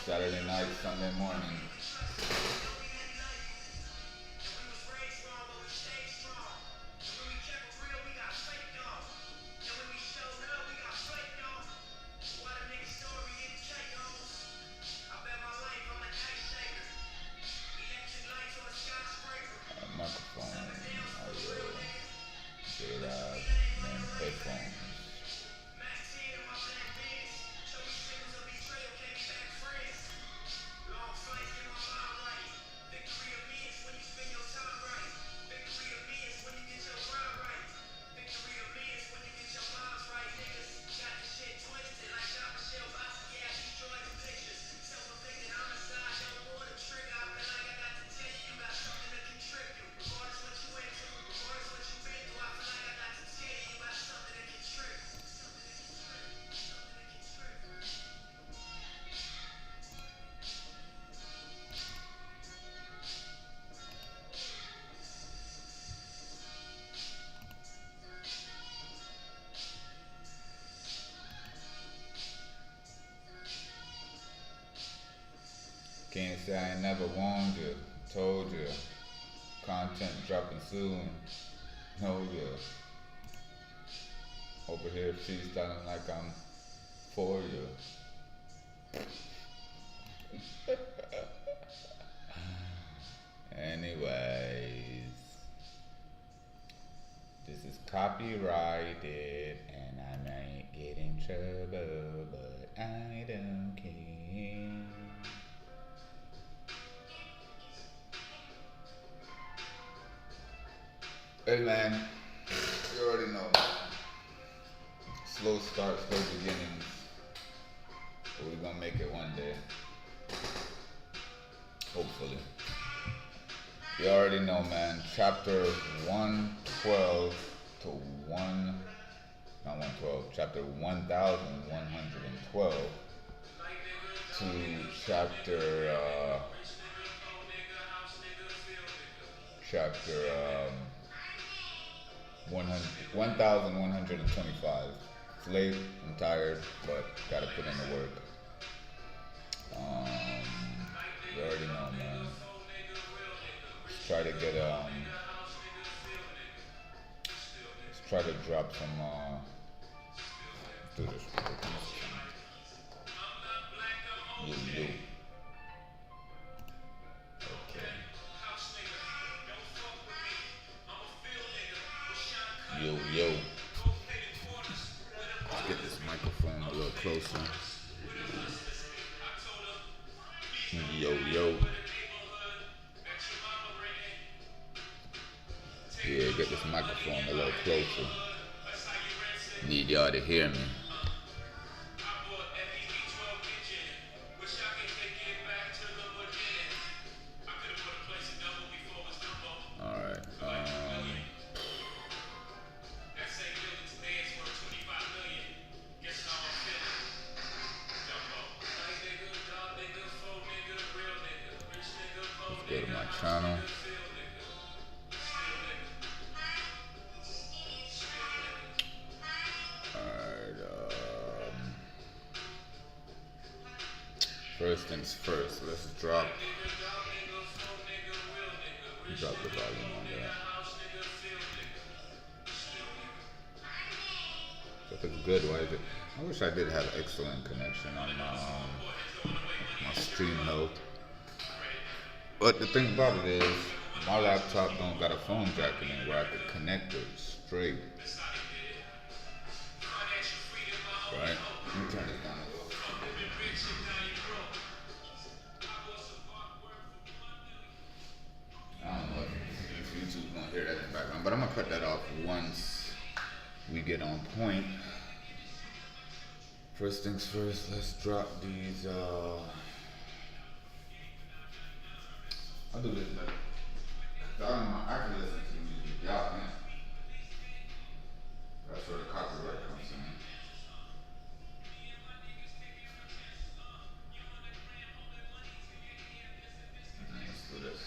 Saturday night, Sunday morning. Microphone, audio, data, and headphones. Can't say I ain't never warned you, told you. Content dropping soon. Know you. Over here freestyling like I'm for you. Anyways, this is copyrighted and I might get in trouble, but I don't care. Hey man, you already know. Slow start, slow beginnings. But we're gonna make it one day. Hopefully. You already know, man. Chapter 112 to 1, not 112, chapter 1112 to chapter 1125. It's late, I'm tired, but gotta put in the work. You already know, man. Let's try to get let's try to drop some let's do this. Yo yo. Okay. Yo yo. Let's get this microphone a little closer. Yo yo. Yeah, get this microphone a little closer. Need y'all to hear me. Alright. Let's go to my channel. First things first, let's drop the volume on that. If it's good, why is it? I wish I did have excellent connection on my stream health. But the thing about it is, my laptop don't got a phone jack in it where I could connect it straight. Right? Let me turn this down a little. I don't know if YouTube's gonna hear that in the background, but I'm gonna cut that off once we get on point. First things first, let's drop these. I'll do this better. I can listen to music. Y'all can't. That's where the copyright comes in. Let's do this.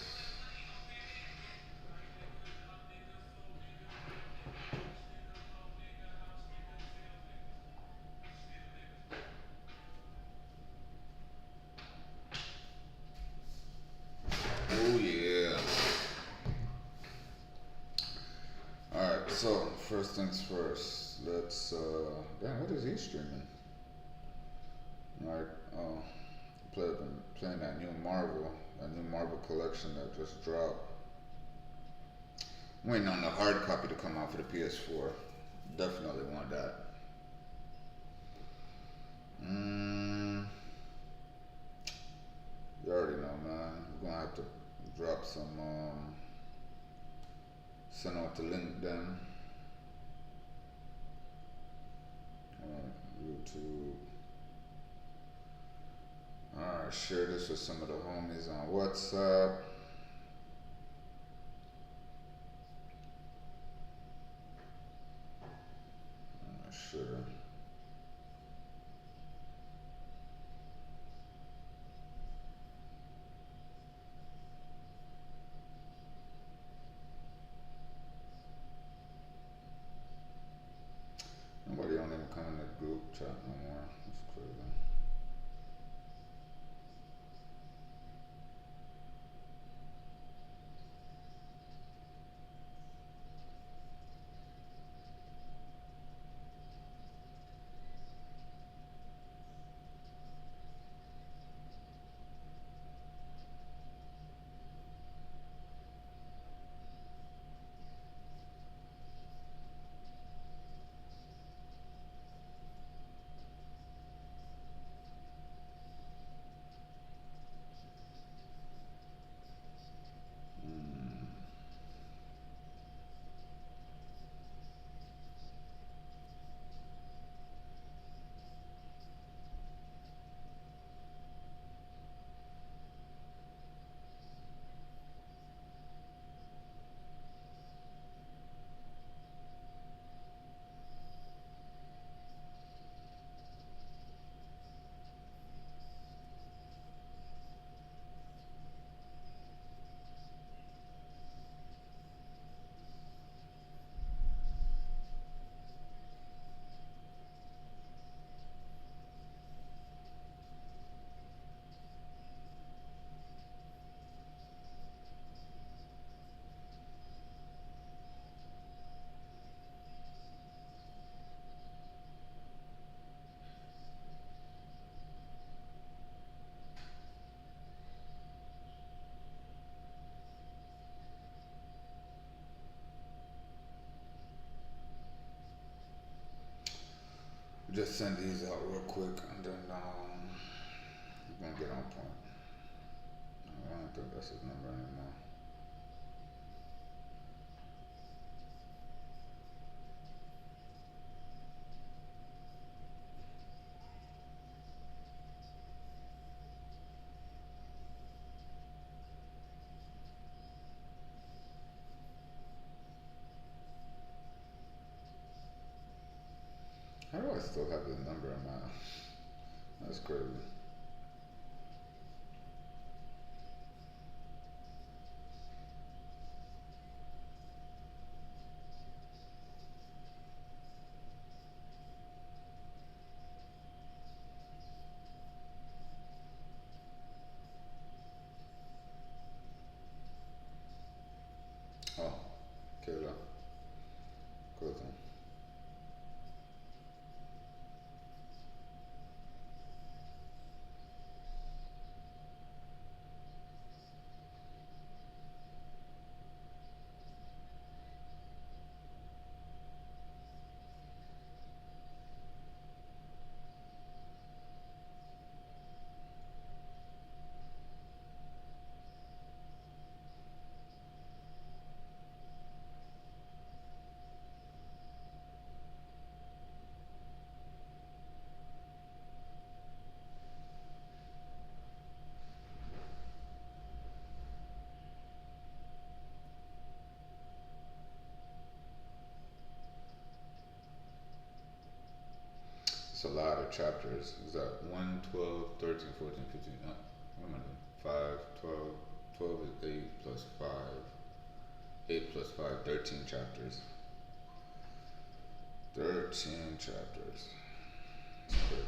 so first things first. Let's. Damn, what is he streaming? Like, been playing that new Marvel collection that just dropped. Waiting on the hard copy to come out for the PS4. Definitely want that. Mm, you already know, man. We're gonna have to drop some. Send out the link then. YouTube. Alright, share this with some of the homies on WhatsApp. Sure. Nobody don't even come in the group chat no more. It's crazy. Just send these out real quick and then we're gonna get on point. I don't think that's his number anymore. How do I still have his number in my? That's crazy. Oh, Kayla. Cool thing. It's a lot of chapters. Is that 1, 12, 13, 14, 15? What am I doing? 5, 12. 12 is 8 plus 5. 8 plus 5, 13 chapters. 13 chapters. It's crazy.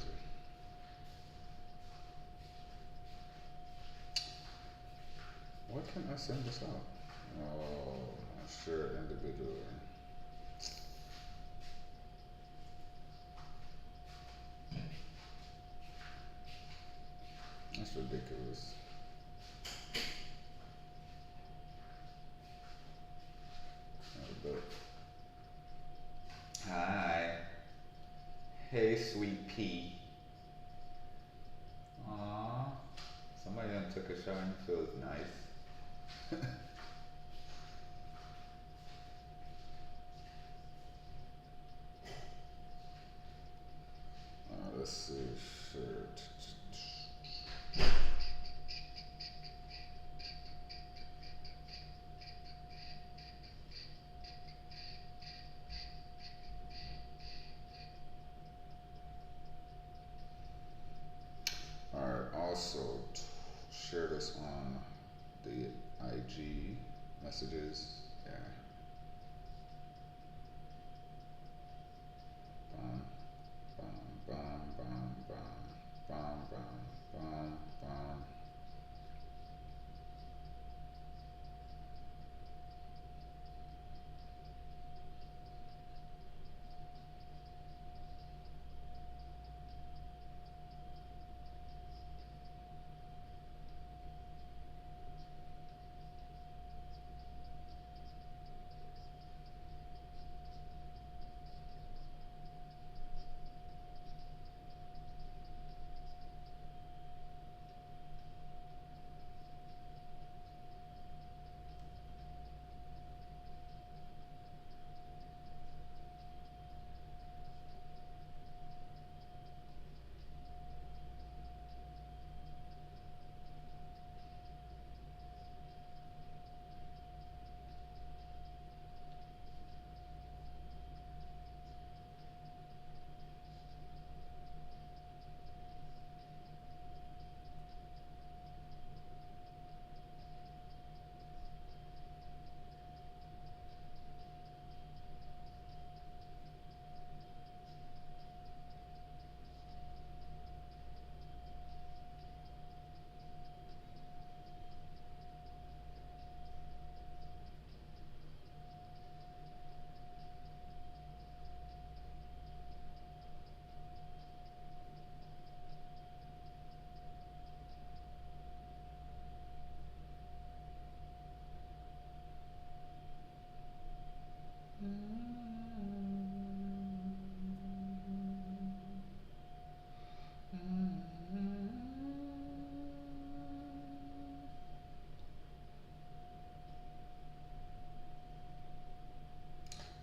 What can I send this out? Oh, sure, individually. That's ridiculous. But hi, hey, sweet pea. Aw, somebody done took a shower and feels nice. Let's see, shirt. Alright, also share this on the IG messages. Yeah. Bum, bum, bum, bum, bum, bum, bum, bum, bum.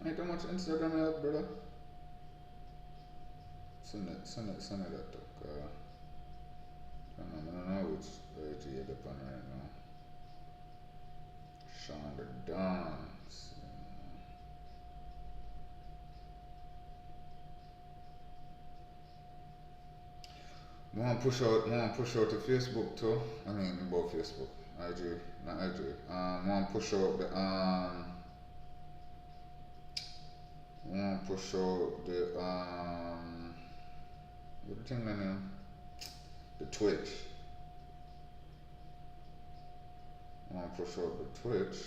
Ain't that much Instagram out, brother. Send it up, I don't know which page you up on right now. Sean the Don. Want to push out to Facebook too. I mean, both Facebook, IG, not IG. Want to push out the Want to push out the what the thing name? The Twitch. Want to push out the Twitch.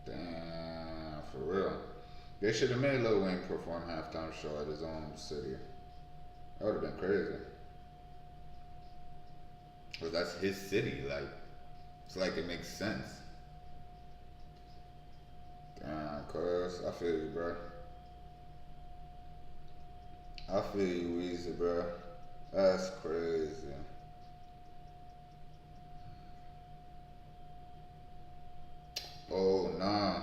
Damn, for real. They should have made Lil Wayne perform halftime show at his own city. That would have been crazy. Cause that's his city. Like, it's like it makes sense. Damn, cuz I feel you, bro. I feel you, Weezy, bro. That's crazy. Oh nah.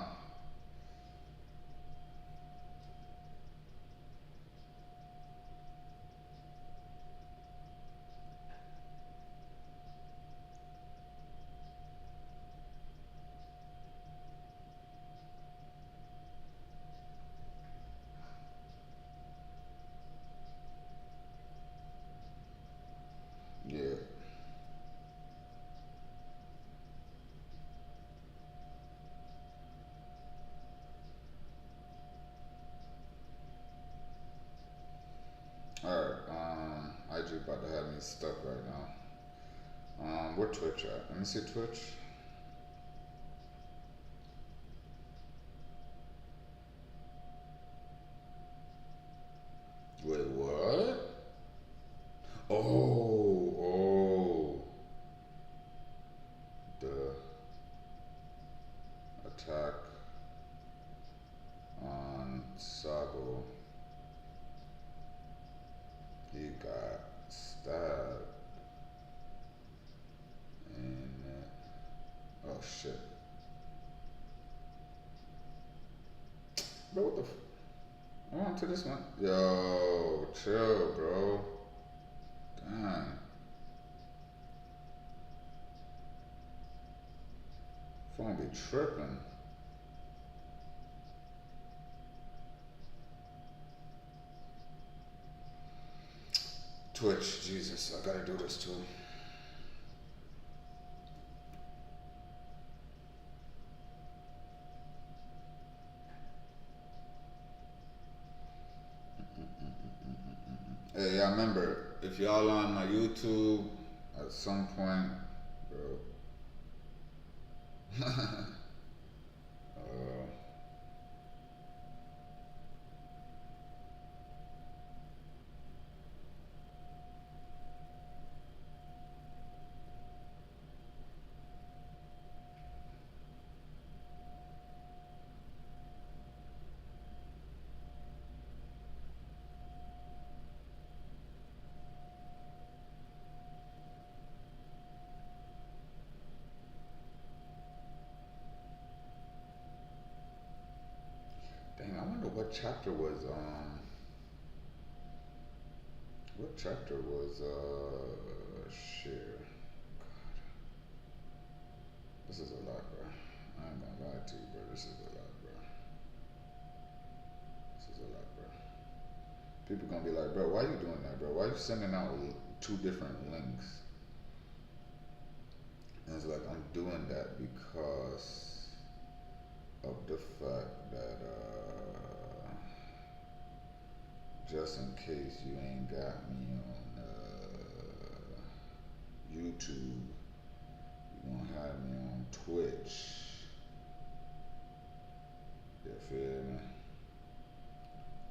Yeah. Alright, IG about to have me stuck right now. Where Twitch at? Let me see Twitch. Bro, what the I'm on to this one. Yo, chill, bro. Damn. Phone be tripping. Twitch, Jesus, I gotta do this too. Hey, I remember if y'all on my YouTube at some point, bro. uh, dang, I wonder what chapter was share. This is a lot, bro. I ain't gonna lie to you, bro. This is a lot, bro. This is a lot, bro. People gonna be like, bro, why you doing that, bro? Why you sending out two different links? And it's like, I'm doing that because of the fact that, just in case you ain't got me on YouTube, you gonna have me on Twitch. You feel me?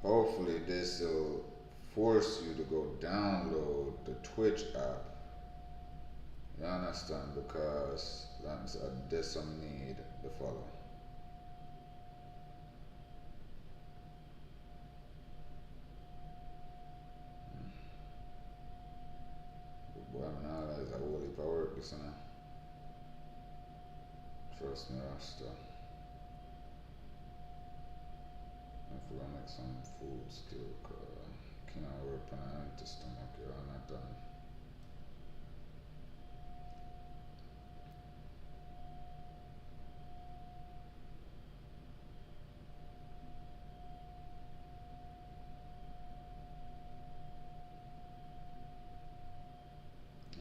Hopefully this will force you to go download the Twitch app. You understand? Because there's some need to follow. Boy, I know that is a holy power, listen now. Trust me, Rasta. If we're gonna make some food still, can't work on an empty stomach, you're not done.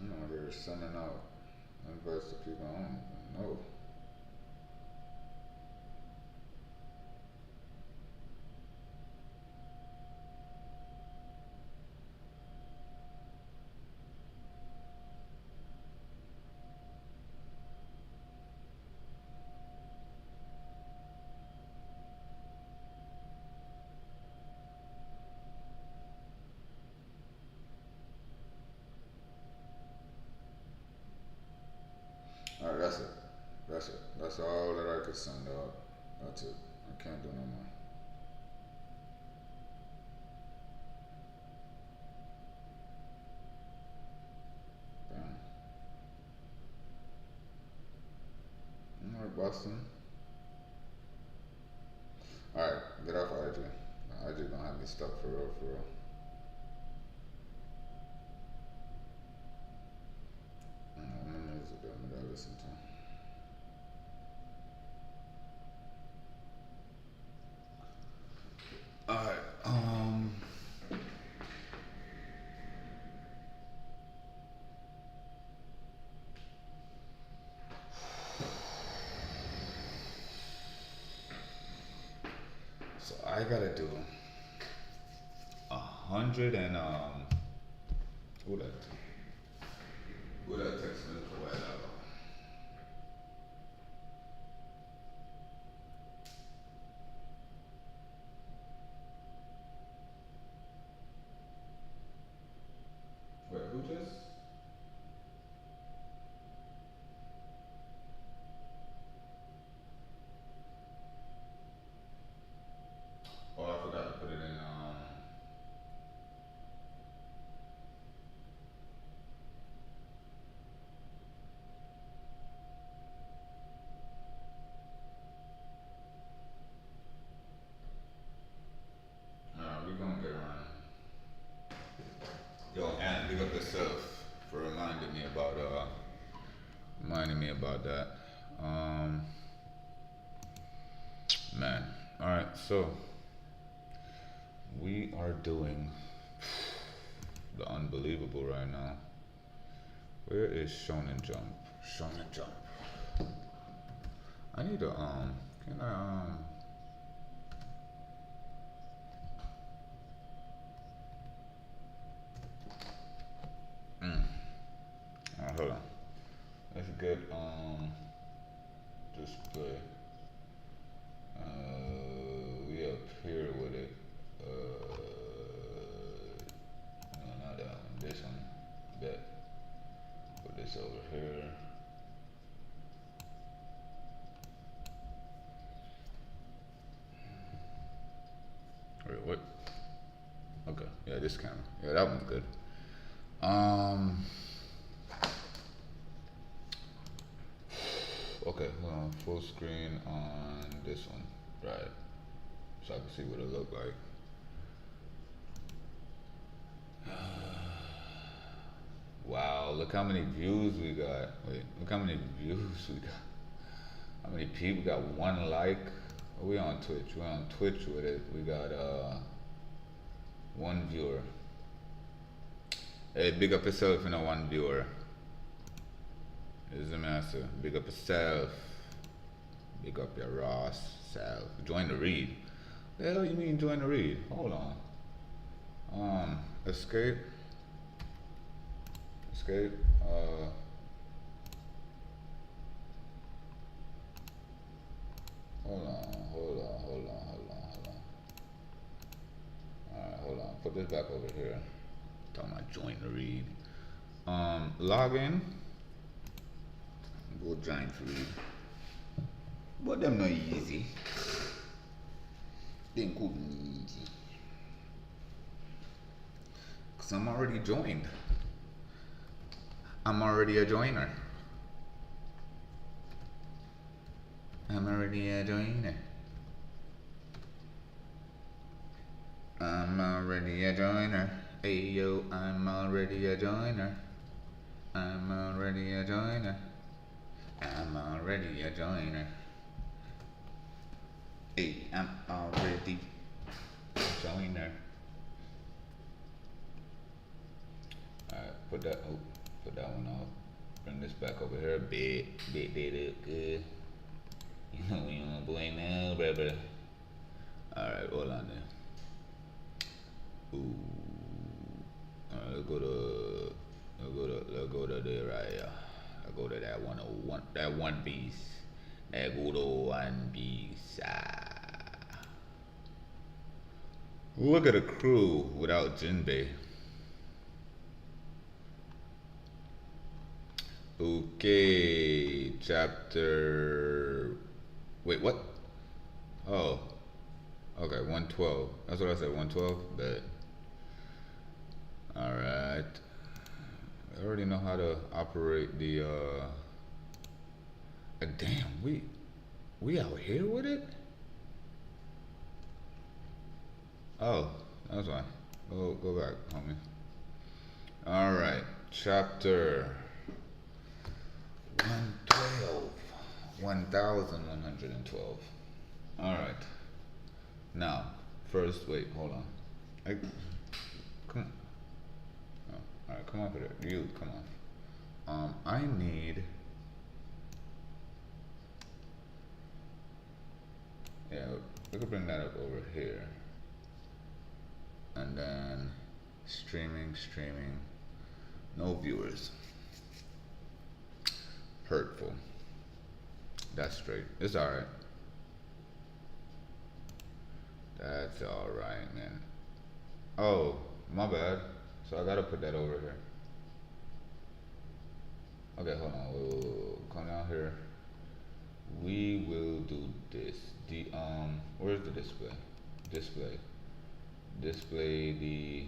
You know, they're sending out invites to people I don't even know. Alright, that's it. That's it. That's all that I could send out. That's it. I can't do no more. Damn. Alright, Boston. Alright, get off IG. IG gonna have me stuck for real, for real. I'm gonna music though, I'm gonna listen to. Alright, so I gotta do 100 and who that? Who that text me for that? Wait, who just? Oh, I forgot to put it in. reminded me about that. Man. Alright, so we are doing the unbelievable right now. Where is Shonen Jump? Shonen Jump. I need to can I alright, hold on. Let's get display. We up here with it. No, not that one. This one. Bet. Put this over here. Wait, what? Okay, yeah, this camera. Yeah, that one's good. Okay, hold on. Full screen on this one, right? So I can see what it look like. Wow, look how many views we got. Wait, look how many views we got. How many people got 1 like? Oh, we on Twitch. We're on Twitch with it. We got 1 viewer. Hey, big up yourself, you know, 1 viewer. Is the master. Big up yourself. Big up your Ross self. Join the read. The hell you mean join the read? Hold on. Escape. Escape. Hold on. Alright, hold on. Put this back over here. Talking about join the read. Log in. Go join the read. But them not easy. They couldn't easy. Cause I'm already joined. I'm already a joiner. I'm already a joiner. I'm already a joiner. Hey yo, I'm already a joiner. I'm already a joiner. I'm already a joiner. Hey, I'm already a joiner. Alright, put that one off. Bring this back over here. Bet that up good. You know we on boy now, brother. Alright, hold on there. Ooh. Alright, let's go to there right here. Let's go to that 101, that One Piece. That good old One Piece. Look at a crew without Jinbei. Okay, chapter. Wait, what? Oh, okay, 112. That's what I said, 112. Bet. All right. I already know how to operate the. Damn, we out here with it. Oh, that's why. Go back, homie. All right, chapter 112. 1112. All right. Now, first, wait, hold on. Come on. Oh, all right, come up here. You, come on. I need. Yeah, we could bring that up over here. And then streaming. No viewers. Hurtful. That's straight. It's alright. That's alright, man. Oh, my bad. So I gotta put that over here. Okay, hold on. We'll come down here. We will do this. Where's the display? Display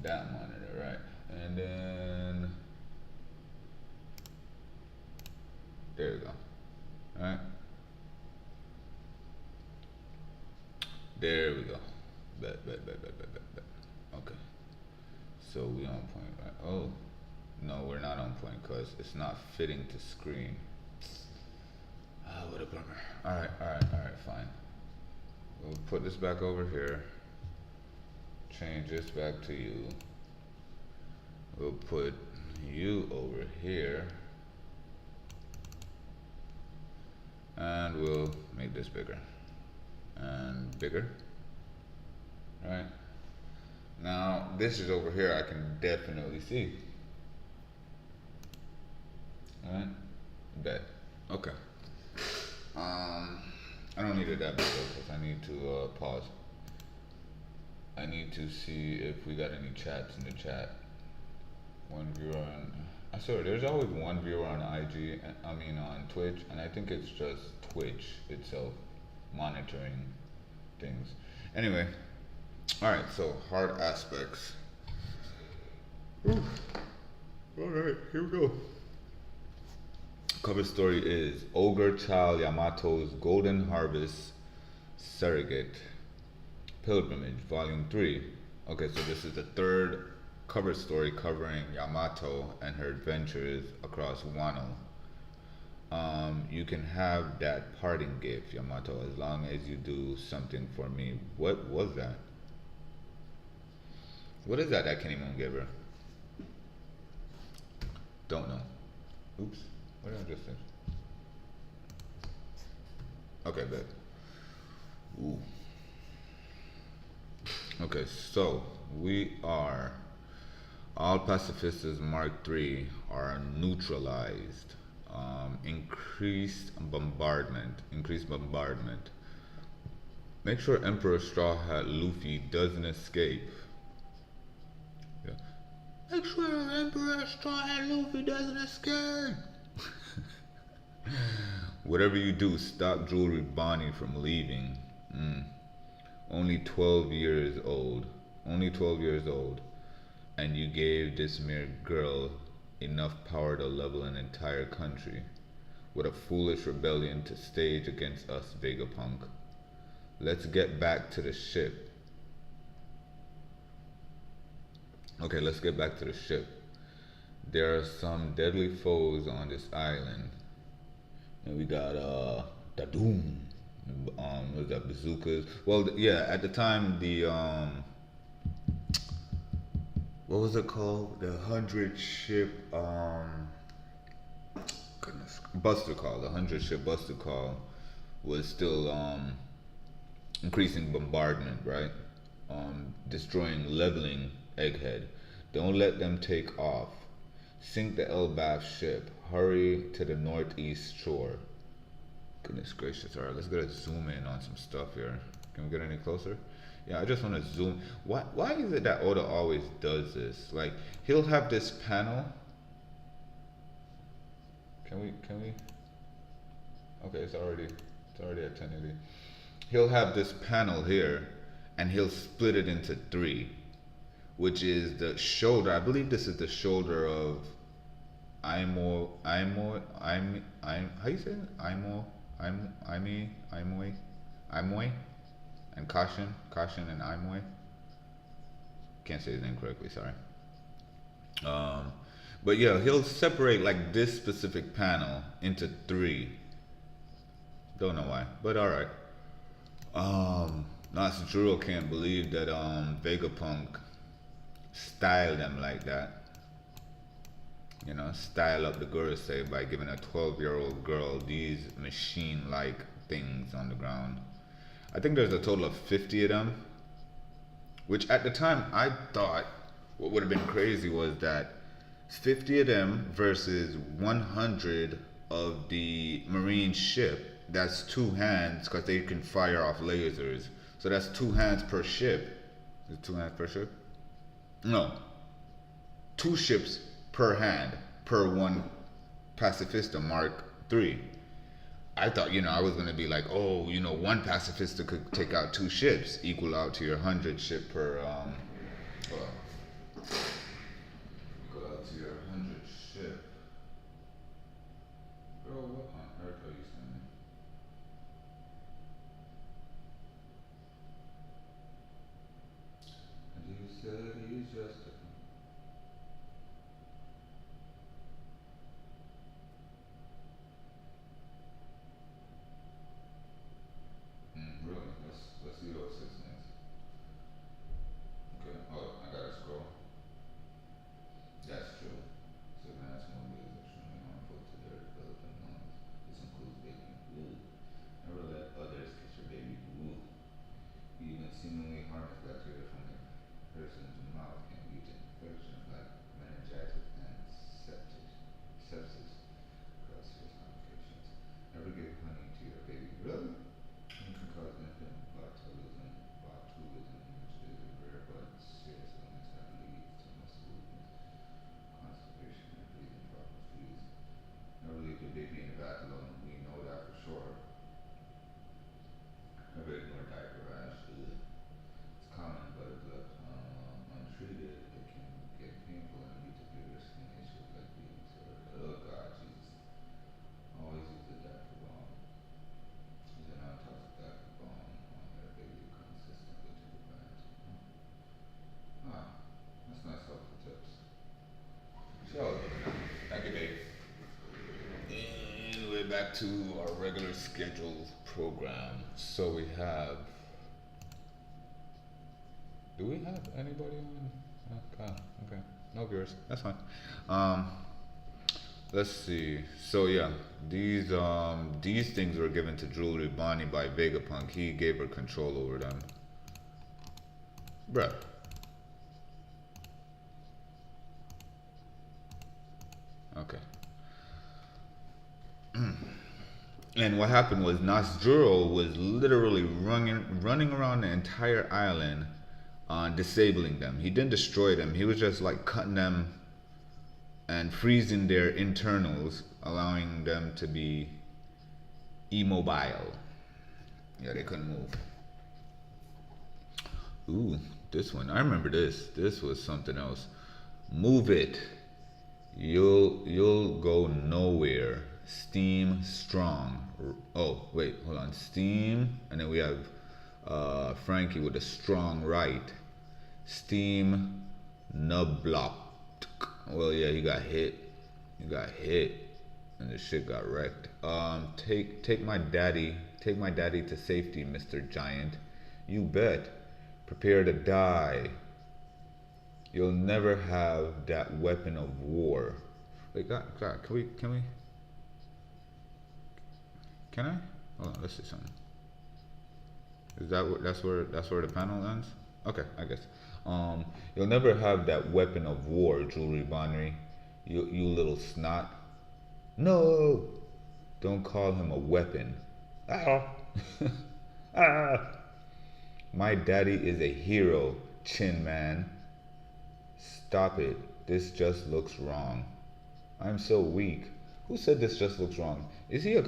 that monitor, right? And then there we go. Alright. There we go. Bet. Okay. So we on point, right? Oh, No, we're not on point because it's not fitting to screen. Ah, what a bummer. Alright, fine. We'll put this back over here. Change this back to you. We'll put you over here. And we'll make this bigger. And bigger. Right? Now, this is over here, I can definitely see. Alright? Bet. Okay. I don't need it that big though, because I need to pause. I need to see if we got any chats in the chat. One viewer on, I swear, there's always one viewer on IG, I mean on Twitch, and I think it's just Twitch itself monitoring things. Anyway, alright, so hard aspects. Alright, here we go. Cover story is Ogre Child Yamato's Golden Harvest Surrogate Pilgrimage, Volume 3. Okay, so this is the third cover story covering Yamato and her adventures across Wano. You can have that parting gift, Yamato, as long as you do something for me. What was that? What is that I can't even give her? Don't know. Oops. What did I just say? Okay, bet. Ooh. Okay, so we are all pacifistas Mark III are neutralized. Increased bombardment. Make sure Emperor Straw Hat Luffy doesn't escape. Yeah. Make sure Emperor Straw Hat Luffy doesn't escape. Whatever you do, stop Jewelry Bonnie from leaving. Only 12 years old. And you gave this mere girl enough power to level an entire country. What a foolish rebellion to stage against us, Vegapunk. Let's get back to the ship. Okay, let's get back to the ship. There are some deadly foes on this island. And we got Dadoom. Was that bazookas? Well, yeah, at the time the what was it called? The 100 ship goodness, Buster Call. The 100 ship Buster Call was still increasing bombardment, right? Destroying, leveling Egghead. Don't let them take off. Sink the Elbaf ship. Hurry to the northeast shore. Goodness gracious. Alright, let's get a zoom in on some stuff here. Can we get any closer? Yeah, I just want to zoom. Why is it that Oda always does this? Like, he'll have this panel. Can we? Okay, it's already at 1080. He'll have this panel here, and he'll split it into 3, which is the shoulder. I believe this is the shoulder of how you say it? Aimoi, and Caution and Aimoi. Can't say his name correctly, sorry. But yeah, he'll separate like this specific panel into 3. Don't know why, but alright. Nasjuro can't believe that Vegapunk styled them like that. You know, style up the Gurusei by giving a 12-year-old girl these machine-like things on the ground. I think there's a total of 50 of them, which at the time I thought what would have been crazy was that 50 of them versus 100 of the Marine ship. That's 2 hands because they can fire off lasers. So that's 2 hands per ship. Is it 2 hands per ship? No. 2 ships per hand per 1 Pacifista Mark III. I thought, I was going to be like, oh, 1 Pacifista could take out 2 ships, equal out to your 100 ship per, equal out to your 100 ship. Bro, what on earth are you saying? And he said he's just to our regular scheduled program. So we have. Do we have anybody on? Okay, okay. No viewers. That's fine. Um, let's see. So yeah, these things were given to Julie Bonnie by Vegapunk. He gave her control over them. Bruh. Okay. And what happened was Nasjuro was literally running around the entire island, disabling them. He didn't destroy them. He was just like cutting them and freezing their internals, allowing them to be immobile. Yeah, they couldn't move. Ooh, this one. I remember this. This was something else. Move it. You'll go nowhere. Steam strong. Oh wait, hold on. Steam, and then we have Frankie with a strong right. Steam nublop. Well, yeah, he got hit. He got hit, and the shit got wrecked. Take my daddy. Take my daddy to safety, Mr. Giant. You bet. Prepare to die. You'll never have that weapon of war. Wait, God, can we? Can I? Hold on, let's see something. Is that that's where the panel ends? Okay, I guess. You'll never have that weapon of war, Jewelry Bonnery. You little snot. No, don't call him a weapon. Ah, ah. My daddy is a hero, Chin Man. Stop it. This just looks wrong. I'm so weak. Who said this just looks wrong? Is he a...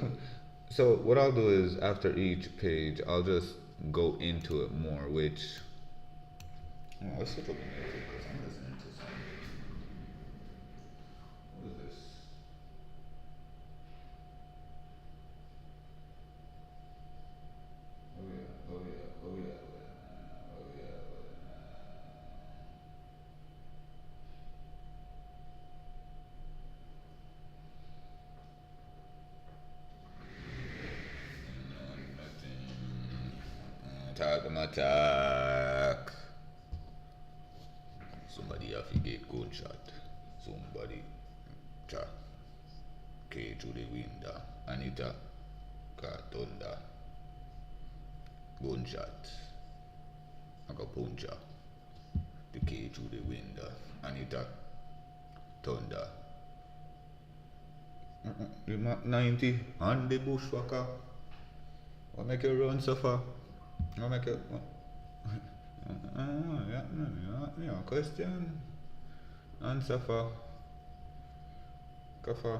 So what I'll do is after each page, I'll just go into it more, which... Oh, let's look up the music because I'm listening to something. What is this? Oh yeah, oh yeah, oh yeah, oh yeah, attack. Somebody have to get gunshot. Somebody chat. K to the window. Anita got thunder. Gunshot. I got puncher. The K to the window. Anita thunder. The Mach 90 and the bushwhacker. What make you run so far? What make you... yeah, question. Answer for. Kaffa.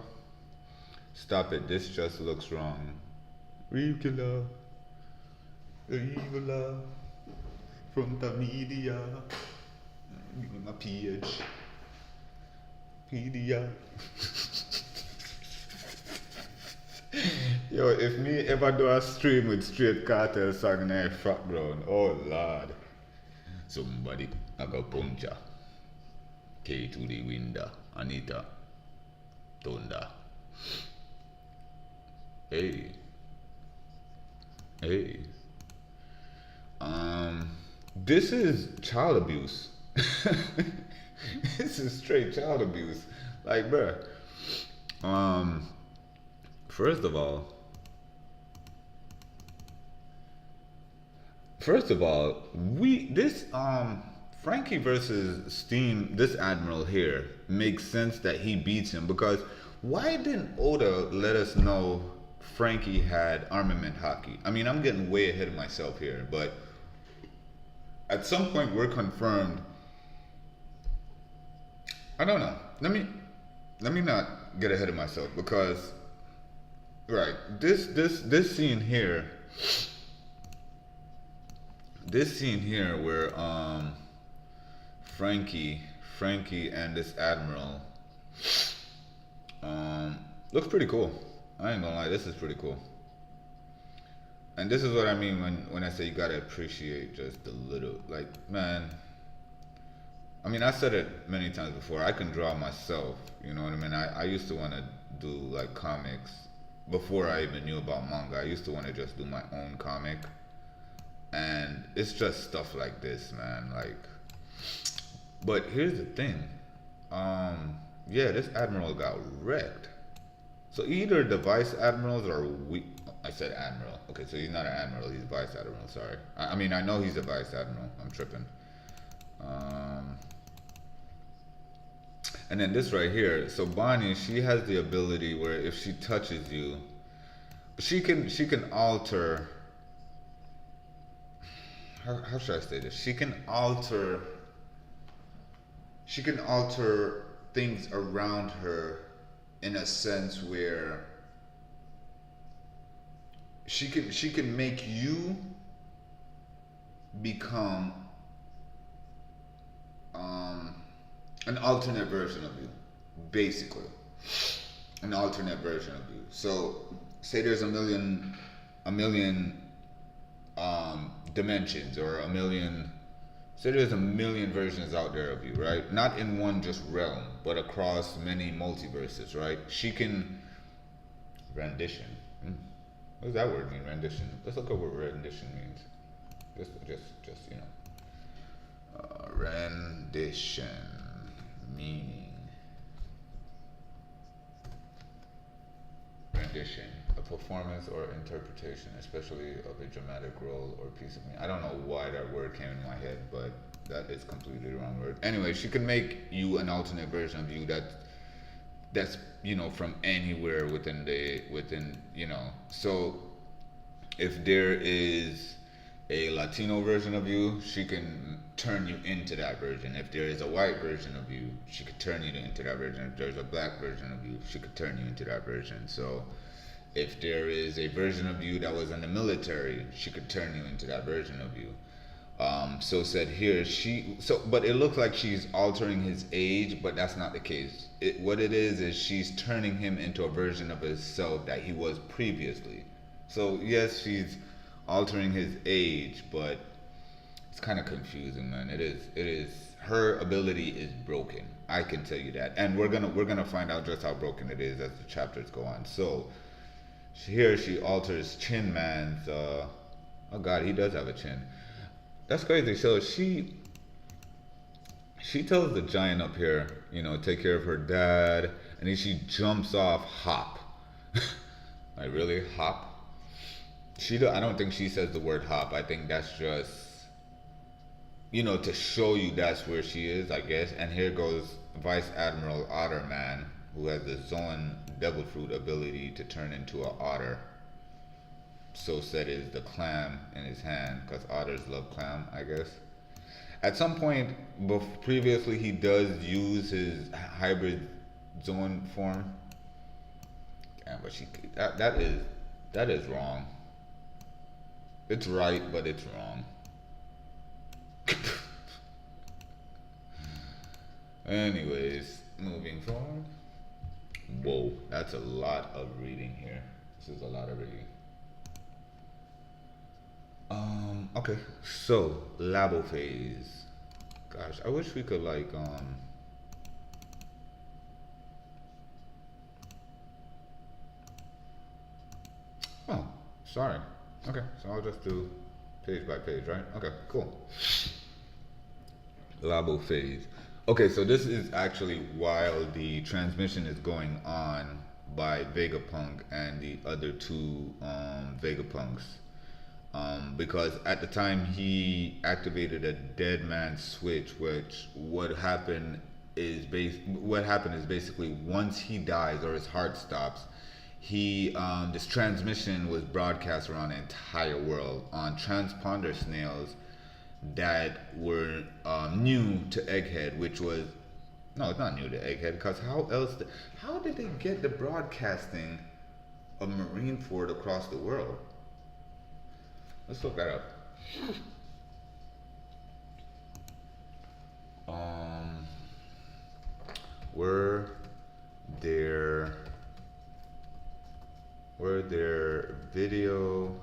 Stop it, this just looks wrong. Real killer. Evil. Front of media. Give me my pH. Pedia. Yo, if me ever do a stream with straight cartel song in the background, oh lord. Somebody I got puncture. K to the window. Anita. Thunder. Hey. Hey. This is child abuse. This is straight child abuse. Like, bruh. First of all, Frankie versus Steam, this admiral here, makes sense that he beats him because why didn't Oda let us know Frankie had armament hockey? I mean, I'm getting way ahead of myself here, but at some point we're confirmed. I don't know. Let me not get ahead of myself because right, this scene here. This scene here where Frankie and this admiral looks pretty cool. I ain't gonna lie, this is pretty cool. And this is what I mean when I say you gotta appreciate just the little, like, man. I mean, I said it many times before. I can draw myself, you know what I mean? I used to want to do like comics before I even knew about manga. I used to want to just do my own comic, and it's just stuff like this, man. Like, but here's the thing. Yeah, this admiral got wrecked. So either the vice admirals are weak. I said admiral. Okay, so he's not an admiral. He's vice admiral. Sorry. I mean, I know he's a vice admiral. I'm tripping. Um, and then this right here. So Bonnie, she has the ability where if she touches you, she can alter. How should I say this? She can alter. She can alter things around her in a sense where she can make you become um, an alternate version of you, basically, an alternate version of you. So, say there's a million dimensions, or a million. Say there's a million versions out there of you, right? Not in one just realm, but across many multiverses, right? She can rendition. What does that word mean? Rendition. Let's look up what rendition means. Just rendition meaning. Rendition, a performance or interpretation, especially of a dramatic role or piece of music. I don't know why that word came in my head, but that is completely the wrong word. Anyway, she can make you an alternate version of you that's from anywhere within. So if there is a Latino version of you, she can turn you into that version. If there is a white version of you, she could turn you into that version. If there's a black version of you, she could turn you into that version. So if there is a version of you that was in the military, she could turn you into that version of you. So said here, but it looks like she's altering his age, but that's not the case. What it is she's turning him into a version of himself that he was previously. So yes, she's altering his age, but it's kind of confusing, man. It is. Her ability is broken. I can tell you that, and we're gonna find out just how broken it is as the chapters go on. So here she alters Chin Man's. Oh God, he does have a chin. That's crazy. So she tells the giant up here, take care of her dad, and then she jumps off hop. Like, really, hop? I don't think she says the word hop. I think that's just to show you that's where she is, I guess. And here goes Vice Admiral Otterman, who has the Zoan Devil Fruit ability to turn into an otter. So said is the clam in his hand, because otters love clam, I guess. At some point, previously, he does use his hybrid Zoan form. Damn, but that is wrong. It's right, but it's wrong. Anyways, moving forward. Whoa, that's a lot of reading here. This is a lot of reading. Okay, so labo phase. Gosh, I wish we could oh, sorry. Okay, so I'll just do page by page, right? Okay, cool. Labo phase. Okay, so this is actually while the transmission is going on by Vegapunk and the other two Vegapunks. Because at the time he activated a dead man switch, which what happened is basically once he dies or his heart stops, this transmission was broadcast around the entire world on transponder snails that were new to Egghead, which was no, it's not new to Egghead, because how did they get the broadcasting of Marineford across the world? Let's look that up. Were there video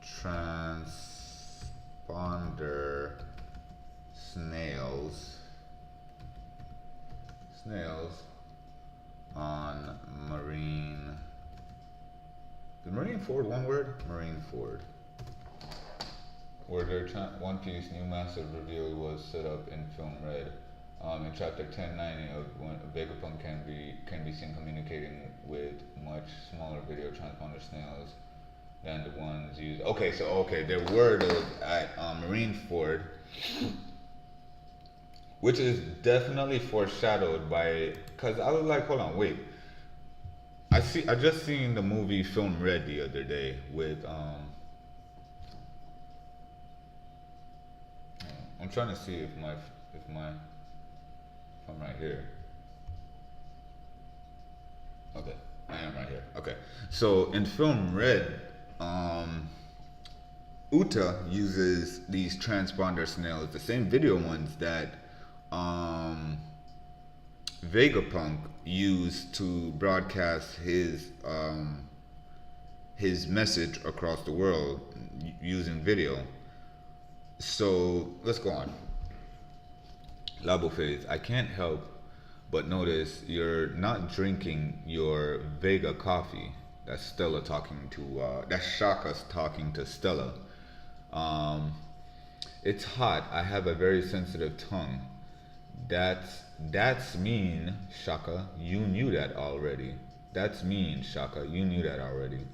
transponder snails on Marineford Marine Ford one word? Marine Ford. Where their One Piece new massive reveal was set up in film red. In chapter 1090 of when Vegapunk can be seen communicating with much smaller video transponder snails than the ones used. Okay, there were those at Marine Ford, which is definitely foreshadowed by. Cause I was like, hold on, wait. I just seen the movie Film Red the other day with I'm trying to see if I'm right here. Okay, I am right here. Okay, so in Film Red, Uta uses these transponder snails, the same video ones that Vegapunk used to broadcast his message across the world using video. So let's go on. Labo Phase, I can't help but notice you're not drinking your Vega coffee. That's Stella talking to, that's Shaka's talking to Stella. It's hot. I have a very sensitive tongue. That's mean, Shaka. You knew that already. That's mean, Shaka. You knew that already.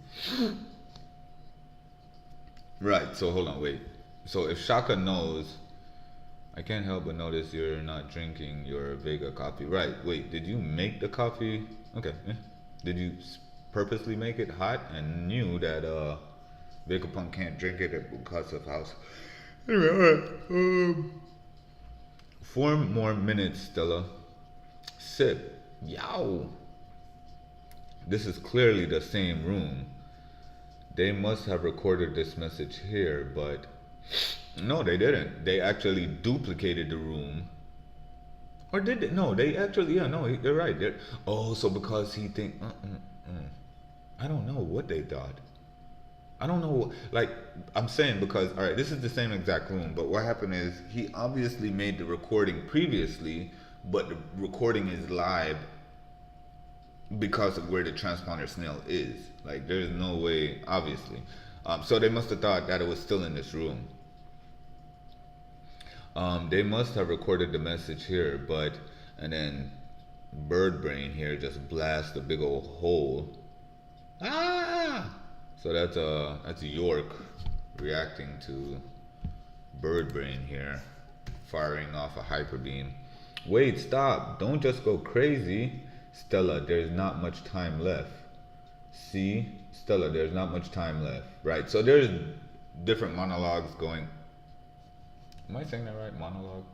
Right, so hold on, wait. So if Shaka knows, I can't help but notice you're not drinking your Vega coffee. Right, wait, did you make the coffee? Okay, yeah. Did you purposely make it hot and knew that Vegapunk can't drink it because of house? Anyway, alright. 4 more minutes, Stella. Sip. Yow. This is clearly the same room. They must have recorded this message here, but no, they didn't. They actually duplicated the room. Or did they? No, they actually, yeah, no, you're right. Oh, so because he think, I don't know what they thought. I don't know, like, I'm saying because, all right, this is the same exact room, but what happened is he obviously made the recording previously, but the recording is live because of where the transponder snail is. Like, there's no way, obviously. So they must have thought that it was still in this room. They must have recorded the message here, and then Bird Brain here just blasts a big old hole. Ah! So that's York reacting to Bird Brain here, firing off a hyper beam. Wait, stop! Don't just go crazy, Stella. There's not much time left. See, Stella, there's not much time left. Right. So there's different monologues going. Am I saying that right? Monologue.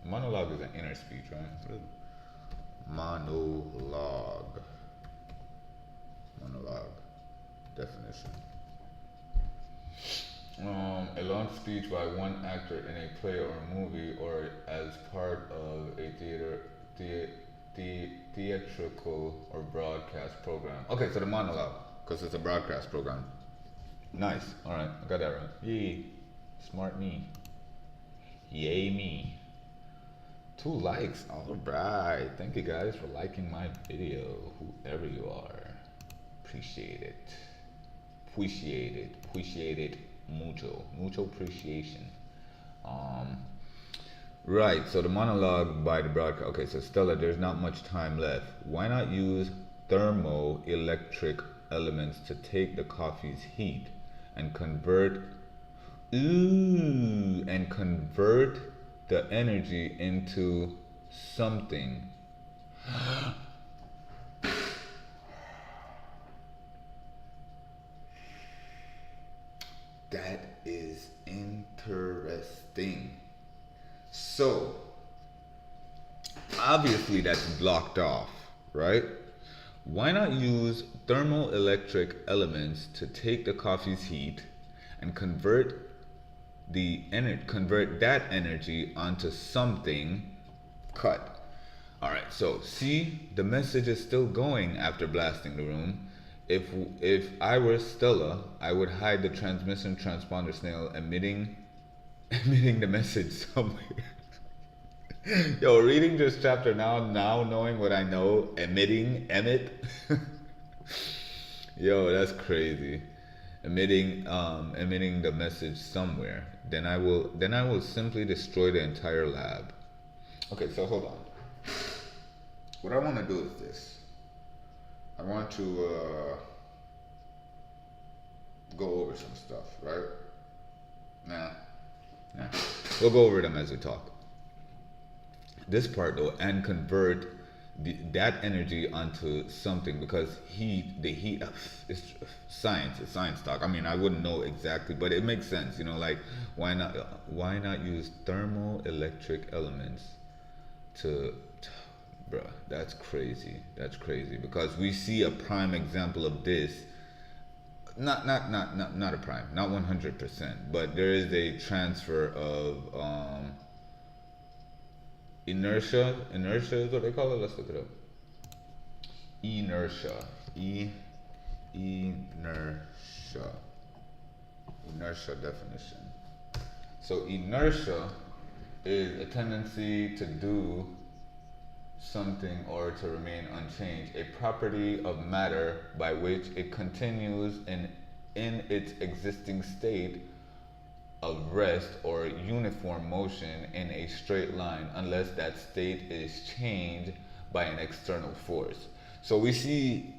Monologue is an inner speech, right? Monologue. Monologue. Definition. A long speech by one actor in a play or movie or as part of a theatrical or broadcast program. Okay, so the monologue, because it's a broadcast program. Nice. All right, I got that right. Yay. Smart me. Yay me. 2 likes. All right. Thank you guys for liking my video, whoever you are. Appreciate it. Appreciate it. Appreciate it. Mucho appreciation. Right, so the monologue by the broadcast. Okay, so Stella, there's not much time left. Why not use thermoelectric elements to take the coffee's heat and convert the energy into something? That is interesting. So, obviously that's blocked off, right? Why not use thermoelectric elements to take the coffee's heat and convert that energy onto something cut? All right, so see, the message is still going after blasting the room. If I were Stella, I would hide the transmission transponder snail emitting the message somewhere. Yo, reading this chapter now knowing what I know, emit. Yo, that's crazy. emitting the message somewhere. Then I will simply destroy the entire lab. Okay, so hold on. What I want to do is this. I want to go over some stuff, right? Nah, nah. We'll go over them as we talk. This part though, and convert that energy onto something, because the heat, it's science, it's science talk. I mean, I wouldn't know exactly, but it makes sense, like why not use thermoelectric elements to, bruh, that's crazy, because we see a prime example of this. Not a prime, not 100%, but there is a transfer of inertia is what they call it. Let's look it up. Inertia. Inertia definition. So inertia is a tendency to do something or to remain unchanged, a property of matter by which it continues in its existing state of rest or uniform motion in a straight line unless that state is changed by an external force. So we see,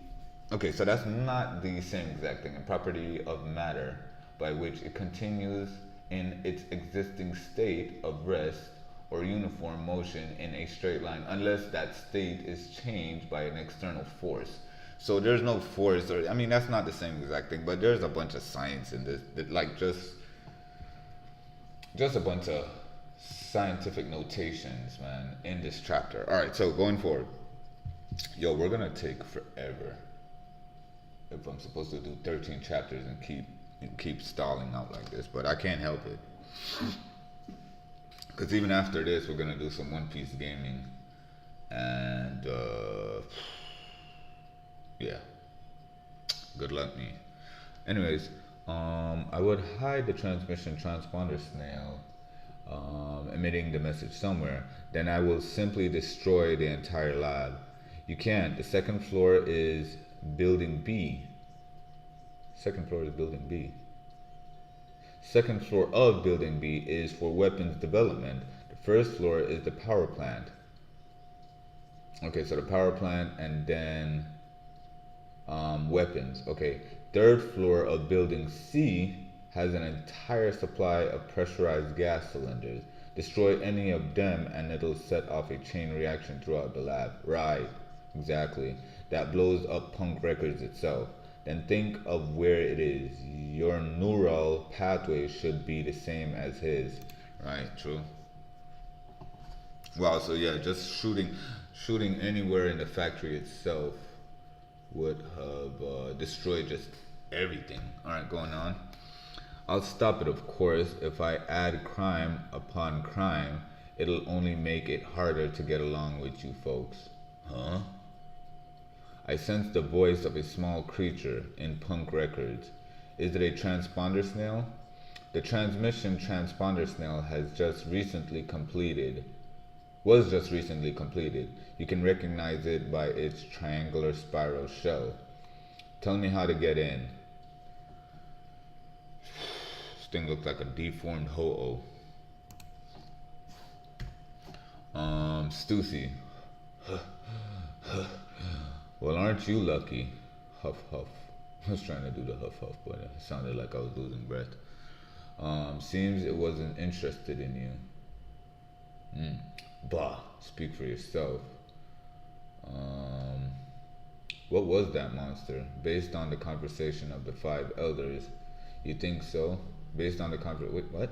okay, so that's not the same exact thing. A property of matter by which it continues in its existing state of rest or uniform motion in a straight line unless that state is changed by an external force. So there's no force, or I mean, that's not the same exact thing, but there's a bunch of science in this, that, like, just a bunch of scientific notations, man, in this chapter. All right, so going forward, we're gonna take forever if I'm supposed to do 13 chapters and keep stalling out like this, but I can't help it. Because even after this, we're gonna do some One Piece gaming, and yeah, good luck me. Anyways, I would hide the transmission transponder snail, emitting the message somewhere. Then I will simply destroy the entire lab. You can't. The second floor is building B. Second floor is building B. Second floor of building B is for weapons development. The first floor is the power plant. Okay, so the power plant, and then weapons. Okay, third floor of building C has an entire supply of pressurized gas cylinders. Destroy any of them and it'll set off a chain reaction throughout the lab. Right, exactly. That blows up Punk Records itself. Then think of where it is. Your neural pathway should be the same as his. Right, true. Wow, so yeah, just shooting anywhere in the factory itself would have destroyed just everything. Alright, going on. I'll stop it, of course. If I add crime upon crime, it'll only make it harder to get along with you folks. Huh? I sense the voice of a small creature in Punk Records. Is it a transponder snail? The transmission transponder snail was just recently completed. You can recognize it by its triangular spiral shell. Tell me how to get in. This thing looks like a deformed ho-oh. Stussy. Well, aren't you lucky? Huff, huff. I was trying to do the huff, huff, but it sounded like I was losing breath. Seems it wasn't interested in you. Bah, speak for yourself. What was that monster? Based on the conversation of the 5 elders, you think so? Based on the what?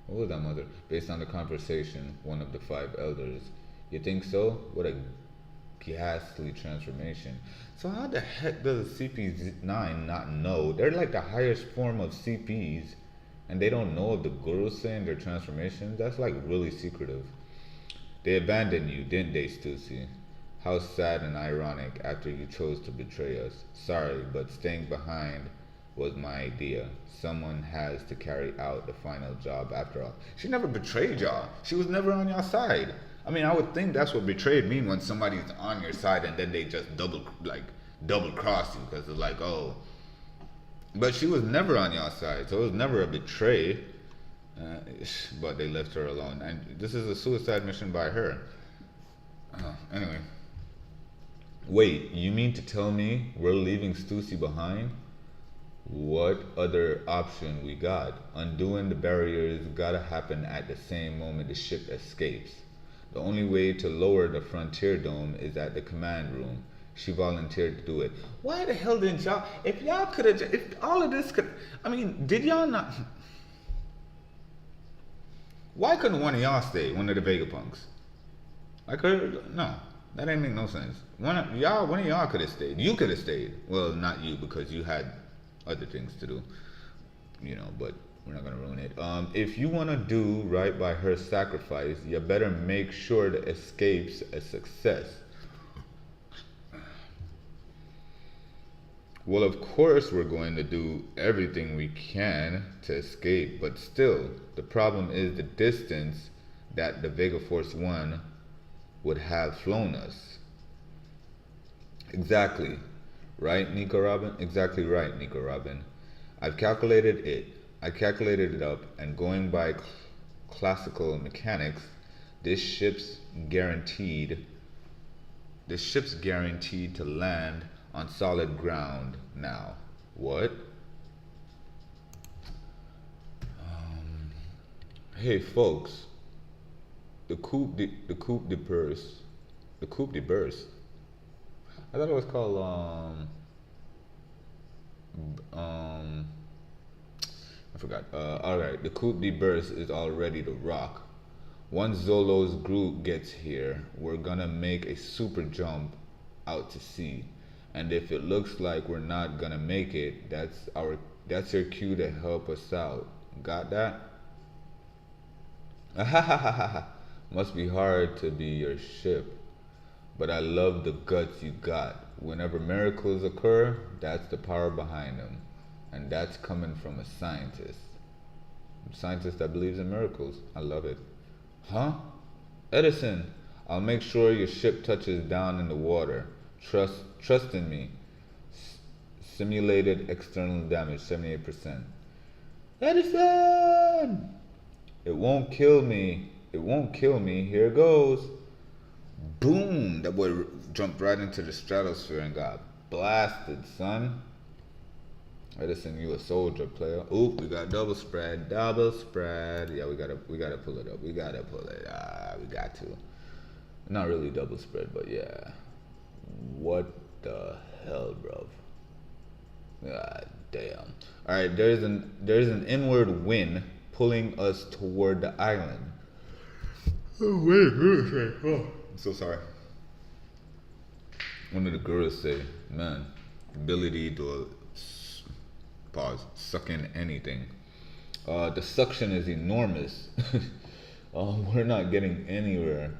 What was that, mother? Based on the conversation, one of the 5 elders, you think so? What a ghastly transformation. So how the heck does CP9 not know? They're like the highest form of CPs, and they don't know of the gurus saying their transformations? That's like really secretive. They abandoned you, didn't they, Stussy? How sad and ironic after you chose to betray us. Sorry, but staying behind was my idea. Someone has to carry out the final job after all. She never betrayed y'all. She was never on your side. I mean, I would think that's what betrayed mean, when somebody's on your side and then they just double cross you, because it's like, oh, But she was never on your side, so it was never a betray. Uh, but they left her alone, and this is a suicide mission by her. Anyway, wait, you mean to tell me we're leaving Stussy behind? What other option we got? Undoing the barriers gotta happen at the same moment the ship escapes. The only way to lower the frontier dome is at the command room. She volunteered to do it. Why the hell didn't y'all? If y'all could have, if all of this could, I mean, did y'all not? Why couldn't one of y'all stay? One of the Vegapunks? Like, no, that ain't make no sense. One of y'all could have stayed. You could have stayed. Well, not you because you had other things to do, but we're not gonna ruin it. If you wanna do right by her sacrifice, you better make sure the escape's a success. Well, of course we're going to do everything we can to escape, but still, the problem is the distance that the Vega Force 1 would have flown us. Exactly. Right, Nico Robin? Exactly right, Nico Robin. I've calculated it. I calculated it up, and going by classical mechanics, this ship's guaranteed to land on solid ground now. What? Hey folks, the coupe de burst. The coupe de burst. I thought it was called I forgot. Alright, the coupe de burst is all ready to rock. Once Zolo's group gets here, we're gonna make a super jump out to sea. And if it looks like we're not gonna make it, that's your cue to help us out. Got that? Must be hard to be your ship. But I love the guts you got. Whenever miracles occur, that's the power behind them. And that's coming from a scientist. A scientist that believes in miracles. I love it. Huh? Edison, I'll make sure your ship touches down in the water. Trust in me. Simulated external damage, 78%. Edison! It won't kill me. It won't kill me. Here goes. Boom! That boy jumped right into the stratosphere and got blasted, son. Edison, you a soldier, player. Oop, we got double spread. Yeah, we gotta pull it up. We got to. Not really double spread, but yeah. What the hell, bro? God damn. Alright, there's an inward wind pulling us toward the island. Oh, wait. Oh. I'm so sorry. One of the girls say, man, ability to suck in anything. The suction is enormous. We're not getting anywhere.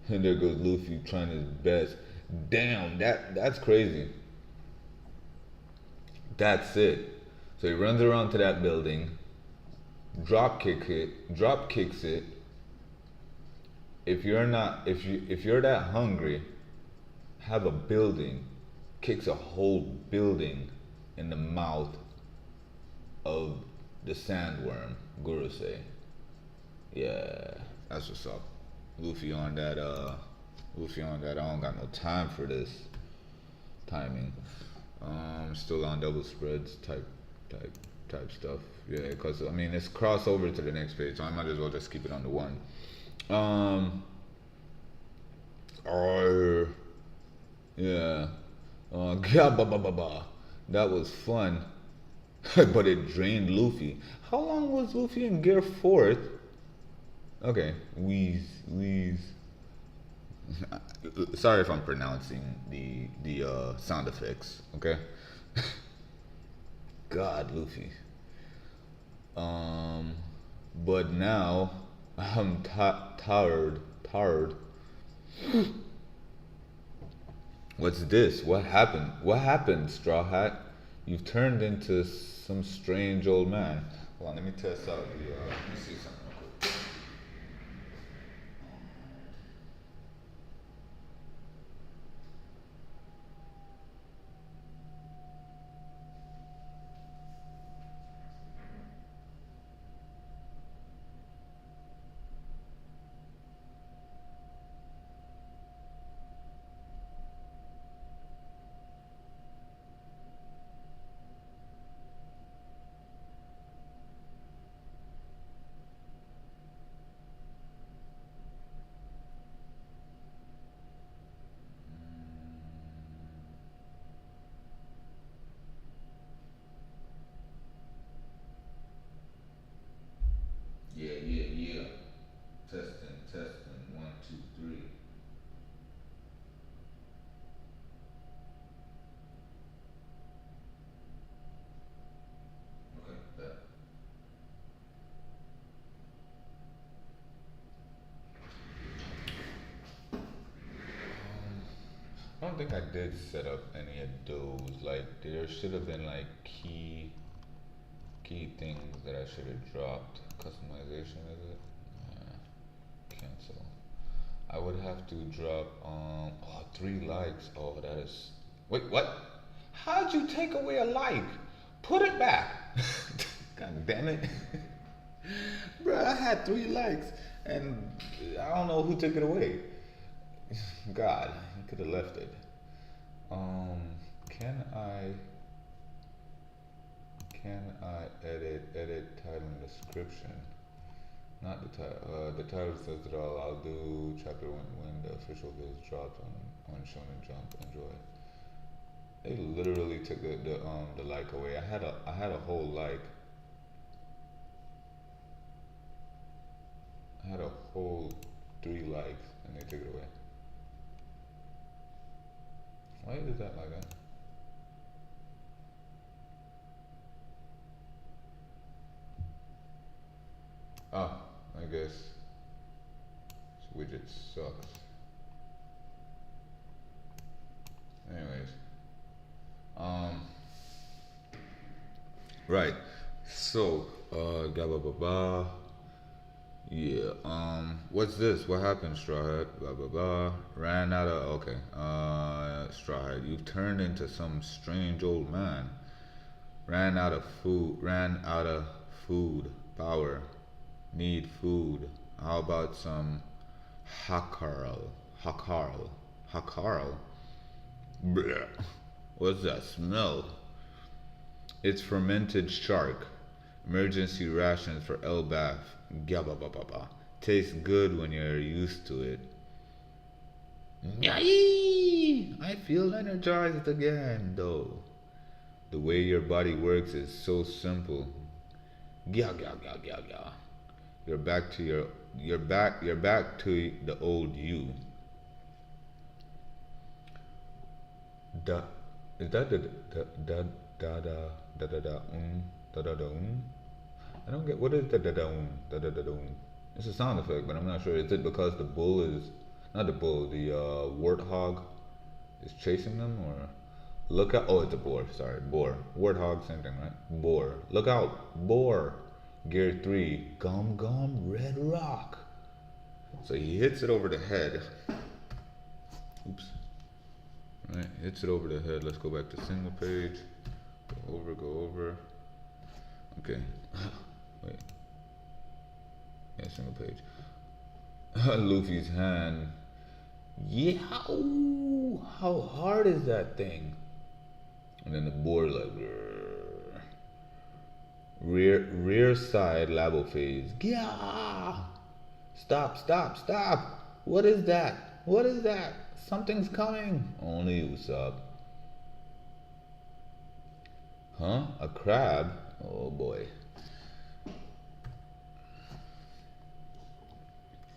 And there goes Luffy trying his best. Damn, that's crazy. That's it. So he runs around to that building, drop kicks it. If you're that hungry, have a building, kicks a whole building in the mouth of the sandworm, Guru say. Yeah, that's what's up. Luffy on that, I don't got no time for this timing. Still on double spreads type stuff. Yeah, cause I mean it's crossover to the next page, so I might as well just keep it on the one. Yeah. That was fun. But it drained Luffy. How long was Luffy in Gear 4th? Okay, wheeze. Sorry if I'm pronouncing the sound effects, okay? God, Luffy. But now I'm tired. What's this? What happened? What happened, Straw Hat? You've turned into some strange old man. Hold on, let me test out the, let me see something real quick. don't think I did set up any of those. Like there should have been like key things that I should have dropped. Customization is it? Cancel. I would have to drop 3 likes. Oh, that is. Wait, what? How'd you take away a like? Put it back. God damn it. Bruh, I had 3 likes and I don't know who took it away. God, he could have left it. Can I edit title and description? Not the title. The title says it all. I'll do chapter when the official viz drops on Shonen Jump. Enjoy. They literally took the like away. I had a whole like. I had a whole 3 likes and they took it away. Why is that like that? Oh, I guess this widget sucks. Anyways, right. So, blah blah blah blah. Yeah. What's this? What happened, Straw Hat? Blah blah blah. Ran out of. Okay. Straw Hat, you've turned into some strange old man. Ran out of food. Ran out of food. Power. Need food. How about some hakarl? Hakarl. Bleh. What's that smell? It's fermented shark. Emergency rations for Elbath. Gabba. Tastes good when you're used to it. Yay! I feel energized again, though. The way your body works is so simple. Gya. You're back to the old you. Is that the I don't get what is the It's a sound effect, but I'm not sure. Is it because the bull is not the bull, the warthog is chasing them, or look out? Oh, it's a boar. Sorry, boar. Warthog, same thing, right? Boar. Look out, boar. Gear 3, Gum Red Rock. So he hits it over the head. Oops. Right, hits it over the head. Let's go back to single page. Go over. Okay. Wait. Yeah, single page. Luffy's hand. Yeah. How hard is that thing? And then the board like rear side labo phase. Yeah. Stop. What is that? Something's coming. Only Usopp. Huh? A crab? Oh boy.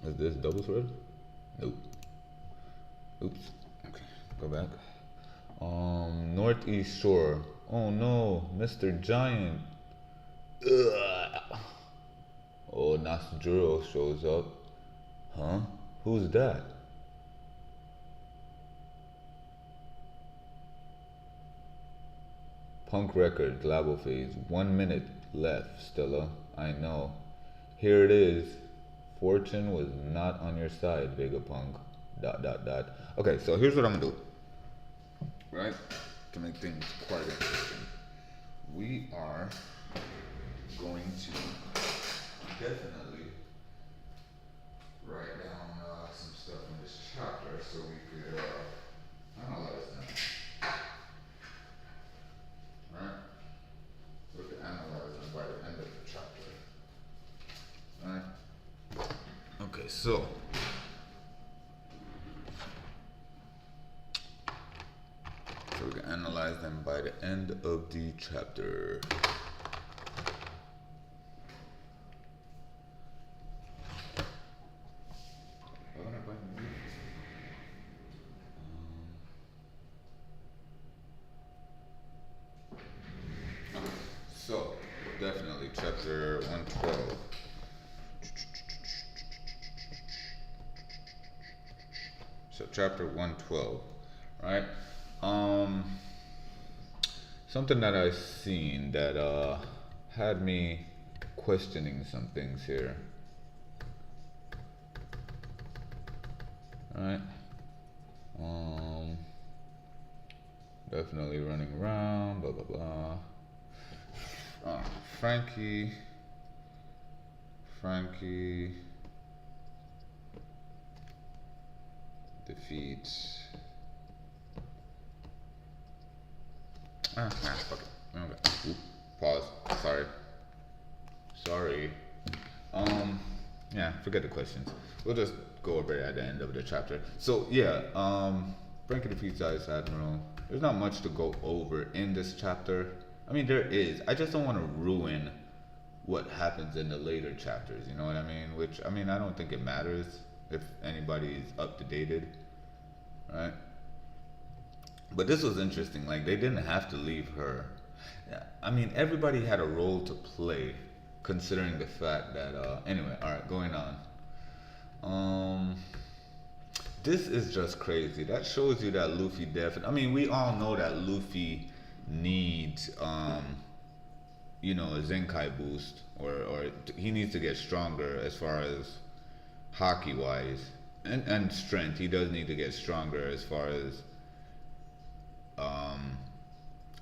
Is this double sword? Nope. Oops. Okay, go back. Northeast shore. Oh no, Mr. Giant. Ugh. Oh, Nasjuro shows up. Huh? Who's that? Punk Records, Labo Phase. 1 minute left, Stella. I know. Here it is. Fortune was not on your side, Vegapunk. ... Okay, so here's what I'm gonna do. Right? To make things quite interesting. We are going to definitely write down some stuff in this chapter so we could analyze them. Right? So we can analyze them by the end of the chapter. Right? Okay, so we can analyze them by the end of the chapter. So, definitely chapter 112. So chapter 112. right? Um, Something that I seen that had me questioning some things here, right? Um, Definitely running around, blah blah blah. Uh, Frankie, Frankie defeats. Fuck it. Okay. Oop, pause. Sorry. Sorry. Um, yeah, forget the questions. We'll just go over it at the end of the chapter. So yeah, Frankie defeats Ice Admiral. There's not much to go over in this chapter. I mean, there is. I just don't want to ruin what happens in the later chapters. You know what I mean? Which I mean, I don't think it matters if anybody's up to dated, right? But this was interesting. Like they didn't have to leave her. Yeah, I mean, everybody had a role to play, considering the fact that. Anyway, all right, going on. Um, this is just crazy. That shows you that Luffy definitely. I mean, we all know that Luffy needs, you know, a Zenkai boost, or he needs to get stronger as far as hockey wise, and strength. He does need to get stronger as far as um,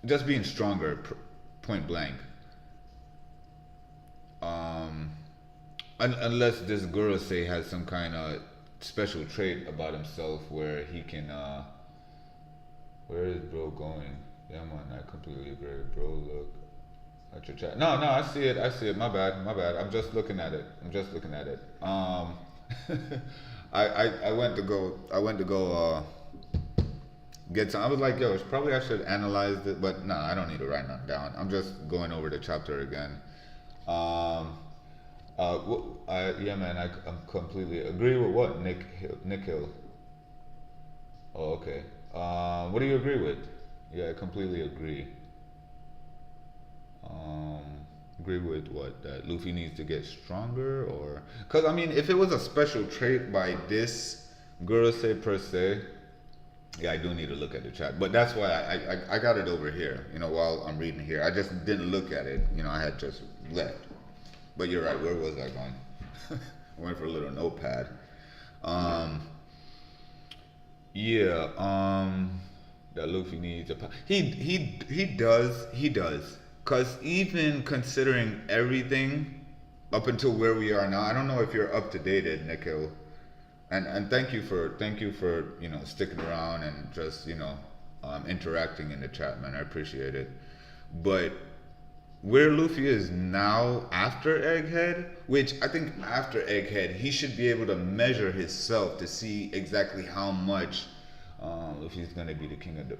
just being stronger, point blank. Um, unless this Gurusei has some kind of special trait about himself where he can. Where is bro going? Yeah, man, I completely agree, bro. Look at your chat. No, no, I see it. I see it. My bad. My bad. I'm just looking at it. I'm just looking at it. I went to go. I went to go. Get some. I was like, yo, it's probably I should analyze it, but no, I don't need to write nothing down. I'm just going over the chapter again. Um, yeah, man, I'm completely agree with what Nick Hill. Oh, okay. What do you agree with? Yeah, I completely agree. Um, Agree with what that Luffy needs to get stronger, or because I mean, if it was a special trait by this Gurusei per se, yeah, I do need to look at the chat, but that's why I got it over here. You know, while I'm reading here, I just didn't look at it. You know, I had just left. But you're right. Where was I going? I went for a little notepad. Um, yeah. That Luffy needs a. He does. Cause even considering everything up until where we are now, I don't know if you're up to date, Nikhil. And thank you for you know sticking around and just you know interacting in the chat, man. I appreciate it. But where Luffy is now after Egghead, which I think after Egghead he should be able to measure himself to see exactly how much Luffy's gonna be the king of the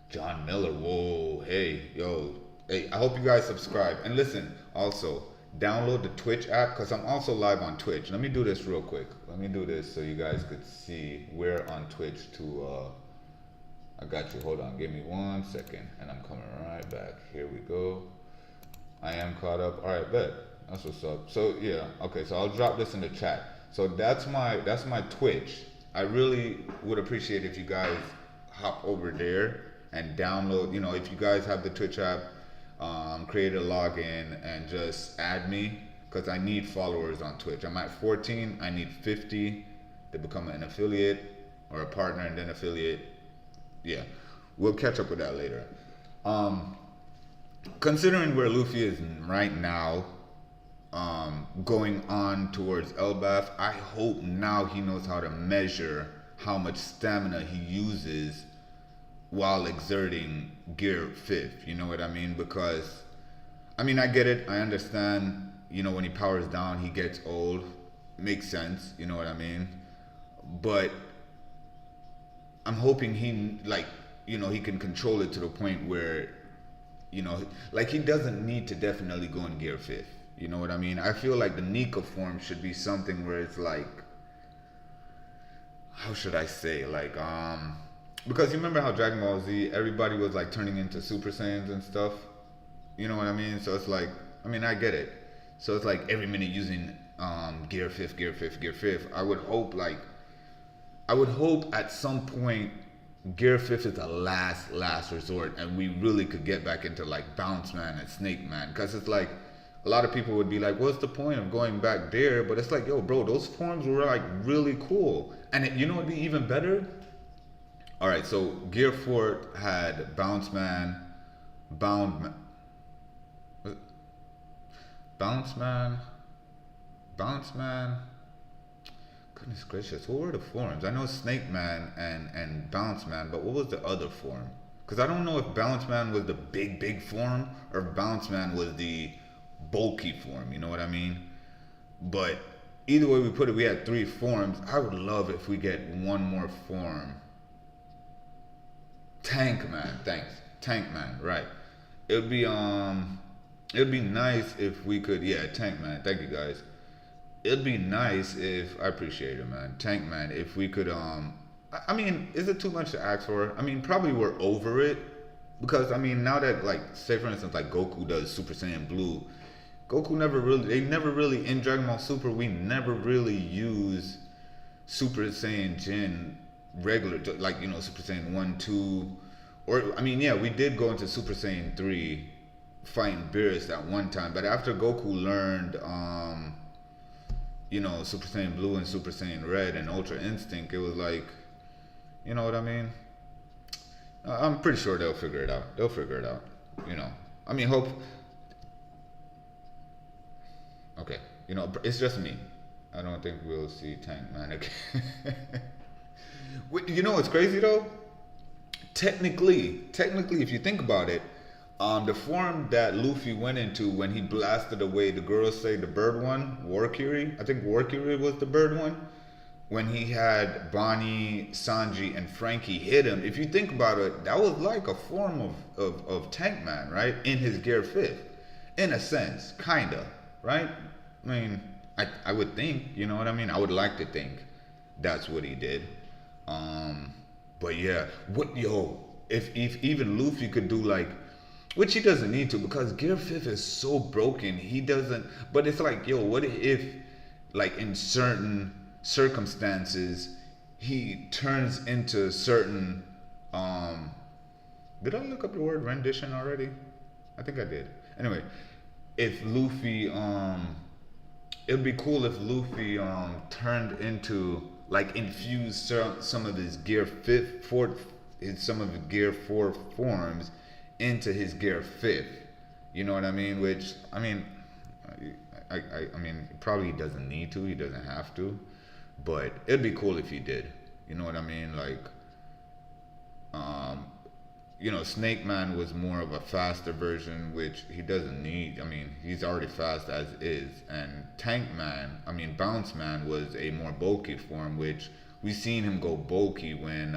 John Miller. Whoa, hey, yo, hey, I hope you guys subscribe and listen. Also, download the Twitch app because I'm also live on Twitch. Let me do this real quick. Let me do this so you guys could see where on Twitch to. I got you. Hold on. Give me 1 second, and I'm coming right back. Here we go. I am caught up. All right, bet. That's what's up. So yeah, okay. So I'll drop this in the chat. So that's my Twitch. I really would appreciate if you guys hop over there and download. You know, if you guys have the Twitch app, create a login and just add me because I need followers on Twitch. I'm at 14. I need 50 to become an affiliate or a partner and then affiliate. Yeah, we'll catch up with that later. Considering where Luffy is right now, going on towards Elbaf, I hope now he knows how to measure how much stamina he uses while exerting Gear 5th. You know what I mean? Because, I mean, I get it. I understand, you know, when he powers down, he gets old. Makes sense. You know what I mean? But I'm hoping he like you know he can control it to the point where you know like he doesn't need to definitely go in Gear 5th. You know what I mean? I feel like the Nika form should be something where it's like how should I say like because you remember how Dragon Ball Z everybody was like turning into Super Saiyans and stuff. You know what I mean? So it's like I mean I get it. So it's like every minute using Gear 5th, Gear 5th, Gear 5th. I would hope at some point Gear Fifth is the last resort, and we really could get back into like Bounce Man and Snake Man, because it's like a lot of people would be like, "What's the point of going back there?" But it's like, yo, bro, those forms were like really cool, and you know what'd be even better? All right, so Gear Four had Bounce Man, Bound Man, Bounce Man, Bounce Man. Goodness gracious, what were the forms? I know Snake Man and Bounce Man, but what was the other form? Because I don't know if Bounce Man was the big form or if Bounce Man was the bulky form, you know what I mean? But either way we put it, we had three forms. I would love if we get one more form. Tank Man, thanks. Tank Man, right. It'd be nice if we could, yeah, Tank Man, thank you guys. It'd be nice if, I appreciate it, man. Tank Man, if we could I mean, is it too much to ask for? I mean, probably we're over it, because I mean, now that, like, say for instance, like Goku does Super Saiyan Blue, they never really, in Dragon Ball Super, we never really use Super Saiyan Jin regular, like, you know, Super Saiyan 1, 2, or, I mean, yeah, we did go into Super Saiyan 3 fighting Beerus at one time, but after Goku learned, you know, Super Saiyan Blue and Super Saiyan Red and Ultra Instinct, it was like, you know what I mean? I'm pretty sure they'll figure it out. They'll figure it out, you know. I mean, hope. Okay, you know, it's just me. I don't think we'll see Tank Man again. You know what's crazy though? Technically, if you think about it, the form that Luffy went into when he blasted away the girls say the bird one, Warkiri. I think Warkiri was the bird one. When he had Bonnie, Sanji, and Frankie hit him, if you think about it, that was like a form of Tank Man, right? In his Gear 5th. In a sense, kinda, right? I mean, I would think, you know what I mean? I would like to think that's what he did. But yeah, if even Luffy could do like, which he doesn't need to, because Gear 5th is so broken, he doesn't, but it's like, yo, what if, like, in certain circumstances, he turns into certain, did I look up the word rendition already? I think I did. Anyway, if Luffy, it'd be cool if Luffy, turned into, like, infused some of his Gear 4 forms into his Gear 5th. You know what I mean? Which, I mean, I mean, probably he doesn't need to, he doesn't have to, but it'd be cool if he did. You know what I mean? Like, you know, Snake Man was more of a faster version, which he doesn't need. I mean, he's already fast as is. And Tank Man, I mean, Bounce Man was a more bulky form, which we seen him go bulky when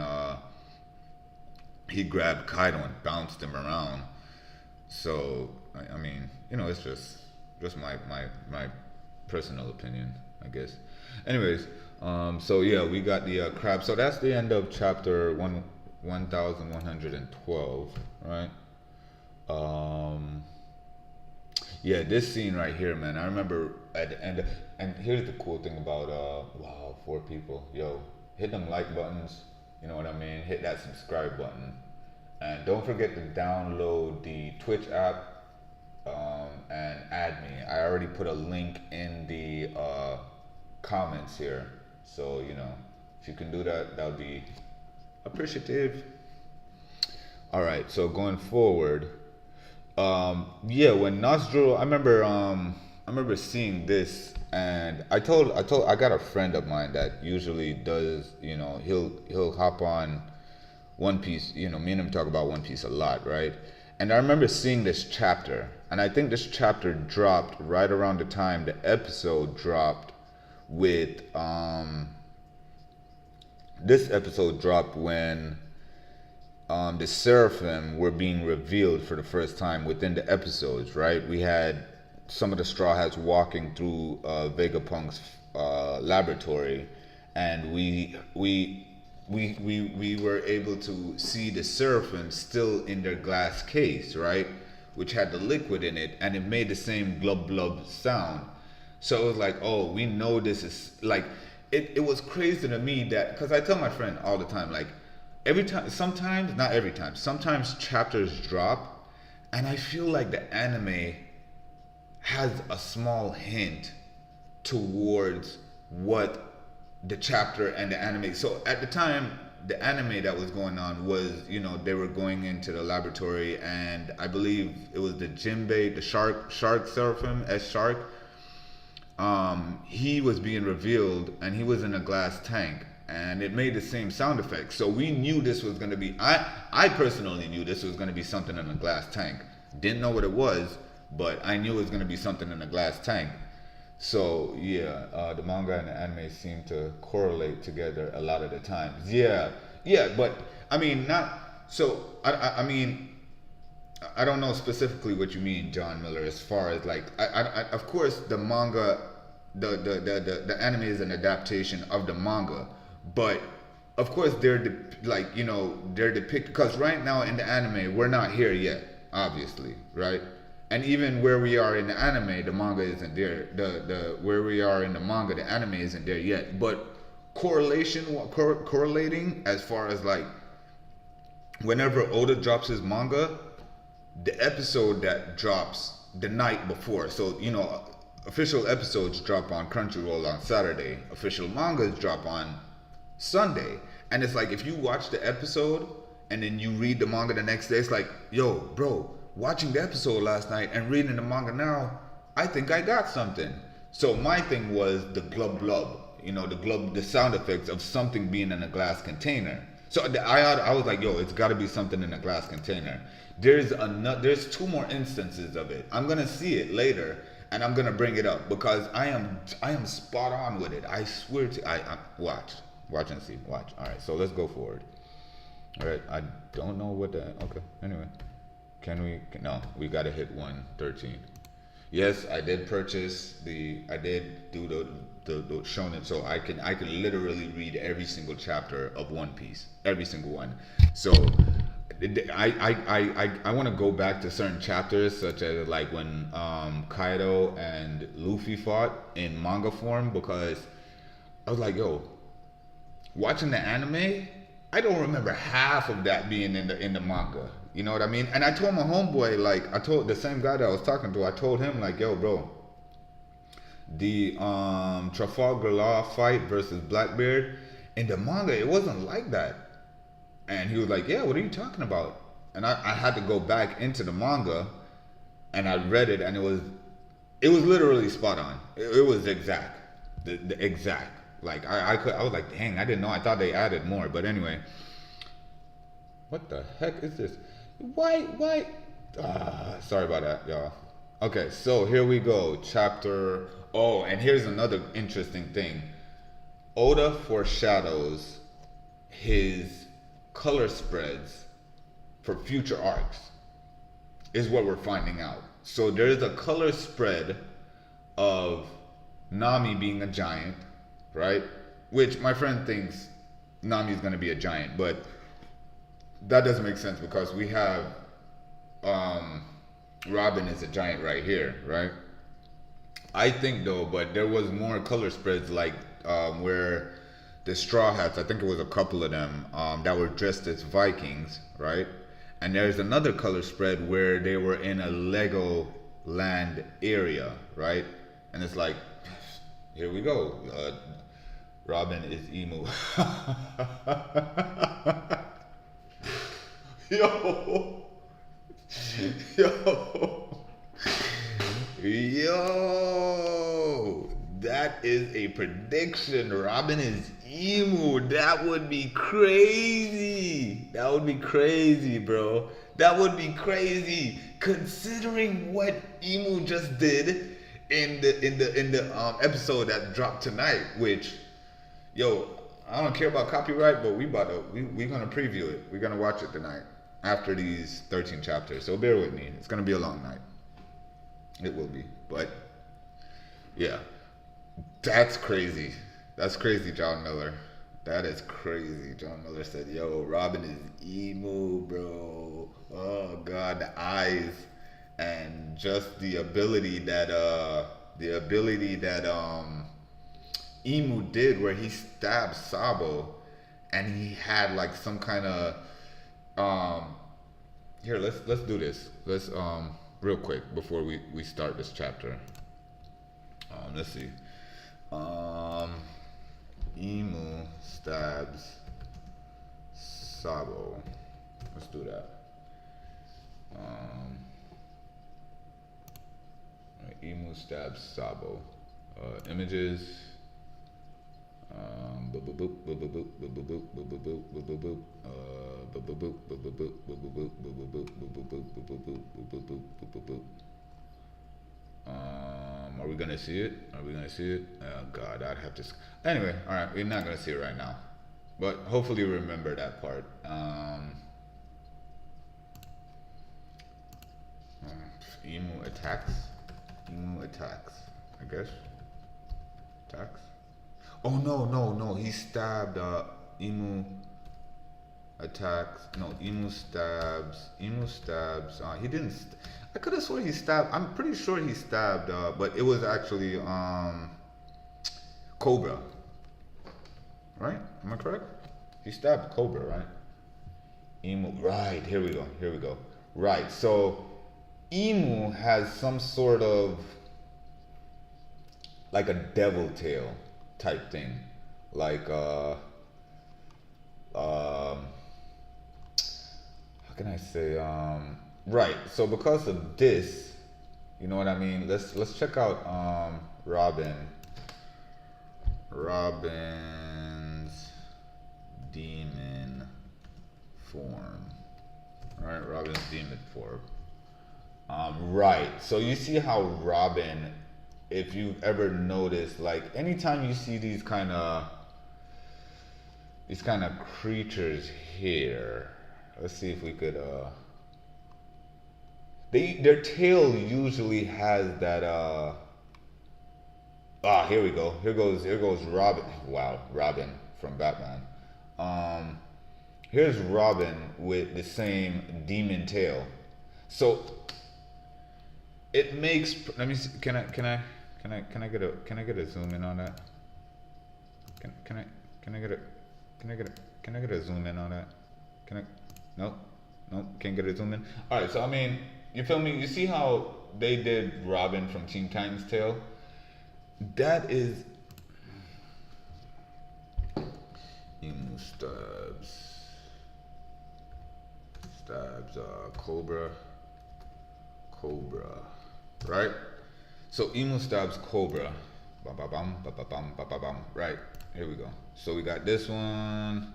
he grabbed Kaido and bounced him around. So, I mean, you know, it's just my personal opinion, I guess. Anyways, so yeah, we got the crab. So that's the end of chapter 1112, right? Yeah, this scene right here, man. I remember at the end, and here's the cool thing about wow, 4 people. Yo, hit them like buttons. You know what I mean? Hit that subscribe button, and don't forget to download the Twitch app and add me. I already put a link in the comments here, so you know, if you can do that, that'll be appreciative. All right, so going forward, yeah, when Nozdril, I remember seeing this, and I got a friend of mine that usually does, you know, he'll hop on One Piece, you know, me and him talk about One Piece a lot, right? And I remember seeing this chapter, and I think this chapter dropped right around the time the episode dropped with, this episode dropped when the Seraphim were being revealed for the first time within the episodes, right? We had some of the Straw Hats walking through Vegapunk's laboratory, and we were able to see the Seraphim still in their glass case, right? Which had the liquid in it, and it made the same glub glub sound. So it was like, oh, we know this is like, it was crazy to me that, because I tell my friend all the time, like, every time, sometimes, not every time, sometimes chapters drop, and I feel like the anime has a small hint towards what the chapter and the anime. So at the time, the anime that was going on was, they were going into the laboratory, and I believe it was the Jinbei, the shark seraphim, S shark. He was being revealed, and he was in a glass tank, and it made the same sound effects. So we knew this was going to be. I personally knew this was going to be something in a glass tank. Didn't know what it was, but I knew it was going to be something in a glass tank. So yeah, the manga and the anime seem to correlate together a lot of the times. Yeah, but I mean, not so. I mean, I don't know specifically what you mean, John Miller. As far as like, of course, the manga, the anime is an adaptation of the manga, but of course they're depicted, because right now in the anime we're not here yet, obviously, right? And even where we are in the anime, the manga isn't there. The where we are in the manga, the anime isn't there yet. But correlating as far as like, whenever Oda drops his manga, the episode that drops the night before. So, official episodes drop on Crunchyroll on Saturday. Official mangas drop on Sunday. And it's like, if you watch the episode and then you read the manga the next day, it's like, yo, bro, watching the episode last night and reading the manga now, I think I got something. So my thing was the glub glub, the sound effects of something being in a glass container. So I was like, yo, it's got to be something in a glass container. There's two more instances of it. I'm gonna see it later, and I'm gonna bring it up because I am spot on with it. I swear to I watch and see. Watch. All right, so let's go forward. All right, I don't know what the okay. Anyway, no, we gotta hit 113. Yes, I did purchase I did do the shonen, so I can literally read every single chapter of One Piece, every single one. So I want to go back to certain chapters, such as like when Kaido and Luffy fought in manga form, because I was like, yo, watching the anime, I don't remember half of that being in the manga. You know what I mean? And I told my homeboy, like, I told the same guy that I was talking to, I told him, like, yo, bro, the Trafalgar Law fight versus Blackbeard, in the manga, it wasn't like that. And he was like, yeah, what are you talking about? And I had to go back into the manga, and I read it, and it was literally spot on. It was exact. The exact. Like, I was like, dang, I didn't know. I thought they added more. But anyway, what the heck is this? Why? Sorry about that, y'all. Okay, so here we go. Chapter. Oh, and here's another interesting thing. Oda foreshadows his color spreads for future arcs, is what we're finding out. So there's a color spread of Nami being a giant, right? Which my friend thinks Nami is going to be a giant, but that doesn't make sense because we have Robin is a giant right here, right? I think though, but there was more color spreads like where the Straw Hats, I think it was a couple of them that were dressed as Vikings, right? And there's another color spread where they were in a Lego land area, right? And it's like, here we go. Robin is emo. Yo. That is a prediction. Robin is emo. That would be crazy. That would be crazy, bro. That would be crazy, considering what emo just did in the episode that dropped tonight. Which, yo, I don't care about copyright, but we're gonna preview it. We're gonna watch it tonight after these 13 chapters. So bear with me. It's gonna be a long night. It will be, but yeah, that's crazy. That's crazy, John Miller. That is crazy. John Miller said, "Yo, Robin is emo, bro. Oh God, the eyes and just the ability that Emu did, where he stabbed Sabo, and he had like some kind of here, let's do this. Let's real quick before we start this chapter. Let's see. Emu stabs Sabo. Let's do that. Emu stabs Sabo. Images. Are we gonna see it? Are we gonna see it? Oh God, I'd have to. Anyway, all right, we're not gonna see it right now, but hopefully remember that part. Emu attacks. Emu attacks. I guess. Attacks. Oh no! He stabbed. Emu attacks. No, Emu stabs. Emu stabs. He didn't. I could have sworn he stabbed. I'm pretty sure he stabbed, but it was actually Cobra. Right? Am I correct? He stabbed Cobra, right? Emu. Right. Here we go. Here we go. Right. So Emu has some sort of like a devil tail type thing, like how can I say, right, so because of this, you know what I mean, let's check out Robin's demon form. Right, Robin's demon form. Right, so you see how Robin, if you've ever noticed, like anytime you see these kind of creatures here, let's see if we could their tail usually has that here we go. Here goes Robin. Wow, Robin from Batman. Here's Robin with the same demon tail. So it makes, let me see, can I get a zoom in on that? Can I get a zoom in on that? Nope, can't get a zoom in. All right, so I mean, you feel me? You see how they did Robin from Teen Titans Tale? That is Emu stabs Cobra, right? So Emu stabs Cobra, right? Here we go. So we got this one.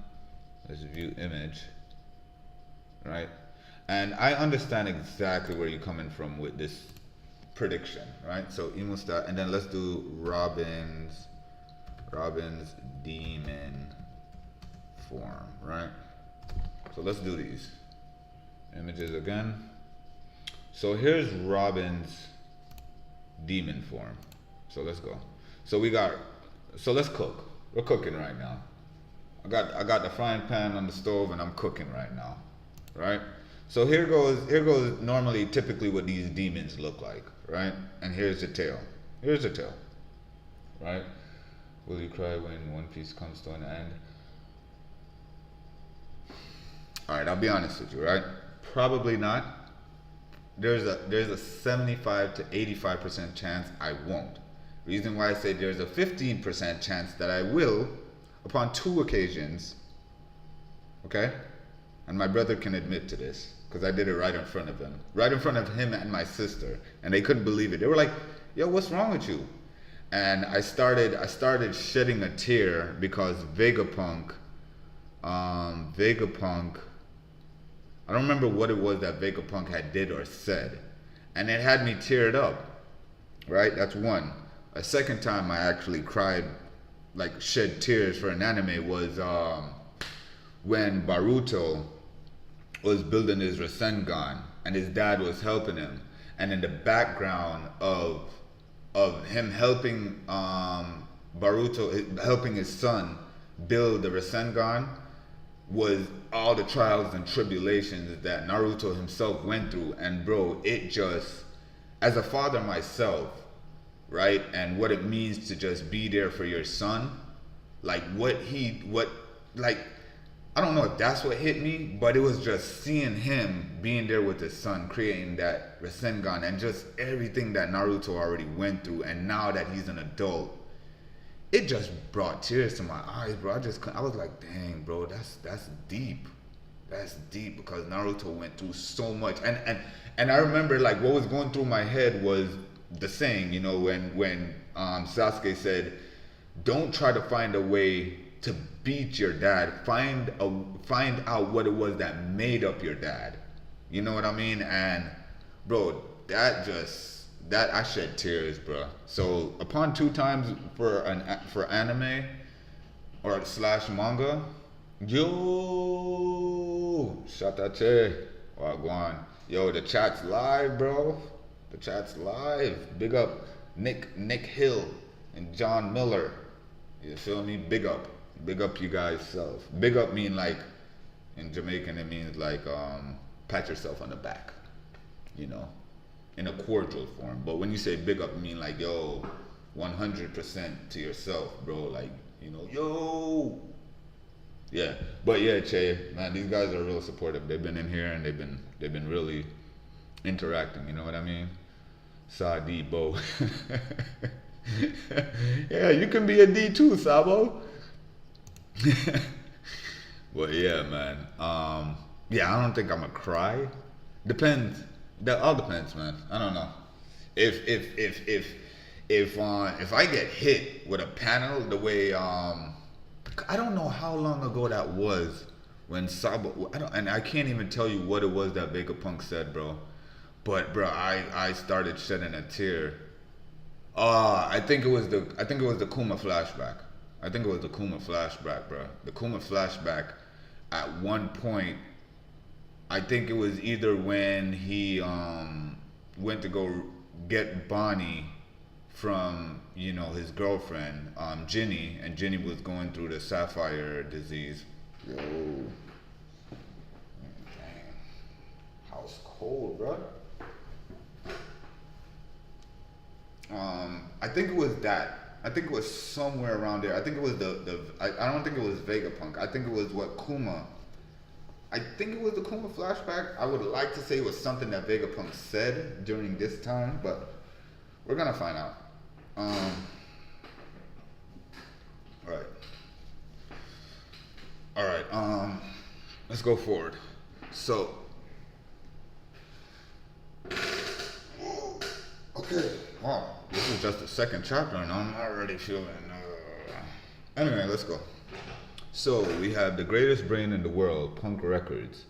Let's view image, right? And I understand exactly where you're coming from with this prediction, right? So Emu stab, and then let's do Robin's demon form, right? So let's do these images again. So here's Robin's demon form. So let's go. So let's cook. We're cooking right now. I got the frying pan on the stove and I'm cooking right now, right? So here goes normally typically what these demons look like, right? And here's the tail. Here's the tail, right? Will you cry when One Piece comes to an end? All right, I'll be honest with you, right? Probably not. There's a 75 to 85% chance I won't. Reason why I say there's a 15% chance that I will upon 2 occasions, okay? And my brother can admit to this, because I did it right in front of him. Right in front of him and my sister. And they couldn't believe it. They were like, yo, what's wrong with you? And I started shedding a tear because Vegapunk, I don't remember what it was that Vegapunk had did or said. And it had me teared up, right? That's one. A second time I actually cried, like shed tears for an anime was when Baruto was building his Rasengan and his dad was helping him. And in the background of him helping Baruto, helping his son build the Rasengan, was all the trials and tribulations that Naruto himself went through. And bro, it just, as a father myself, right, and what it means to just be there for your son, like I don't know if that's what hit me, but it was just seeing him being there with his son, creating that Rasengan, and just everything that Naruto already went through, and now that he's an adult, it just brought tears to my eyes, bro. I was like, dang, bro, that's deep. That's deep because Naruto went through so much, and I remember like what was going through my head was the saying, you know, when Sasuke said, "Don't try to find a way to beat your dad. Find out what it was that made up your dad." You know what I mean? And bro, that I shed tears, bro. So upon 2 times for anime or slash manga, yo, Shatache, Wagwan. Yo, the chat's live, bro. The chat's live. Big up Nick Hill and John Miller. You feel me? Big up. Big up you guys self. Big up mean like in Jamaican it means like pat yourself on the back. You know, in a cordial form. But when you say big up, you mean like, yo, 100% to yourself, bro. Like, you know, yo. Yeah, but yeah, Che, man, these guys are real supportive. They've been in here and they've been really interacting. You know what I mean? Sadi Bo. Yeah, you can be a D too, Sabo. But yeah, man. Yeah, I don't think I'm gonna cry. Depends. That all depends, man. I don't know. If I get hit with a panel the way I don't know how long ago that was when Sabo and I can't even tell you what it was that Vegapunk said, bro. But bro, I started shedding a tear. I think it was the Kuma flashback. I think it was the Kuma flashback, bro. The Kuma flashback at one point, I think it was either when he went to go get Bonnie from, you know, his girlfriend, Ginny, and Ginny was going through the sapphire disease. Yo. Dang. House cold, bro. I think it was that. I think it was somewhere around there. I think it was I don't think it was Vegapunk. I think it was what Kuma. I think it was the Kuma flashback. I would like to say it was something that Vegapunk said during this time, but we're gonna find out. All right. Let's go forward. So, okay. Wow, this is just the second chapter, and I'm already feeling. Anyway, let's go. So we have the greatest brain in the world, Punk Records.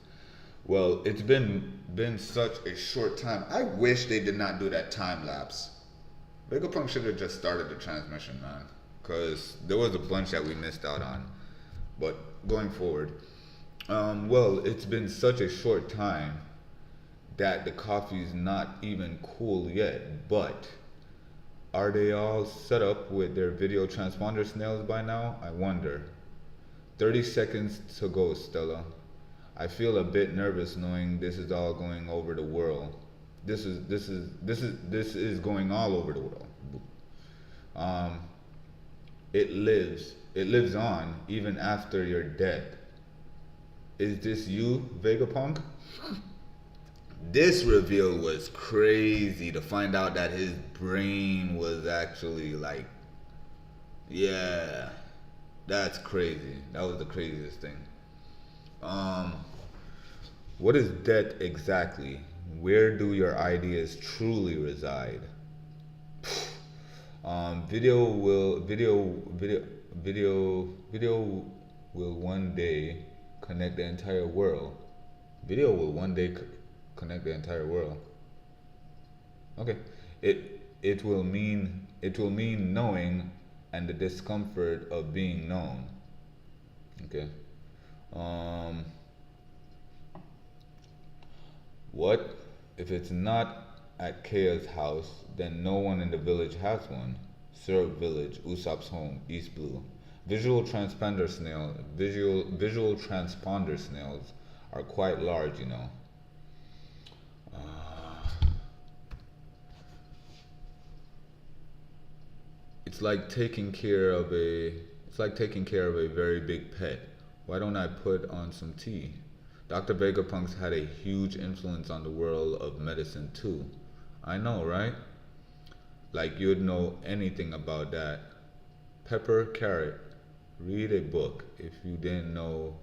Well, it's been such a short time. I wish they did not do that time lapse. Vegapunk should have just started the transmission, man, because there was a bunch that we missed out on. But going forward, well, it's been such a short time that the coffee's not even cool yet, but are they all set up with their video transponder snails by now? I wonder. 30 seconds to go, Stella. I feel a bit nervous knowing this is all going over the world. This is going all over the world. It lives on even after your death. Is this you, Vegapunk? This reveal was crazy to find out that his brain was actually like, yeah, that's crazy. That was the craziest thing. What is death exactly? Where do your ideas truly reside? Video will one day connect the entire world. Video will one day connect the entire world. Okay. It will mean knowing and the discomfort of being known. Okay. What if it's not at Kaya's house? Then no one in the village has one. Syrup Village, Usopp's home, East Blue. Visual transponder snails are quite large, you know. It's like taking care of a very big pet. Why don't I put on some tea? Dr. Vegapunk's had a huge influence on the world of medicine too. I know, right? Like you'd know anything about that. Pepper carrot. Read a book if you didn't know.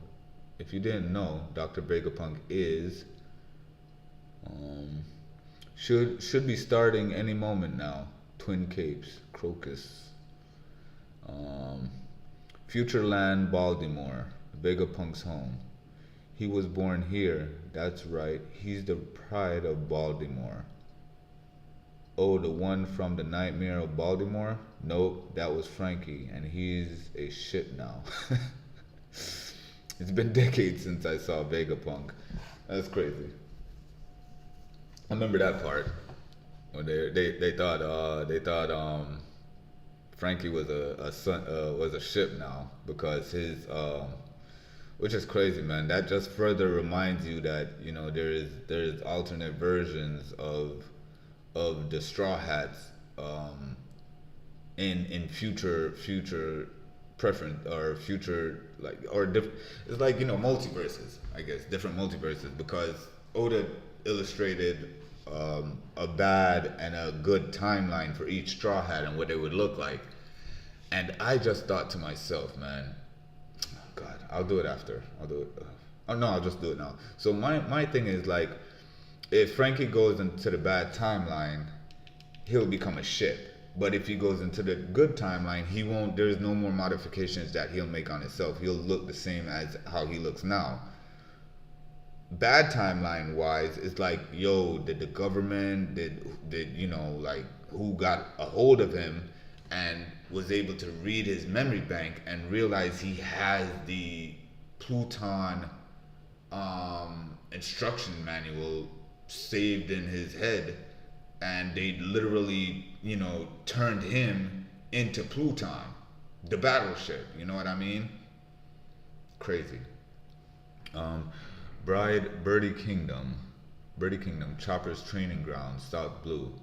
If you didn't know, Dr. Vegapunk is um, should be starting any moment now. Twin Capes, Crocus, um, Futureland, Baltimore, Vegapunk's home. He was born here. That's right. He's the pride of Baltimore. Oh, the one from the Nightmare of Baltimore? Nope, that was Frankie, and he's a shit now. It's been decades since I saw Vegapunk. That's crazy. I remember that part when they thought Frankie was a son was a ship now because his which is crazy, man. That just further reminds you that there's alternate versions of the Straw Hats in future preference or future it's like multiverses, I guess, different multiverses, because Oda illustrated a bad and a good timeline for each Straw Hat and what they would look like, and I just thought to myself, man, oh God, I'll do it after. I'll do it. Oh no, I'll just do it now. So my thing is, like, if Frankie goes into the bad timeline, he'll become a ship. But if he goes into the good timeline, he won't. There's no more modifications that he'll make on himself. He'll look the same as how he looks now. Bad timeline wise, it's like, yo, did the government, did like, who got a hold of him and was able to read his memory bank and realize he has the Pluton instruction manual saved in his head, and they literally, turned him into Pluton, the battleship. You know what I mean? Crazy. Birdie Kingdom, Chopper's training ground, South Blue.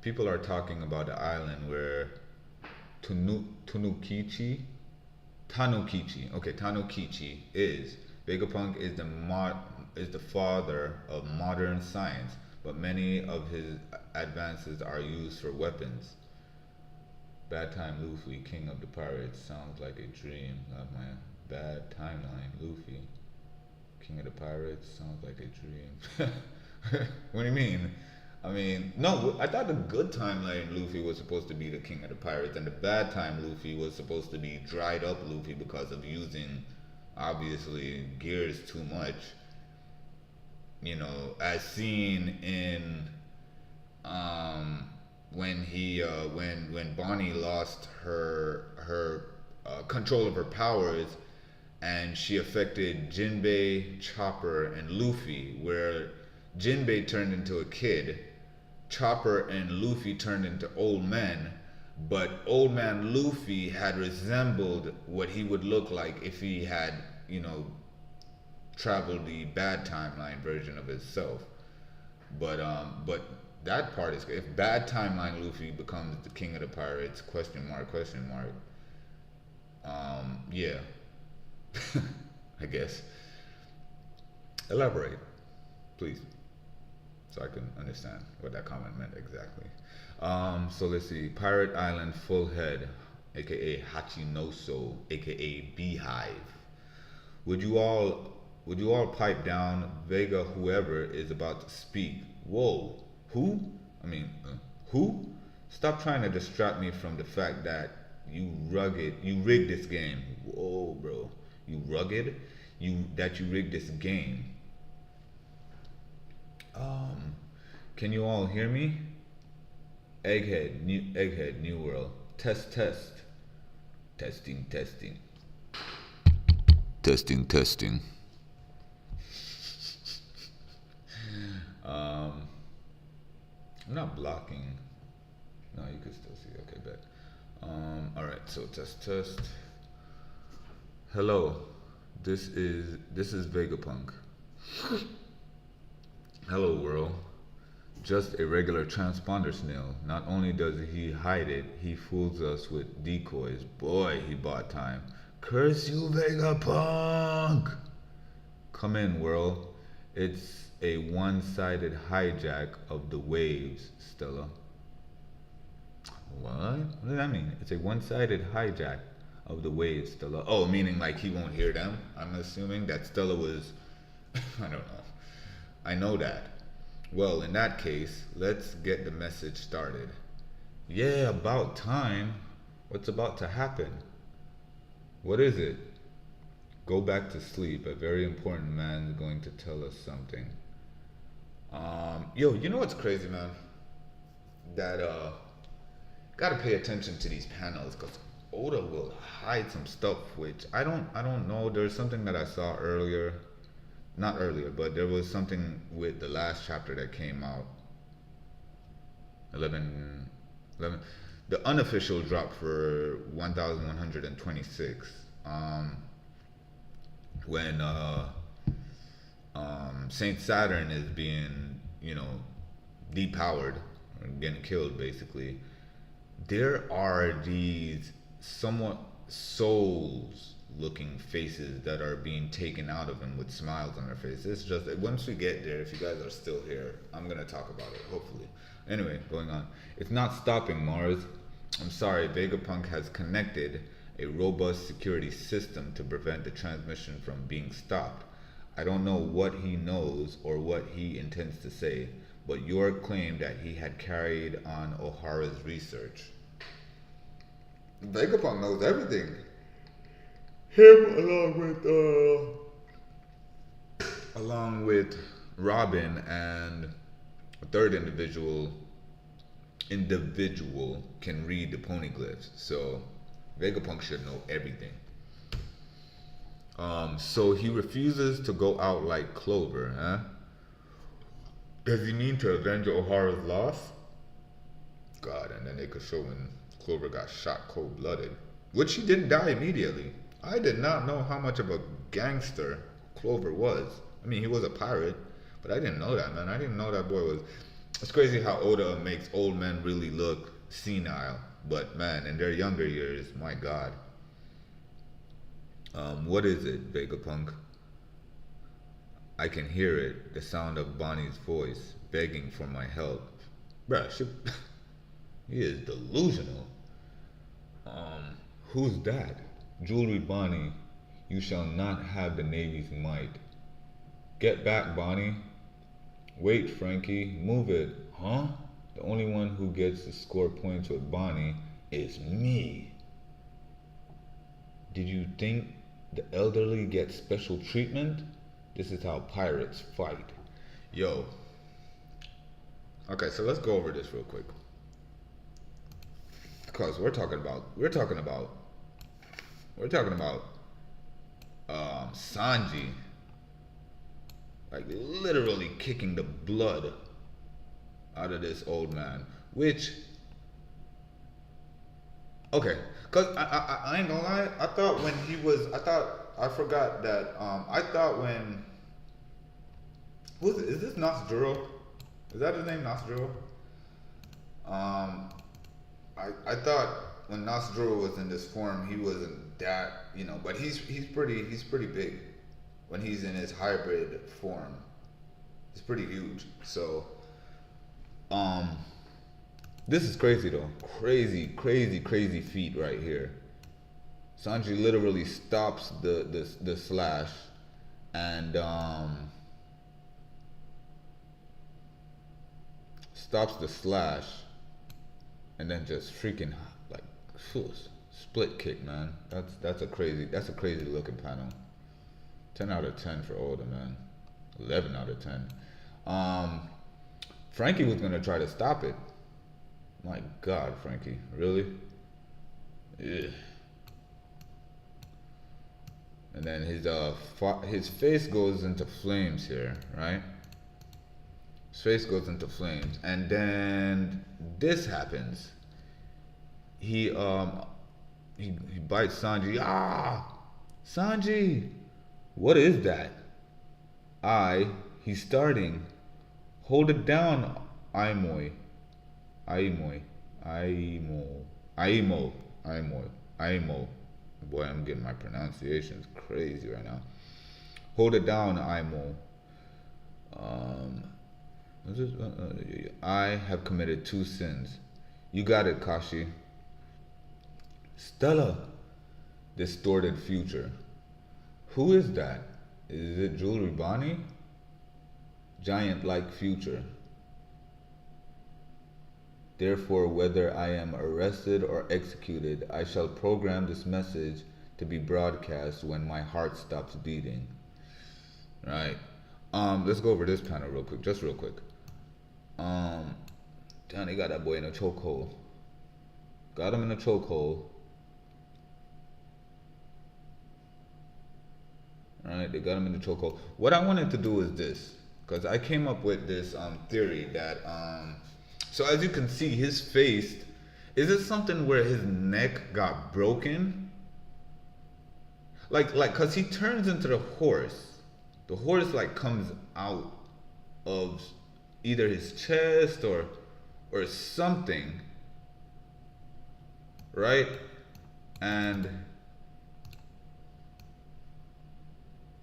People are talking about the island where Tanukichi is. Vegapunk is the father of modern science, but many of his advances are used for weapons. Bad time Luffy, king of the pirates, sounds like a dream. Not my bad timeline, Luffy, king of the pirates, sounds like a dream. What do you mean? I mean, no, I thought the good timeline Luffy was supposed to be the king of the pirates, and the bad time Luffy was supposed to be dried up Luffy because of using, obviously, gears too much. As seen in when Bonnie lost her control of her powers, and she affected Jinbei, Chopper, and Luffy, where Jinbei turned into a kid, Chopper and Luffy turned into old men, but old man Luffy had resembled what he would look like if he had, traveled the bad timeline version of himself. But that part is, if bad timeline Luffy becomes the king of the pirates, question mark, yeah. I guess. Elaborate, please, so I can understand what that comment meant exactly. So let's see. Pirate Island Full Head, aka Hachinoso, aka Beehive. Would you all pipe down? Vega, whoever is about to speak. Whoa, who? Who? Stop trying to distract me from the fact that you rigged this game. Whoa, bro. You rugged? You rigged this game. Can you all hear me? Egghead, New World. Test. Testing. Testing. I'm not blocking. No, you can still see. Okay, bet. Alright, so test. Hello. This is Vegapunk. Hello world. Just a regular transponder snail. Not only does he hide it, he fools us with decoys. Boy, he bought time. Curse you, Vegapunk! Come in, world. It's a one-sided hijack of the waves, Stella. What? What does that mean? It's a one-sided hijack of the waves, Stella. Oh, meaning like he won't hear them? I'm assuming that Stella was... I don't know. I know that. Well, in that case, let's get the message started. Yeah, about time. What's about to happen? What is it? Go back to sleep. A very important man is going to tell us something. Yo, you know what's crazy, man? That gotta pay attention to these panels because Oda will hide some stuff, which I don't know. There's something that I saw earlier, not earlier, but there was something with the last chapter that came out. 11, the unofficial drop for 1126. When Saint Saturn is being, depowered or getting killed, basically, there are these somewhat souls looking faces that are being taken out of him with smiles on their faces. It's just that once we get there, if you guys are still here, I'm going to talk about it, hopefully. Anyway, going on. It's not stopping, Mars. I'm sorry, Vegapunk has connected a robust security system to prevent the transmission from being stopped. I don't know what he knows or what he intends to say, but York claimed that he had carried on O'Hara's research. Vegapunk knows everything. Him along with Robin and a third individual can read the poneglyphs. So Vegapunk should know everything. So he refuses to go out like Clover, huh? Does he need to avenge O'Hara's loss? God, and then they could show when Clover got shot cold-blooded, which he didn't die immediately. I did not know how much of a gangster Clover was. I mean, he was a pirate, but I didn't know that, man. I didn't know that boy was... It's crazy how Oda makes old men really look senile, but man, in their younger years, my God. What is it, Vegapunk? I can hear it, the sound of Bonnie's voice, begging for my help. Bruh, he is delusional. Who's that? Jewelry Bonnie, you shall not have the Navy's might. Get back, Bonnie. Wait, Frankie, move it. Huh? The only one who gets to score points with Bonnie is me. Did you think the elderly get special treatment? This is how pirates fight. Yo. Okay, so let's go over this real quick. Because we're talking about Sanji, like literally kicking the blood out of this old man. Which, okay, cause I ain't gonna lie. I thought when is this Nasjuro? Is that his name, Nasjuro? I thought when Nasjuro was in this form, he wasn't that, but he's pretty big when he's in his hybrid form. He's pretty huge. So, this is crazy though. Crazy feat right here. Sanji literally stops the slash and and then just freaking like split kick, man. That's a crazy looking panel. 10 out of 10 for Oda, man. 11 out of 10. Frankie was gonna try to stop it. My God, Frankie, really? Ugh. And then his face goes into flames here, right? His face goes into flames, and then this happens. He bites Sanji. Sanji, what is that? He's starting. Hold it down, Aimo. Boy, I'm getting my pronunciations crazy right now. Hold it down, Imo. Um, I have committed two sins. You got it, Kashi. Stella. Distorted future. Who is that? Is it Jewelry Bonnie? Giant like future. Therefore, whether I am arrested or executed, I shall program this message to be broadcast when my heart stops beating. Right. Let's go over this panel real quick, just real quick. Damn, they got that boy in a chokehold. Got him in a chokehold. Right, they got him in the chokehold. What I wanted to do is this, because I came up with this theory that so as you can see, his face, is it something where his neck got broken? Like, cause he turns into the horse. The horse like comes out of either his chest or something, right? And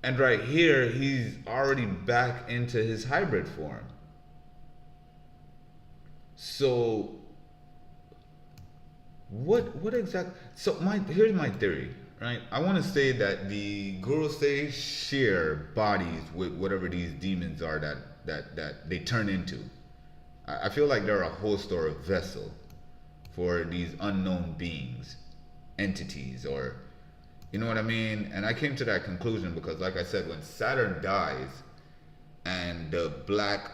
right here, he's already back into his hybrid form. So what exactly? So here's my theory, right? I want to say that the Gurusei share bodies with whatever these demons are that they turn into. I feel like they're a host or a vessel for these unknown beings, entities, or you know what I mean? And I came to that conclusion because, like I said, when Saturn dies and the black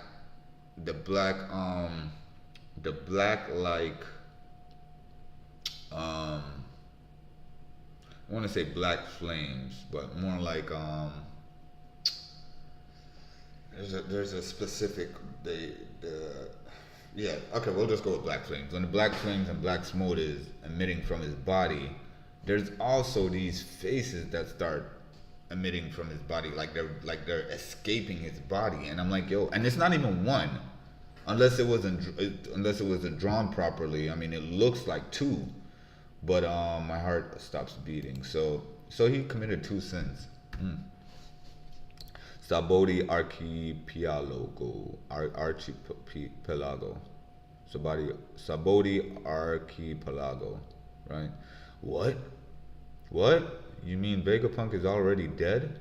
like I want to say black flames, but more like there's a specific yeah, okay, we'll just go with black flames. When the black flames and black smoke is emitting from his body, there's also these faces that start emitting from his body, like they're escaping his body, and I'm like, yo, and it's not even one, unless it wasn't drawn properly. I mean, it looks like two, but my heart stops beating. So he committed two sins. Sabodi Archipelago. Sabodi Archipelago. Right? What? What? You mean Vegapunk is already dead?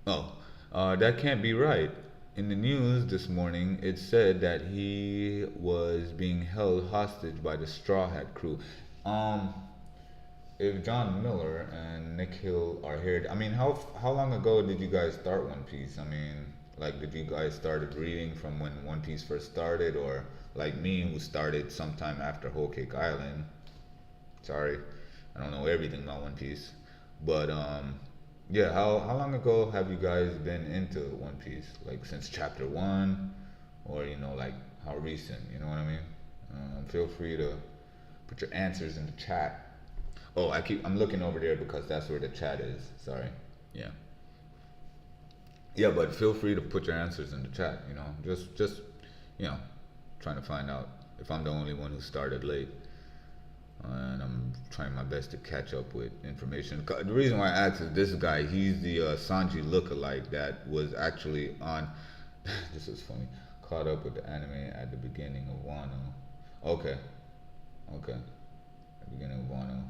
Oh, that can't be right. In the news this morning, it said that he was being held hostage by the Straw Hat crew. If John Miller and Nick Hill are here, I mean, how long ago did you guys start One Piece? I mean, like, did you guys started reading from when One Piece first started, or like me, who started sometime after Whole Cake Island? Sorry, I don't know everything about One Piece, but yeah, how long ago have you guys been into One Piece? Like since chapter 1, or like how recent? You know what I mean? Feel free to put your answers in the chat. Oh, I'm looking over there because that's where the chat is. Sorry. Yeah. Yeah, but feel free to put your answers in the chat. Just trying to find out if I'm the only one who started late. And I'm trying my best to catch up with information. The reason why I asked is this guy, he's the Sanji lookalike that was actually on, this is funny, caught up with the anime at the beginning of Wano. Okay. At the beginning of Wano.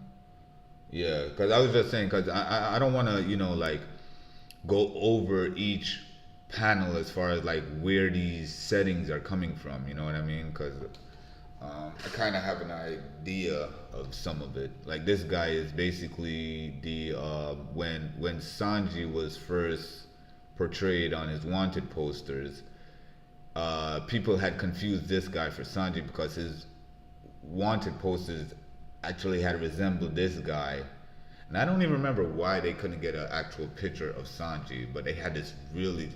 Yeah, because I was just saying, because I don't want to, like, go over each panel as far as, like, where these settings are coming from, you know what I mean? Because I kind of have an idea of some of it. Like, this guy is basically the when Sanji was first portrayed on his wanted posters, people had confused this guy for Sanji because his wanted posters actually had resembled this guy. And I don't even remember why they couldn't get an actual picture of Sanji, but they had this really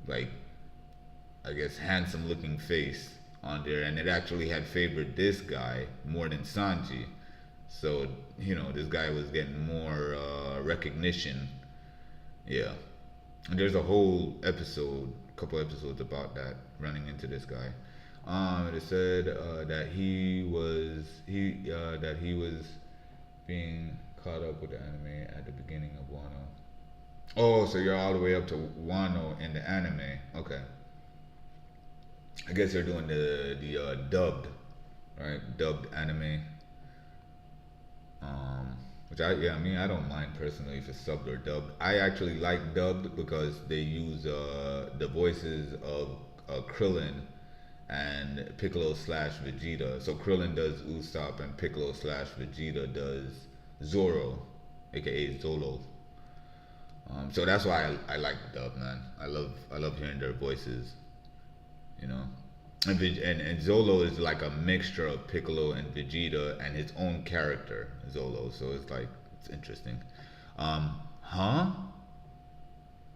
like, I guess, handsome looking face on there, and it actually had favored this guy more than Sanji. So, this guy was getting more recognition. Yeah. And there's a whole couple episodes about that, running into this guy. It said that he was being caught up with the anime at the beginning of Wano. Oh, so you're all the way up to Wano in the anime. Okay. I guess they're doing the dubbed, right? Dubbed anime. Um, which I mean I don't mind personally if it's subbed or dubbed. I actually like dubbed because they use the voices of Krillin and Piccolo slash Vegeta. So Krillin does Usopp and Piccolo slash Vegeta does Zoro, aka Zolo. So that's why I like dub, man. I love hearing their voices, you know. And Zolo is like a mixture of Piccolo and Vegeta and his own character, Zolo. So it's like it's interesting. Huh?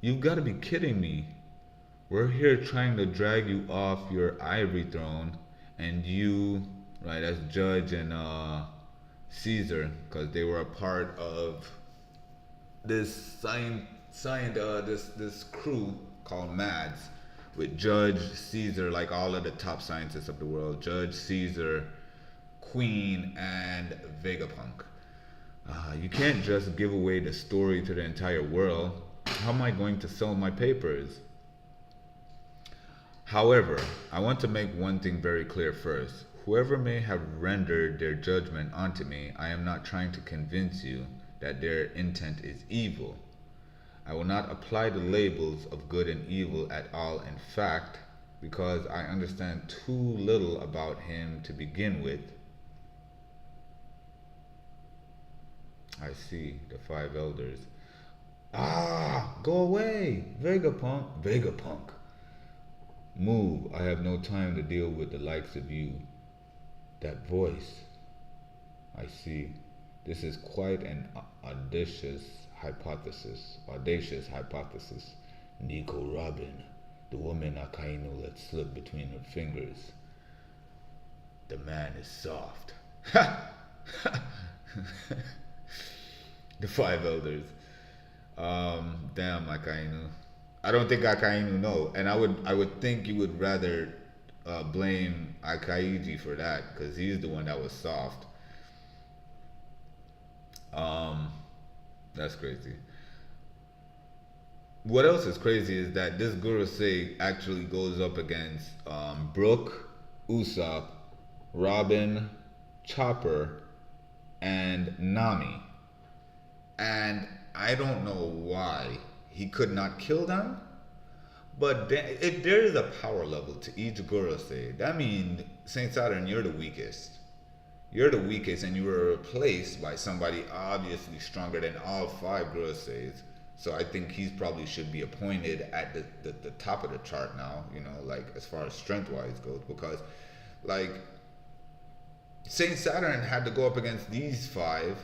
You've got to be kidding me. We're here trying to drag you off your ivory throne, and you, right? That's Judge and Caesar, because they were a part of this crew called Mads, with Judge, Caesar, like all of the top scientists of the world. Judge, Caesar, Queen, and Vegapunk. You can't just give away the story to the entire world. How am I going to sell my papers? However, I want to make one thing very clear first. Whoever may have rendered their judgment onto me, I am not trying to convince you that their intent is evil. I will not apply the labels of good and evil at all, in fact, because I understand too little about him to begin with. I see, the five elders. Ah, go away, Vegapunk. Vegapunk. Move, I have no time to deal with the likes of you. That voice. I see. This is quite an audacious hypothesis. Audacious hypothesis. Nico Robin, the woman Akainu let slip between her fingers. The man is soft. Ha! The five elders. Damn Akainu. I don't think Akainu know, and I would think you would rather blame Akaiji for that because he's the one that was soft. That's crazy. What else is crazy is that this Gurusei actually goes up against Brook, Usopp, Robin, Chopper, and Nami. And I don't know why he could not kill them, but if there is a power level to each Gurusei, that means Saint Saturn, you're the weakest. You're the weakest, and you were replaced by somebody obviously stronger than all five Guruseis. So I think he's probably should be appointed at the top of the chart now, you know, like as far as strength wise goes, because like Saint Saturn had to go up against these five,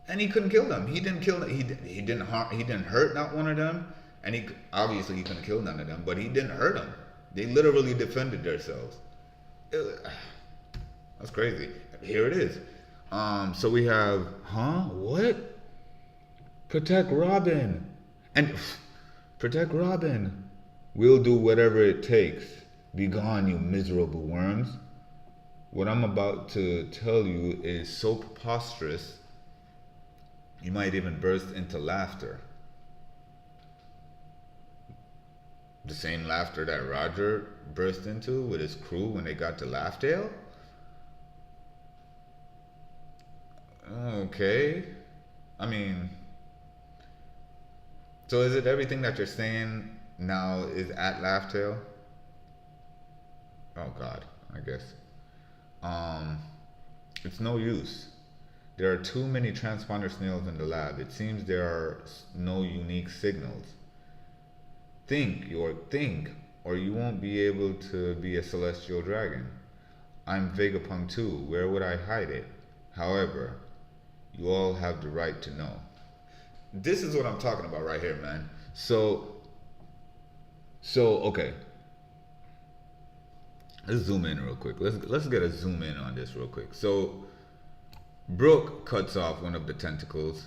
and he couldn't kill them. He didn't kill them. He didn't harm. He didn't hurt not one of them, and he obviously he couldn't kill none of them, but he didn't hurt them. They literally defended themselves. That's crazy. Here it is. So we have, what? Protect Robin. And protect Robin. We'll do whatever it takes. Be gone, you miserable worms. What I'm about to tell you is so preposterous, you might even burst into laughter. The same laughter that Roger burst into with his crew when they got to Laughdale? Okay. I mean, so is it everything that you're saying now is at Laughdale? Oh God, I guess. It's no use. There are too many transponder snails in the lab. It seems there are no unique signals. Think, or you won't be able to be a celestial dragon. I'm Vegapunk too. Where would I hide it? However, you all have the right to know. This is what I'm talking about right here, man. So okay. Let's zoom in real quick. Let's get a zoom in on this real quick. So Brook cuts off one of the tentacles.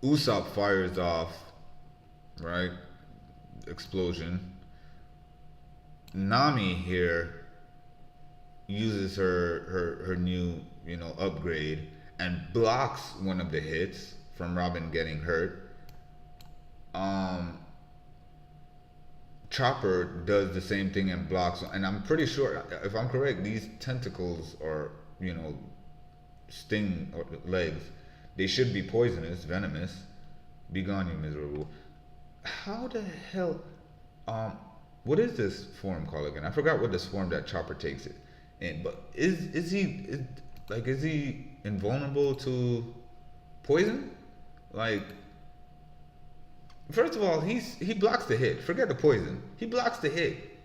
Usopp fires off, right? explosion. Nami here uses her new upgrade and blocks one of the hits from Robin getting hurt. Um, Chopper does the same thing and blocks, and I'm pretty sure, if I'm correct, these tentacles or sting or legs, they should be poisonous, venomous. Be gone, you miserable. How the hell? Um, what is this form called again? I forgot what this form that Chopper takes it in. But is he invulnerable to poison? Like, first of all, he blocks the hit. Forget the poison. He blocks the hit.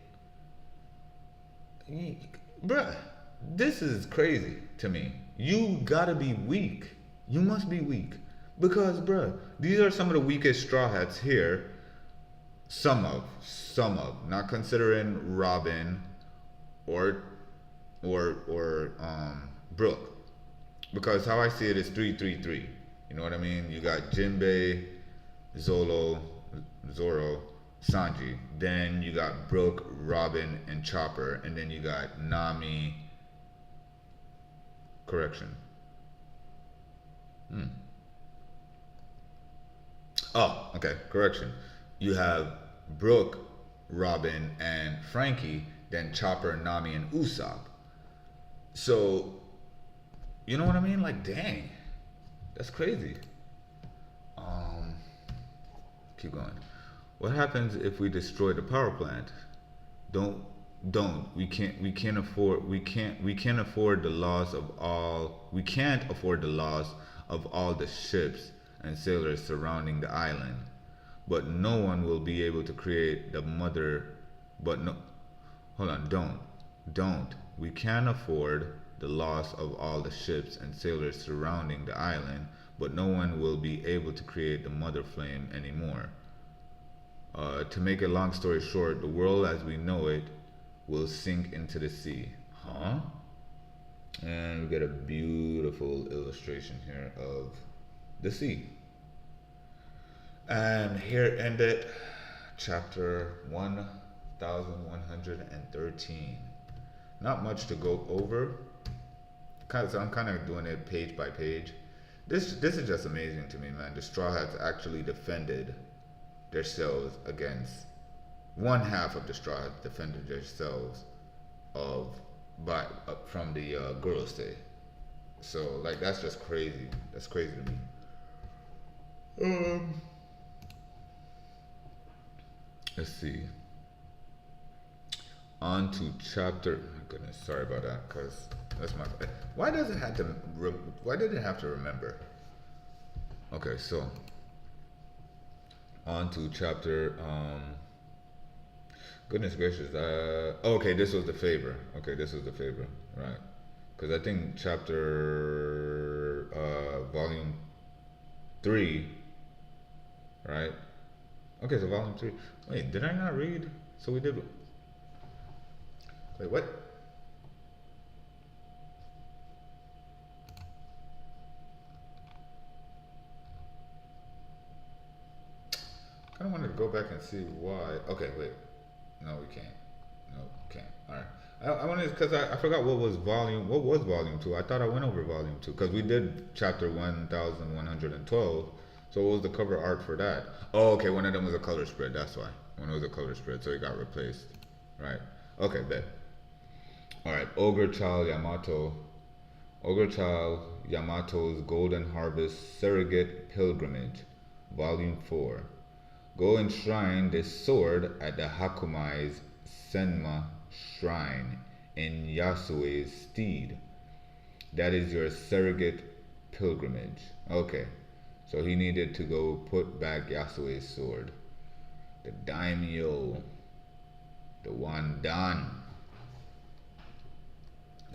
Bruh, this is crazy to me. You gotta be weak. You must be weak. Because, bruh, these are some of the weakest Straw Hats here. Some of, not considering Robin or Brooke. Because how I see it is 3-3-3. You know what I mean? You got Jinbei, Zoro, Sanji. Then you got Brooke, Robin, and Chopper. And then you got Nami. Correction. Oh, okay. Correction. You have Brooke, Robin, and Frankie. Then Chopper, Nami, and Usopp. So, you know what I mean? Like, dang. That's crazy. Keep going. What happens if we destroy the power plant? Don't. We can't afford the loss of all. We can't afford the loss of all the ships and sailors surrounding the island. But no one will be able to create the mother. But no, hold on. Don't. We can't afford the loss of all the ships and sailors surrounding the island. But no one will be able to create the mother flame anymore. To make a long story short, the world as we know it will sink into the sea. Huh? And we get a beautiful illustration here of the sea. And here ended chapter 1113. Not much to go over. So I'm kind of doing it page by page. This is just amazing to me, man. The Straw Hats actually defended themselves against one half of the Straw Hats defended themselves from the Gorosei. So like that's just crazy. That's crazy to me. Let's see. On to chapter. My goodness, sorry about that, cause that's my. Why did it have to remember? Okay, so on to chapter. Goodness gracious. Okay, this was the favor. Right? Because I think chapter volume 3. Right? Okay, so volume 3. Wait, did I not read? So we did. Wait, what? I wanted to go back and see why. Okay, wait. No, we can't. No, we can't. All right. I wanted because I forgot what was volume 2. I thought I went over volume 2 because we did chapter 1112. So what was the cover art for that? Oh, okay. One of them was a color spread. That's why. One was a color spread, so it got replaced. Right. Okay, bet. All right. Ogre Child Yamato's Golden Harvest Surrogate Pilgrimage, Volume 4. Go enshrine this sword at the Hakumai's Senma Shrine in Yasue's stead. That is your surrogate pilgrimage. Okay, so he needed to go put back Yasue's sword. The daimyo, the Wandan.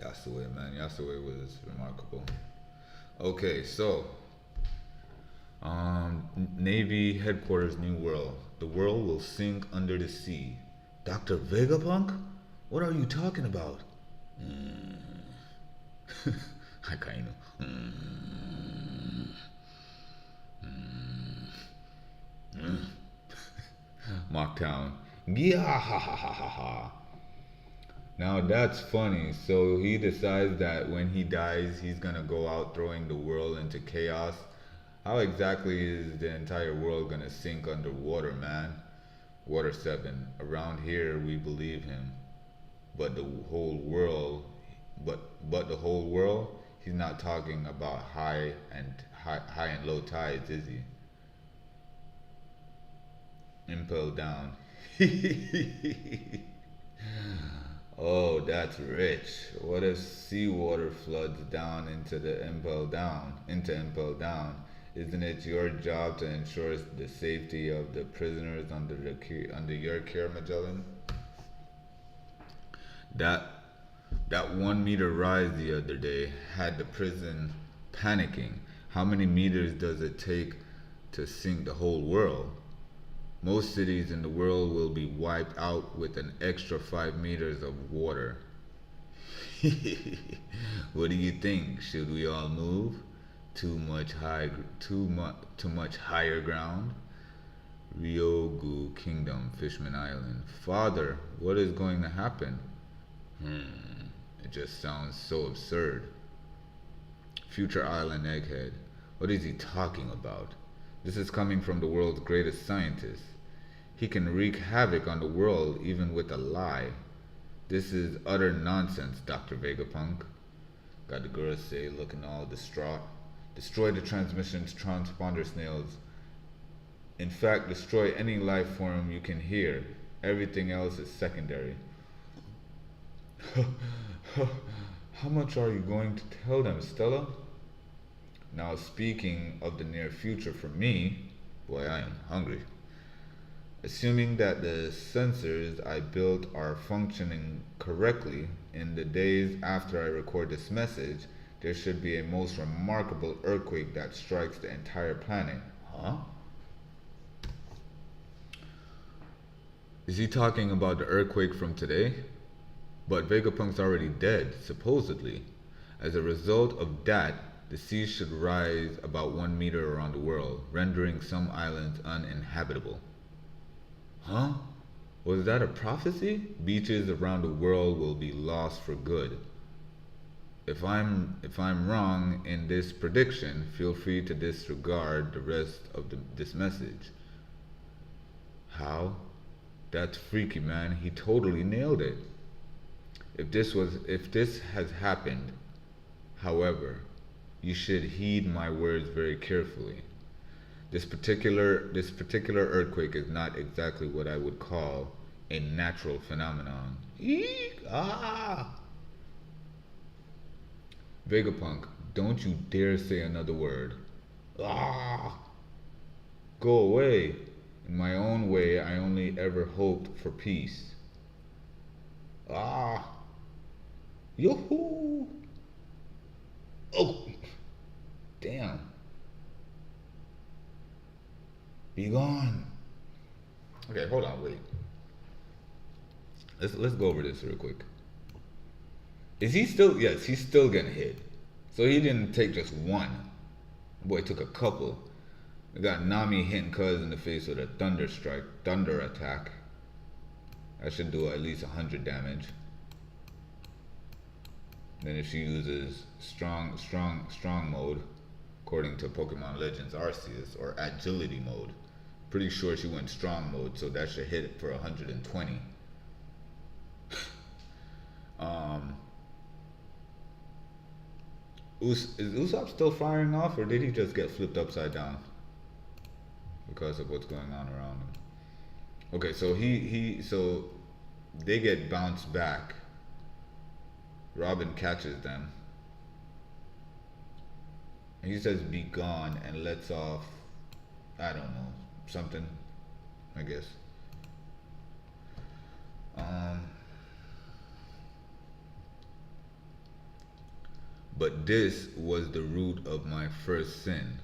Yasue, man, Yasue was remarkable. Okay, so Navy headquarters, New World. The world will sink under the sea. Dr. Vegapunk? What are you talking about? Akainu. Mocktown. Yeah, ha ha ha ha ha. Now that's funny. So he decides that when he dies, he's gonna go out throwing the world into chaos. How exactly is the entire world gonna sink underwater, man? Water 7. Around here, we believe him. But the whole world, but the whole world, he's not talking about high and low tides, is he? Impel down. Oh, that's rich. What if seawater floods down into Impel Down? Isn't it your job to ensure the safety of the prisoners under your care, Magellan? That that 1 meter rise the other day had the prison panicking. How many meters does it take to sink the whole world? Most cities in the world will be wiped out with an extra 5 meters of water. What do you think? Should we all move? Too much higher ground? Ryogu Kingdom, Fishman Island. Father, what is going to happen? It just sounds so absurd. Future Island Egghead. What is he talking about? This is coming from the world's greatest scientist. He can wreak havoc on the world even with a lie. This is utter nonsense, Dr. Vegapunk. Got the girl say, looking all distraught. Destroy the transmission's transponder snails. In fact, destroy any life form you can hear. Everything else is secondary. How much are you going to tell them, Stella? Now, speaking of the near future for me, boy, I am hungry. Assuming that the sensors I built are functioning correctly, in the days after I record this message, there should be a most remarkable earthquake that strikes the entire planet. Huh? Is he talking about the earthquake from today? But Vegapunk's already dead, supposedly. As a result of that, the sea should rise about 1 meter around the world, rendering some islands uninhabitable. Huh? Was that a prophecy? Beaches around the world will be lost for good. If I'm wrong in this prediction, feel free to disregard the rest of this message. How? That's freaky, man. He totally nailed it. If this has happened, however, you should heed my words very carefully. This particular earthquake is not exactly what I would call a natural phenomenon. Eek! Ah! Vegapunk, don't you dare say another word. Ah! Go away. In my own way, I only ever hoped for peace. Ah! Yoo-hoo! Oh! Damn. Be gone. Okay, hold on, wait. Let's go over this real quick. Is he still? Yes, he's still getting hit. So he didn't take just one. Boy took a couple. We got Nami hitting Cuz in the face with a thunder attack. That should do at least 100 damage. Then if she uses strong mode, according to Pokemon Legends Arceus, or agility mode, pretty sure she went strong mode, so that should hit it for 120. Is Usopp still firing off, or did he just get flipped upside down because of what's going on around him? Okay, so so they get bounced back. Robin catches them. And he says, "Be gone," and lets off, I don't know, something, I guess. But this was the root of my first sin.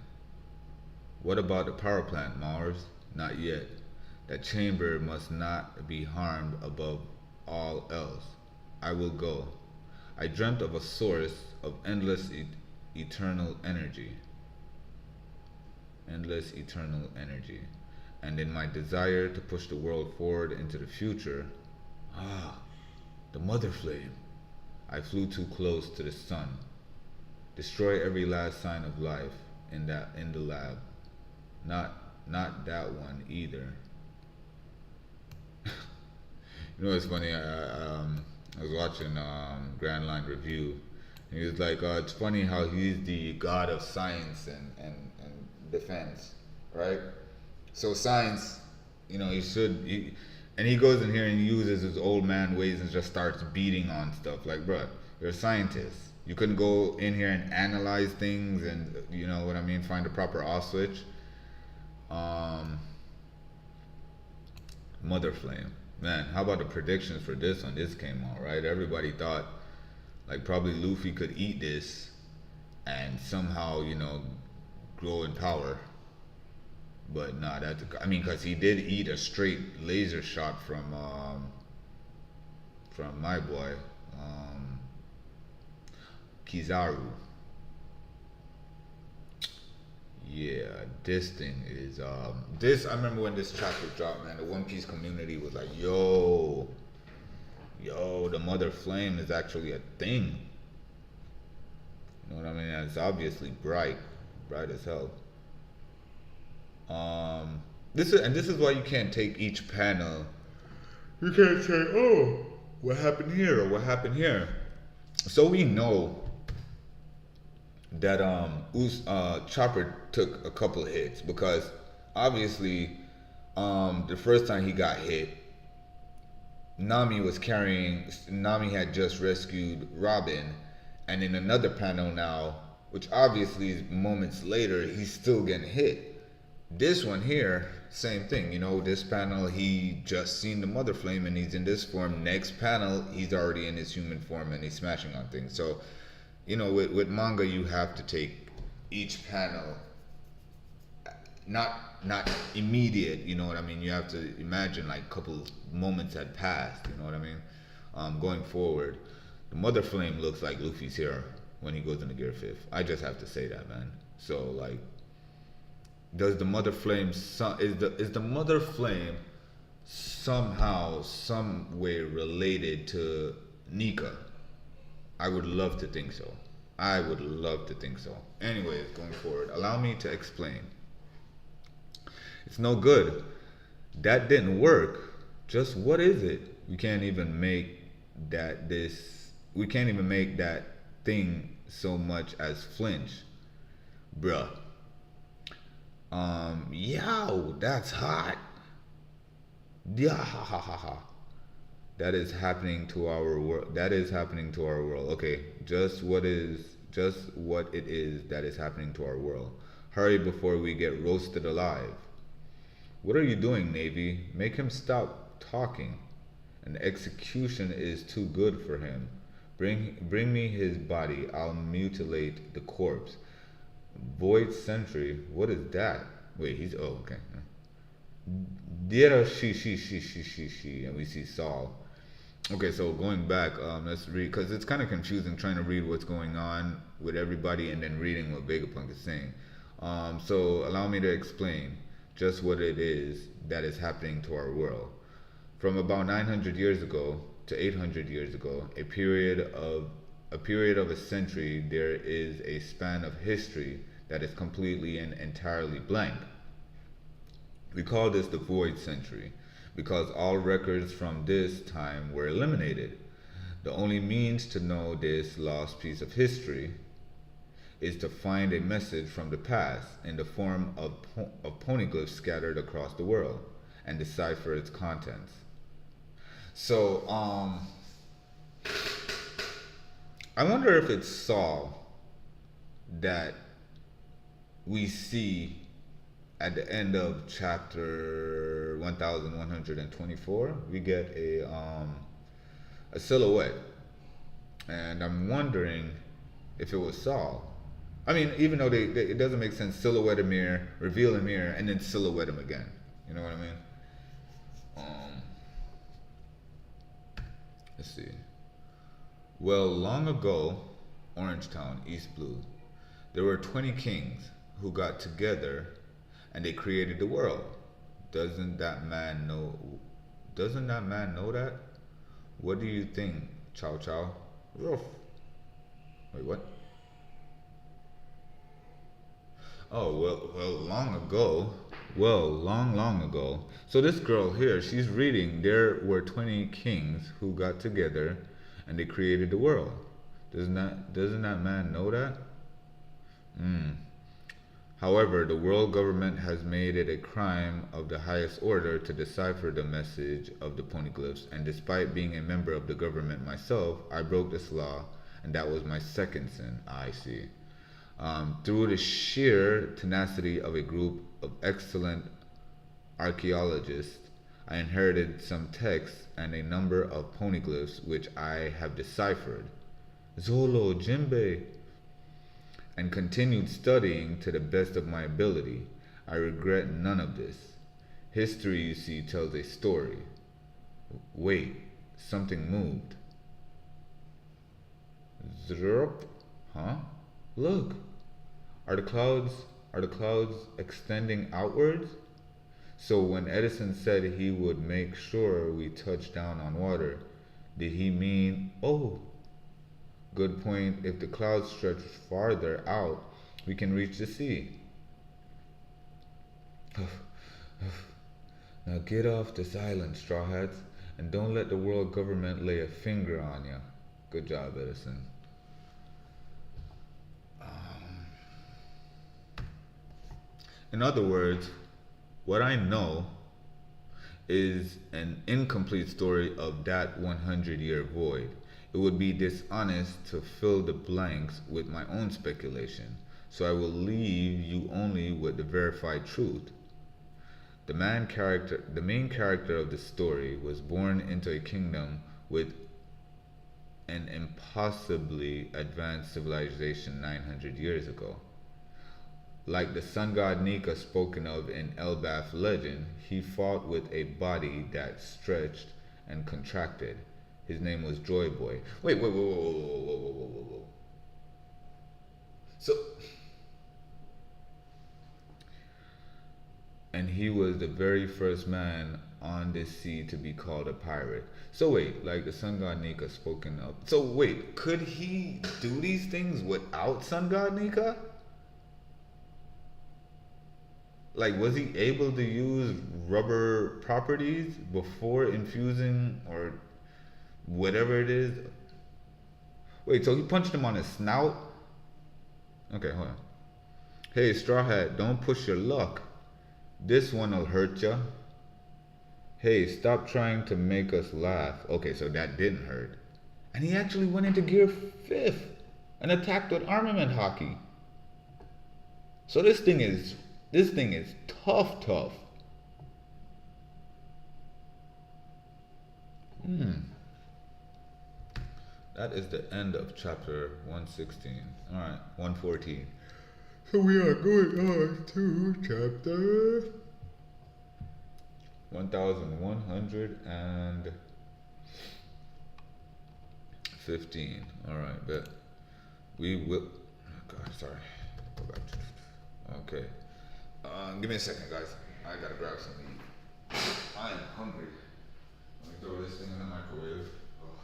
What about the power plant, Mars? Not yet. That chamber must not be harmed above all else. I will go. I dreamt of a source of endless eternal energy. Endless eternal energy. and in my desire to push the world forward into the future, ah, the mother flame, I flew too close to the sun. Destroy every last sign of life in the lab. Not that one either. You know, it's funny. I was watching Grand Line Review, and he was like, "It's funny how he's the god of science and defense, right? So science, you know, and he goes in here and he uses his old man ways and just starts beating on stuff. Like, bruh, you're a scientist. You couldn't go in here and analyze things and, you know what I mean, find a proper off switch. Mother flame." Man, how about the predictions for this when this came out, right? Everybody thought, like, probably Luffy could eat this and somehow, you know, grow in power. But nah, because he did eat a straight laser shot from my boy, Kizaru. Yeah, this thing is this. I remember when this chapter dropped, man. The One Piece community was like, "Yo, the Mother Flame is actually a thing." You know what I mean? And it's obviously bright as hell. This is why you can't take each panel. You can't say, "Oh, what happened here?" or "What happened here." So we know that Chopper took a couple of hits, because obviously the first time he got hit, Nami had just rescued Robin, and in another panel now, which obviously is moments later, he's still getting hit. This one here, same thing, you know, this panel he just seen the Mother Flame and he's in this form. Next panel he's already in his human form and he's smashing on things. So, you know, with manga you have to take each panel not immediate, you know what I mean? You have to imagine like a couple moments had passed, you know what I mean? Going forward, the Mother Flame looks like Luffy's here when he goes into Gear 5th. I just have to say that, man. So like, does the Mother Flame is the Mother Flame somehow, some way related to Nika? I would love to think so. Anyways, going forward, allow me to explain. It's no good. That didn't work. Just what is it? We can't even make that thing so much as flinch. Bruh. Yow, that's hot. Yeah, ha ha ha ha. That is happening to our world. Okay, just what it is that is happening to our world. Hurry before we get roasted alive. What are you doing, Navy? Make him stop talking. An execution is too good for him. Bring me his body. I'll mutilate the corpse. Void Sentry. What is that? Wait, okay. Dira she, and we see Saul. Okay, so going back, let's read, because it's kind of confusing trying to read what's going on with everybody and then reading what Vegapunk is saying. So allow me to explain just what it is that is happening to our world. From about 900 years ago to 800 years ago, a period of a century, there is a span of history that is completely and entirely blank. We call this the Void Century because all records from this time were eliminated. The only means to know this lost piece of history is to find a message from the past in the form of poneglyphs scattered across the world and decipher its contents. So, I wonder if it's Saul that we see at the end of chapter 1124. We get a silhouette, and I'm wondering if it was Saul. I mean, even though it doesn't make sense, silhouette a mirror, reveal a mirror, and then silhouette him again. You know what I mean? Let's see. Well, long ago, Orangetown, East Blue, there were 20 kings who got together and they created the world. Doesn't that man know? Doesn't that man know that? What do you think, Chow Chow? Ruff. Wait, what? Oh, long ago. Well, long ago. So this girl here, she's reading. There were 20 kings who got together, and they created the world. Doesn't that man know that? Hmm. However, the world government has made it a crime of the highest order to decipher the message of the poneglyphs, and despite being a member of the government myself, I broke this law, and that was my second sin. I see. Through the sheer tenacity of a group of excellent archaeologists, I inherited some texts and a number of poneglyphs which I have deciphered. Zolo, Jimbe, and continued studying to the best of my ability. I regret none of this. History, you see, tells a story. Wait, something moved. Zrup? Huh? Look. Are the clouds extending outwards? So when Edison said he would make sure we touched down on water, did he mean, oh, good point, if the clouds stretch farther out, we can reach the sea. Now get off this island, straw hats, and don't let the world government lay a finger on you. Good job, Edison. In other words, what I know is an incomplete story of that 100-year void. It would be dishonest to fill the blanks with my own speculation, so I will leave you only with the verified truth. The main character of the story was born into a kingdom with an impossibly advanced civilization 900 years ago. Like the sun god Nika spoken of in Elbaf legend, he fought with a body that stretched and contracted. His name was Joy Boy. Wait, whoa, whoa, whoa, whoa, whoa, whoa, whoa, whoa, whoa. So, and he was the very first man on this sea to be called a pirate. So wait, like the sun god Nika spoken of. So wait, could he do these things without sun god Nika? Like, was he able to use rubber properties before infusing or whatever it is? Wait, so he punched him on his snout? Okay, hold on. Hey, Straw Hat, don't push your luck. This one'll hurt ya. Hey, stop trying to make us laugh. Okay, so that didn't hurt. And he actually went into gear 5th and attacked with armament hockey. So this thing is tough. That is the end of chapter 116. Alright, 114. So we are going on to chapter 1115. Alright, but we will. Oh God, sorry. Go back to. Okay. Give me a second, guys. I gotta grab something to eat. I am hungry. Let me throw this thing in the microwave. Oh.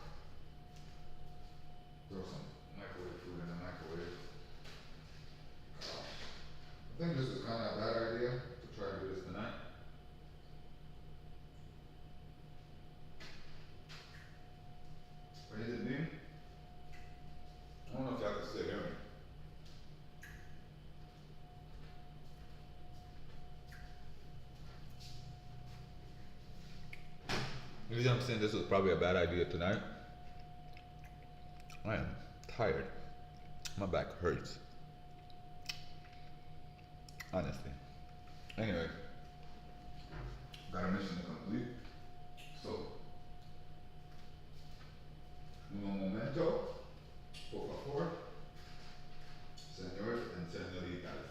Throw some microwave food in the microwave. I think this is kind of a bad idea to try to do this tonight. But is it me? I don't know if y'all can still hear me. You know what I'm saying? This was probably a bad idea tonight. I am tired. My back hurts. Honestly. Anyway. Got a mission to complete. So. Un momento. Por favor. Señores and señoritas.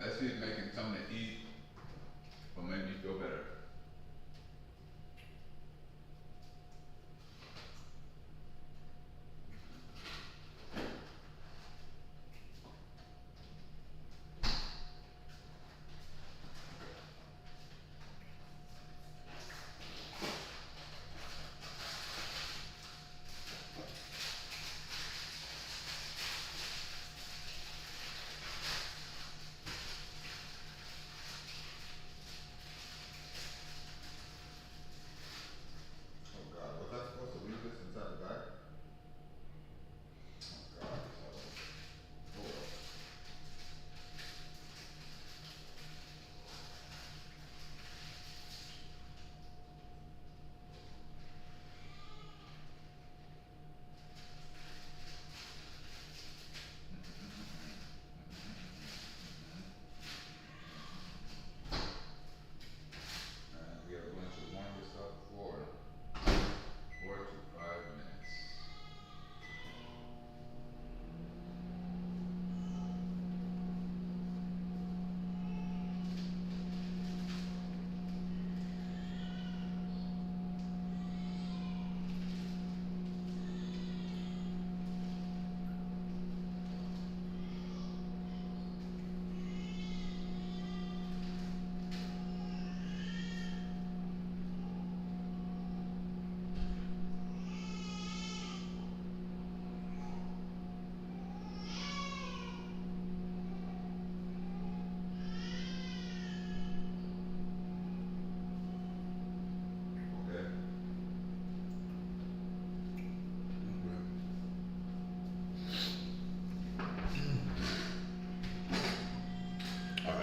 Let's see if making something to eat will make me feel better.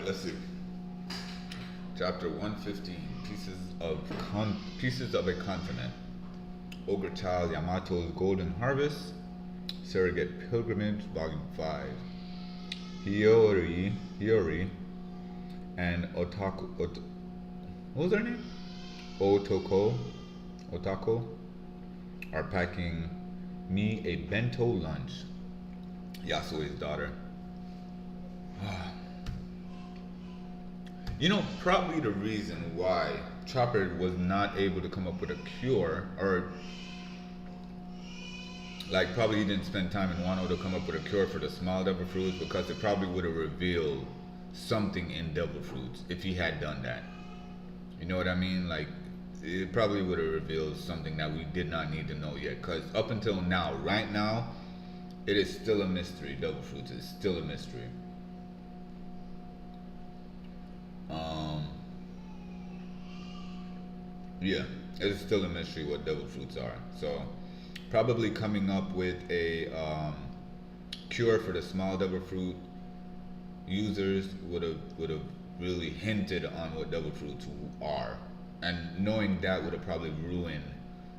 let's see. Chapter 115. Pieces of a continent. Ogre Child Yamato's Golden Harvest. Surrogate Pilgrimage, Volume 5. Hiyori and what was her name? Otako are packing me a bento lunch. Yasue's daughter. You know, probably the reason why Chopper was not able to come up with a cure, or like probably he didn't spend time in Wano to come up with a cure for the small devil fruits, because it probably would have revealed something in devil fruits if he had done that. You know what I mean? Like, it probably would have revealed something that we did not need to know yet. Because up until now, right now, it is still a mystery. Devil fruits is still a mystery. Yeah, it's still a mystery what devil fruits are. So, probably coming up with a cure for the small devil fruit users would have really hinted on what devil fruits are, and knowing that would have probably ruined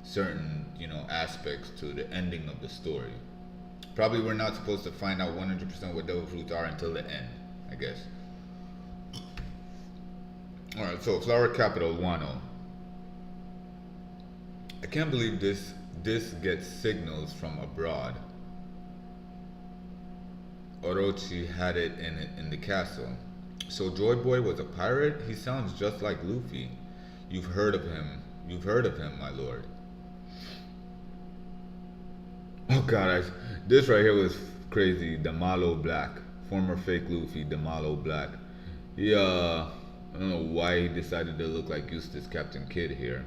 certain, you know, aspects to the ending of the story. Probably we're not supposed to find out 100% what devil fruits are until the end, I guess. All right, so flower capital Wano. I can't believe this gets signals from abroad. Orochi had it in the castle. So Joy Boy was a pirate? He sounds just like Luffy. You've heard of him. You've heard of him, my lord. Oh god, this right here was crazy. Damalo Black. Former fake Luffy, Damalo Black. He, I don't know why he decided to look like Eustace Captain Kidd here.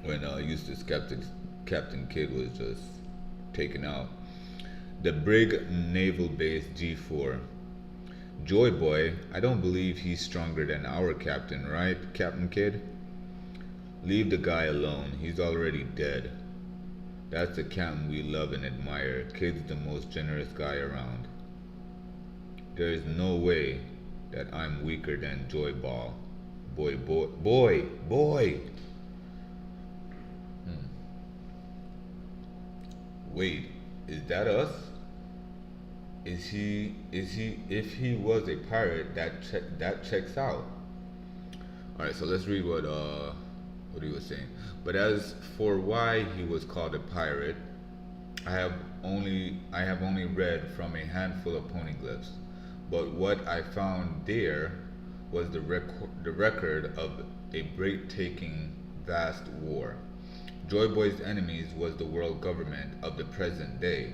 When Eustace Captain Kidd was just taken out. The Brig Naval Base G4. Joy Boy, I don't believe he's stronger than our captain, right, Captain Kidd? Leave the guy alone. He's already dead. That's the captain we love and admire. Kidd's the most generous guy around. There is no way that I'm weaker than Joy Ball. Boy. Wait, is that us? Is he? If he was a pirate, that checks out. All right, so let's read what he was saying. But as for why he was called a pirate, I have only read from a handful of poneglyphs. But what I found there was the record of a breathtaking, vast war. Joy Boy's enemies was the world government of the present day.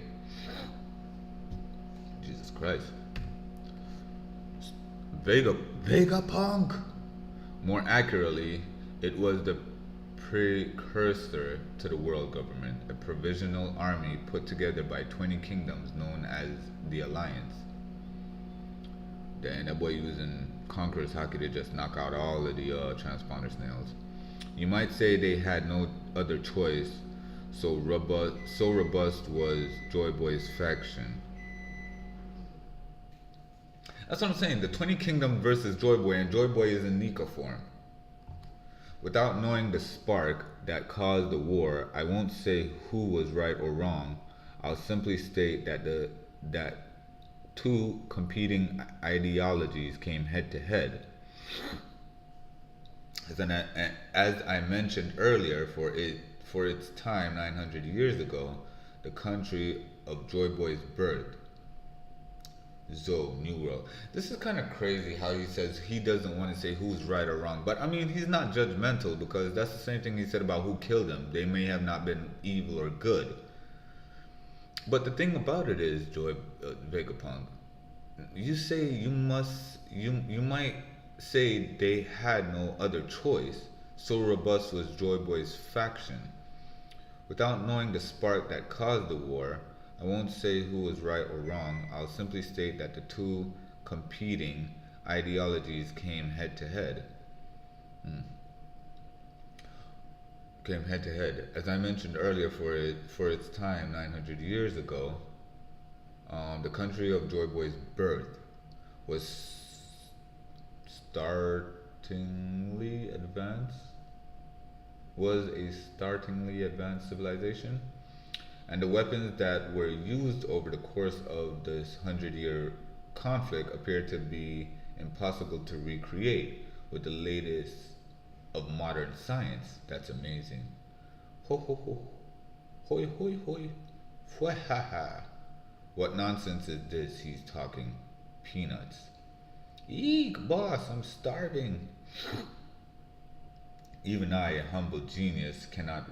Jesus Christ. Vegapunk! More accurately, it was the precursor to the world government, a provisional army put together by 20 kingdoms known as the Alliance. Then that boy using Conqueror's Haki to just knock out all of the transponder snails. You might say they had no other choice, so robust was Joy Boy's faction. That's what I'm saying. The 20 Kingdom versus Joy Boy, and Joy Boy is in Nika form. Without knowing the spark that caused the war, I won't say who was right or wrong. I'll simply state that two competing ideologies came head to head. As I mentioned earlier, for its time 900 years ago, the country of Joy Boy's birth. New World. This is kind of crazy how he says he doesn't want to say who's right or wrong. But I mean, he's not judgmental, because that's the same thing he said about who killed them. They may have not been evil or good. But the thing about it is, Vegapunk, you might say they had no other choice. So robust was Joy Boy's faction. Without knowing the spark that caused the war, I won't say who was right or wrong. I'll simply state that the two competing ideologies came head to head. Came head to head. As I mentioned earlier, for its time 900 years ago, the country of Joy Boy's birth was startlingly advanced was a startlingly advanced civilization, and the weapons that were used over the course of this 100-year conflict appeared to be impossible to recreate with the latest of modern science. That's amazing. Ho ho ho. Hoi hoi hoi. Fwe ha ha. What nonsense is this he's talking? Peanuts. Eek, boss, I'm starving. Even I, a humble genius, cannot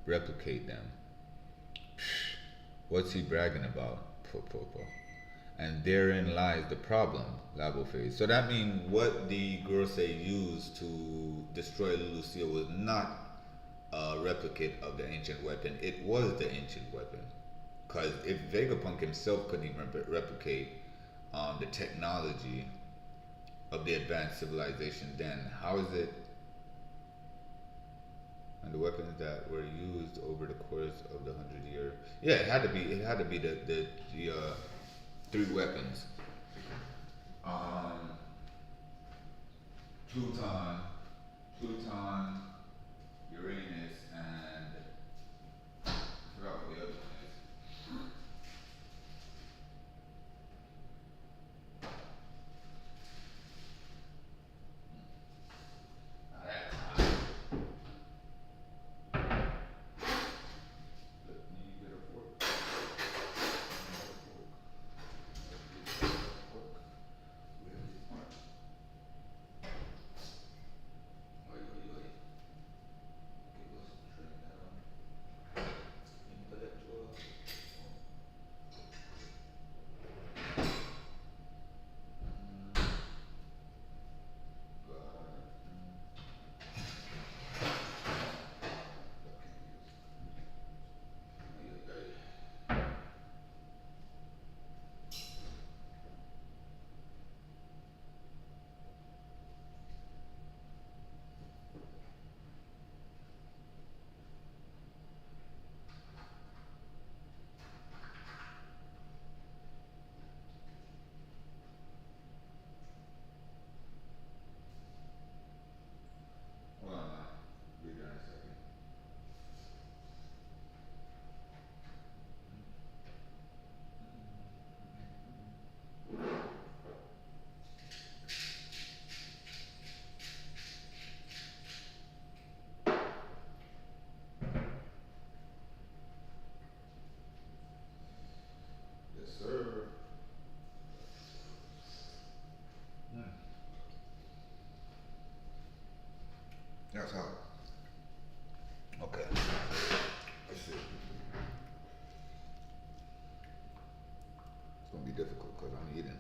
replicate them. Psh, what's he bragging about? Po, po, po. And therein lies the problem, Labophase. So that means what the Gorosei used to destroy Lucille was not a replicate of the ancient weapon. It was the ancient weapon. Because if Vegapunk himself couldn't even replicate the technology of the advanced civilization, then how is it? And the weapons that were used over the course of the 100 year, yeah, it had to be. It had to be the three weapons. Um, Pluton, Uranus, and I forgot what the other one is. Now that's hot. Let me get a fork. Where is my fork? Wait, wait, wait. Okay, let's trim that up. Intellectual. Hold on, be there in a second. Yes, sir. Mm. That's hot. Okay. Let's see. It's gonna be difficult because I'm eating.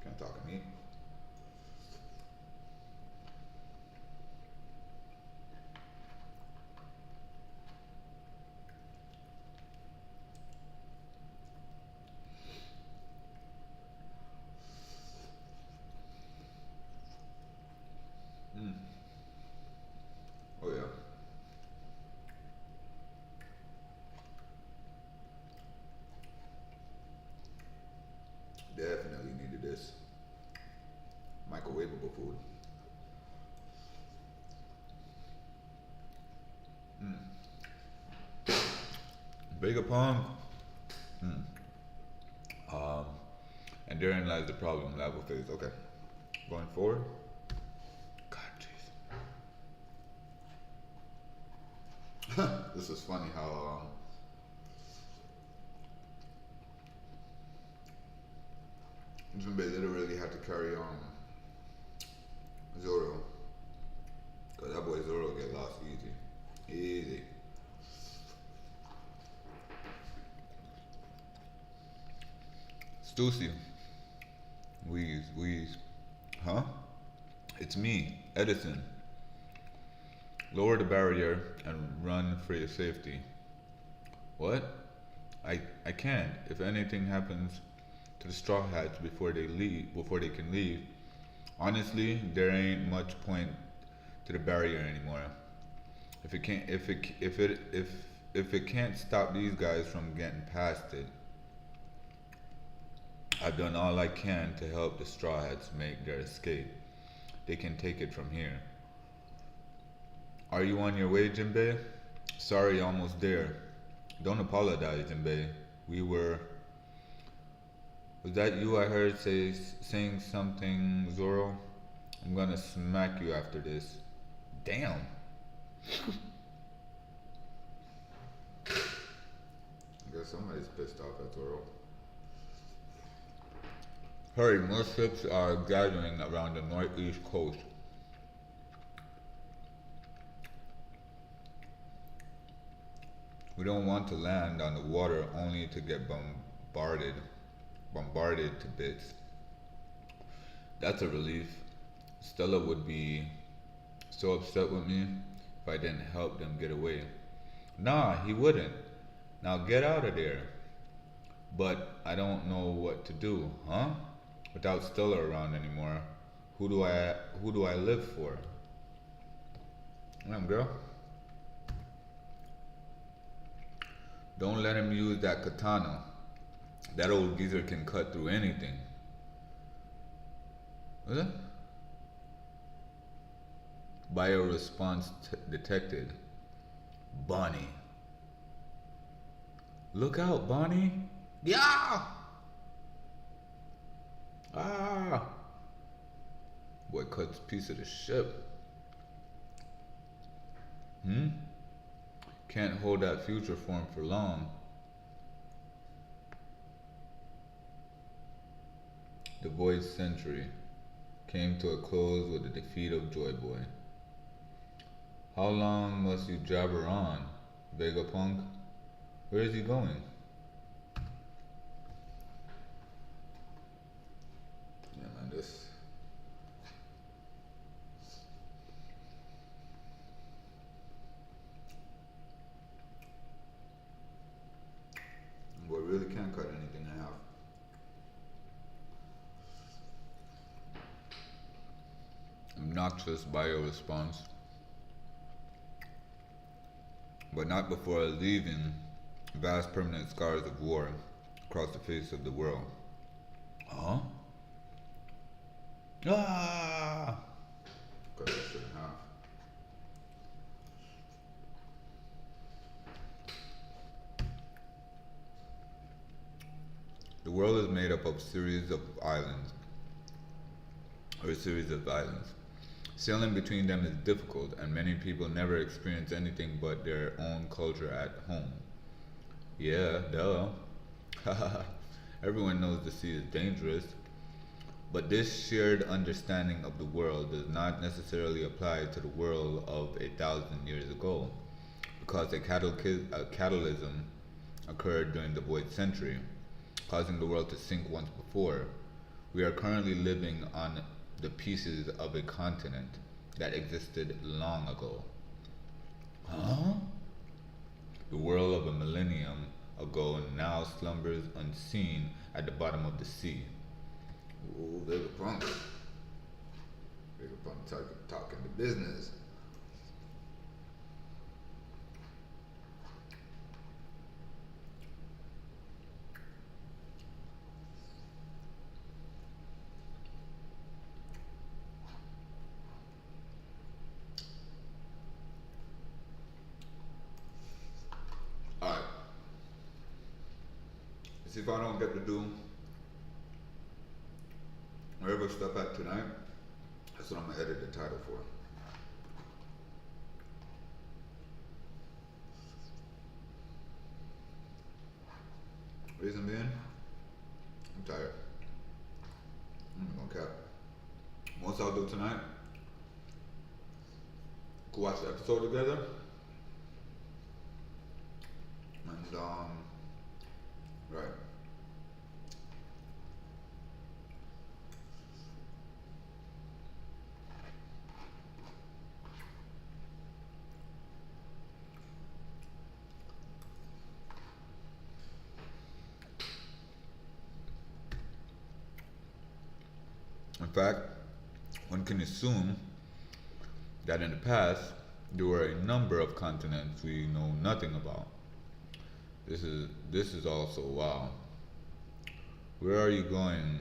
Can't talk and eat. Mm. Oh yeah. Definitely needed this. Microwavable food. Mm. Vegapunk. Mm. Um, and therein lies the problem, level phase. Okay. Going forward. God, jeez. This is funny how Jinbei literally had to carry on Zoro. Cause that boy Zoro get lost easy. Easy. Stussy. Wheeze, wheeze. Huh? It's me, Edison. Lower the barrier and run for your safety. What? I can't. If anything happens to the Straw Hats before they can leave, honestly, there ain't much point to the barrier anymore. If it can't stop these guys from getting past it, I've done all I can to help the Straw Hats make their escape. They can take it from here. Are you on your way, Jinbei? Sorry, almost there. Don't apologize, Jinbei. We were. Was that you I heard saying something, Zoro? I'm gonna smack you after this. Damn. I guess somebody's pissed off at Zoro. Hurry, more ships are gathering around the northeast coast. We don't want to land on the water only to get bombarded to bits. That's a relief. Stella would be so upset with me if I didn't help them get away. Nah, he wouldn't. Now get out of there. But I don't know what to do, huh? Without Stella around anymore, who do I live for? Damn, girl. Don't let him use that katana. That old geezer can cut through anything. What is that? Bio response detected. Bonnie. Look out, Bonnie. Yeah! Ah! Boy cuts a piece of the ship. Can't hold that future form for long. The Void Century came to a close with the defeat of Joy Boy. How long must you jabber on, Vegapunk? Where is he going? Yeah, man, this. Boy really can't cut anything in half. Obnoxious bio response. But not before leaving vast permanent scars of war across the face of the world. Huh? Ah! Cut that shit in half. The world is made up of series of islands, or a series of islands. Sailing between them is difficult, and many people never experience anything but their own culture at home. Yeah, duh. Everyone knows the sea is dangerous, but this shared understanding of the world does not necessarily apply to the world of 1,000 years ago, because a catalysm occurred during the Void Century, causing the world to sink once before. We are currently living on the pieces of a continent that existed long ago. Huh? The world of a millennium ago now slumbers unseen at the bottom of the sea. Ooh, Vegapunk. Vegapunk talking the business. Alright. See if I don't get to do whatever stuff at tonight. That's what I'm gonna edit the title for. Reason being, I'm tired. I'm not gonna cap. Most I'll do tonight, go watch the episode together. And right. In fact, one can assume that in the past there were a number of continents we know nothing about. This is also wow. Where are you going,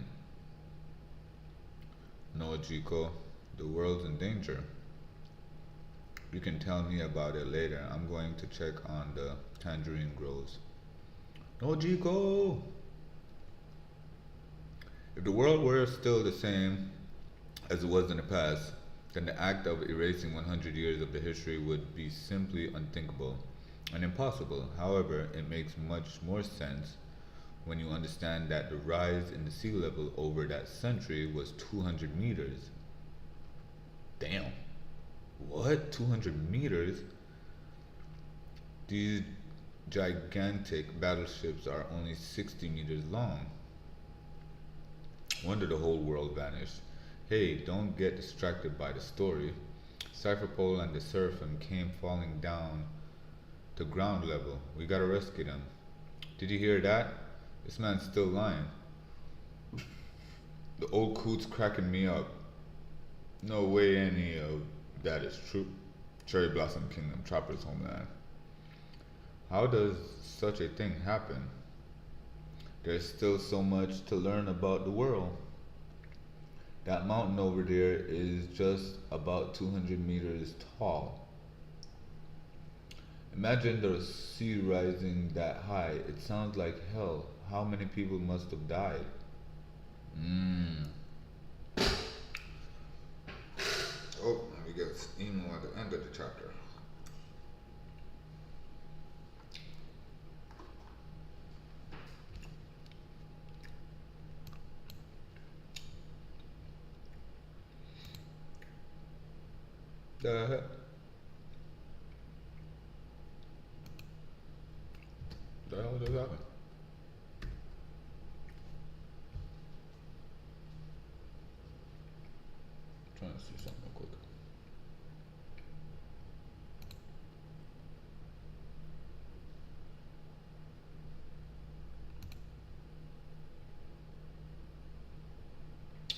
Nojiko? The world's in danger. You can tell me about it later. I'm going to check on the tangerine groves. Nojiko! If the world were still the same as it was in the past, then the act of erasing 100 years of the history would be simply unthinkable and impossible. However, it makes much more sense when you understand that the rise in the sea level over that century was 200 meters. Damn. What? 200 meters? These gigantic battleships are only 60 meters long. Wonder the whole world vanished. Hey, don't get distracted by the story. Cypherpole and the Seraphim came falling down to ground level. We gotta rescue them. Did you hear that? This man's still lying. The old coot's cracking me up. No way any of that is true. Cherry Blossom Kingdom, Trapper's homeland. How does such a thing happen? There's still so much to learn about the world. That mountain over there is just about 200 meters tall. Imagine the sea rising that high. It sounds like hell. How many people must have died? Mmm. Oh, and we get emo at the end of the chapter. The heck? The hell just happened? Trying to see something real quick.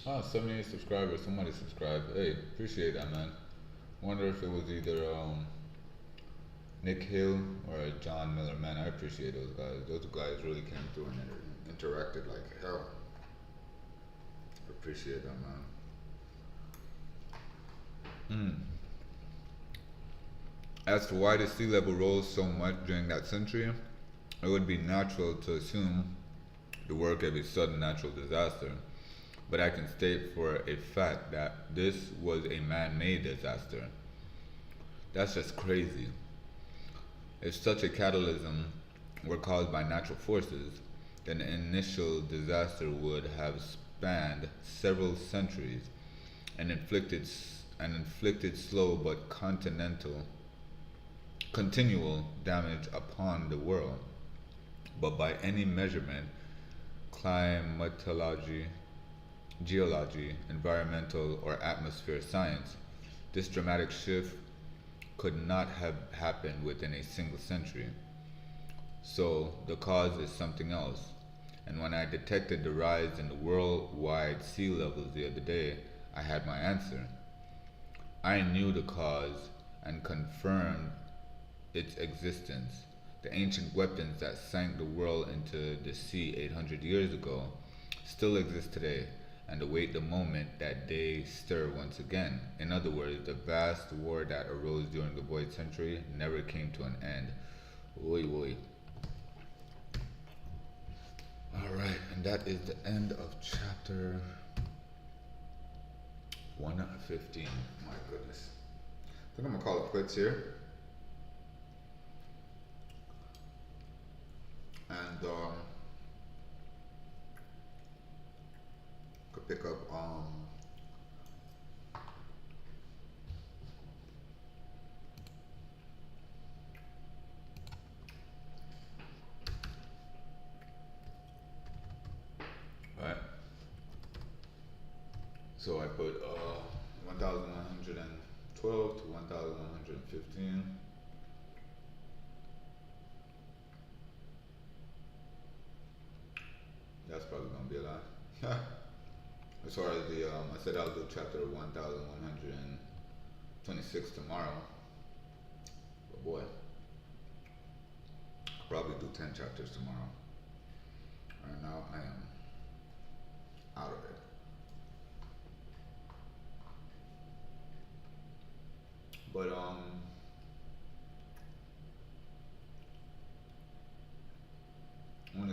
Ah, 78 subscribers. Somebody subscribed. Hey, appreciate that, man. Wonder if it was either Nick Hill or John Miller. Man, I appreciate those guys. Those guys really came through and interacted like hell. Appreciate that, man. As to why the sea level rose so much during that century, it would be natural to assume the work of a sudden natural disaster. But I can state for a fact that this was a man-made disaster. That's just crazy. If such a catalysm were caused by natural forces, then the initial disaster would have spanned several centuries and inflicted slow but continual damage upon the world. But by any measurement, climatology, geology, environmental, or atmosphere science, this dramatic shift could not have happened within a single century. So the cause is something else. And when I detected the rise in the worldwide sea levels the other day, I had my answer. I knew the cause and confirmed its existence. The ancient weapons that sank the world into the sea 800 years ago still exist today and await the moment that they stir once again. In other words, the vast war that arose during the Void Century never came to an end. Oi, oi. Alright, and that is the end of chapter 115. My goodness. I think I'm gonna call it quits here. And could pick up right. So I put 1112 to 1115. That's probably gonna be a lot. As far as the, I said I'll do chapter 1126 tomorrow. But boy, I'll probably do 10 chapters tomorrow. Right now I am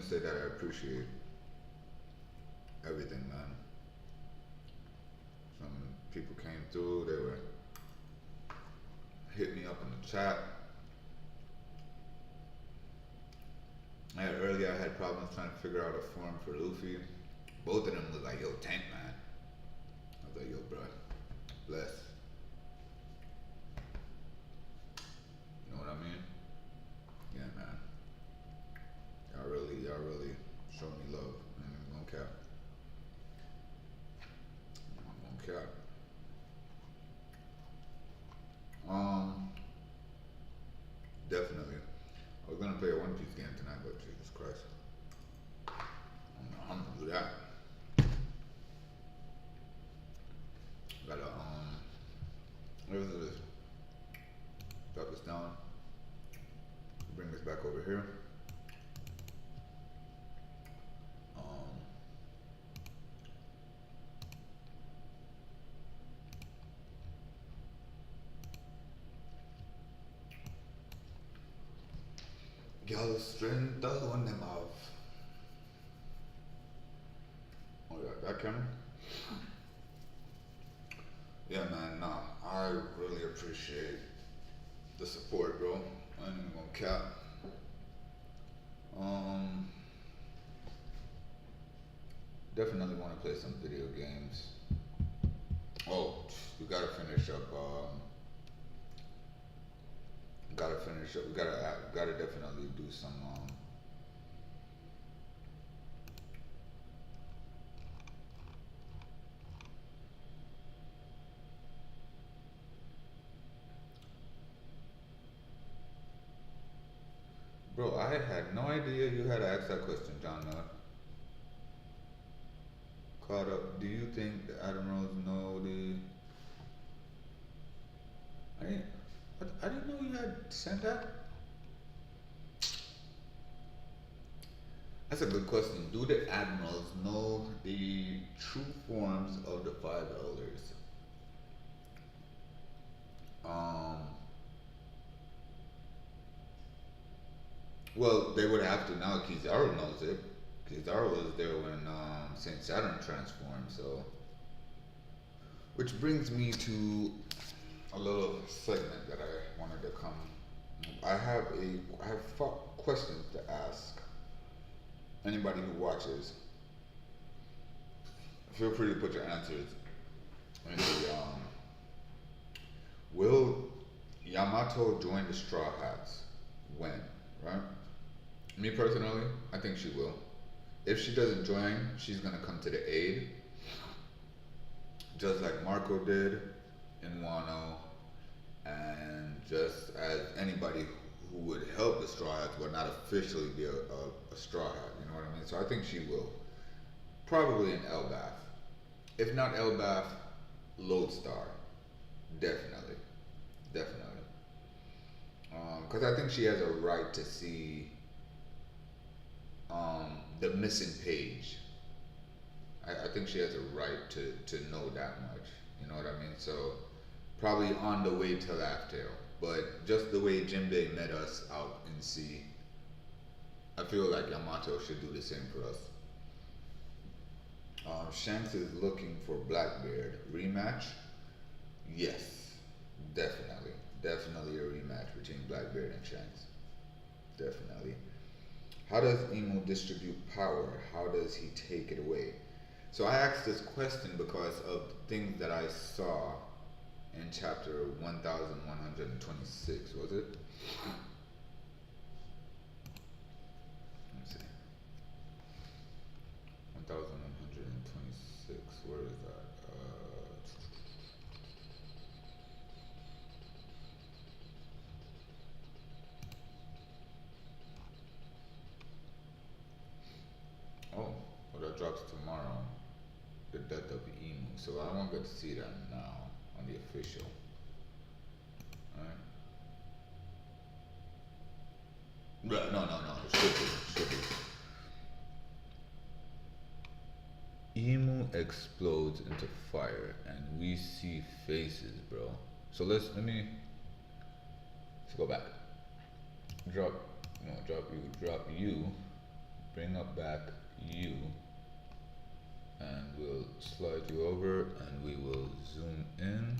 me say that I appreciate everything, man. Some people came through, they were hit me up in the chat. Earlier I had problems trying to figure out a form for Luffy. Both of them was like, yo, tank man. I was like, yo, bro, bless. You know what I mean? Yeah, man. Y'all really show me love. I ain't even gonna cap. I'm gonna cap. Definitely. I was gonna play a One Piece game tonight, but Jesus Christ. I'm gonna do that. Gotta what is this? Drop this down. Bring this back over here. Y'all strength on them off. Oh yeah, that camera? Yeah man, nah. I really appreciate the support, bro. I ain't even gonna cap. Definitely wanna play some video games. Oh, we gotta finish up we gotta definitely do some bro, I had no idea you had to ask that question, John Miller. Caught up. Do you think the admirals know the I didn't I didn't know you had sent that. That's a good question. Do the admirals know the true forms of the five elders? Um, well, they would have to now. Kizaru knows it. Kizaru was there when Saint Saturn transformed. So, which brings me to a little segment that I wanted to come. I have questions to ask anybody who watches. Feel free to put your answers in the will Yamato join the Straw Hats? When? Right? Me personally, I think she will. If she doesn't join, she's gonna come to the aid. Just like Marco did in Wano, and just as anybody who would help the Straw Hats but not officially be a Straw Hat, you know what I mean? So I think she will. Probably in Elbaf. If not Elbaf, Lodestar. Definitely. Definitely. Because I think she has a right to see the missing page. I think she has a right to know that much. You know what I mean? So probably on the way to Laugh Tale. But just the way Jinbei met us out in sea, I feel like Yamato should do the same for us. Shanks is looking for Blackbeard. Rematch? Yes, definitely. Definitely a rematch between Blackbeard and Shanks. Definitely. How does Emo distribute power? How does he take it away? So I asked this question because of things that I saw in chapter 1126, was it? Let me see. 1126, where is that? Oh, well that drops tomorrow. The death of Emu. So I won't get to see that now on the official. Alright. Right, no. It should be. Emu explodes into fire and we see faces, bro. So let's go back. Drop you. bring up back you, and we'll slide you over, and we will zoom in.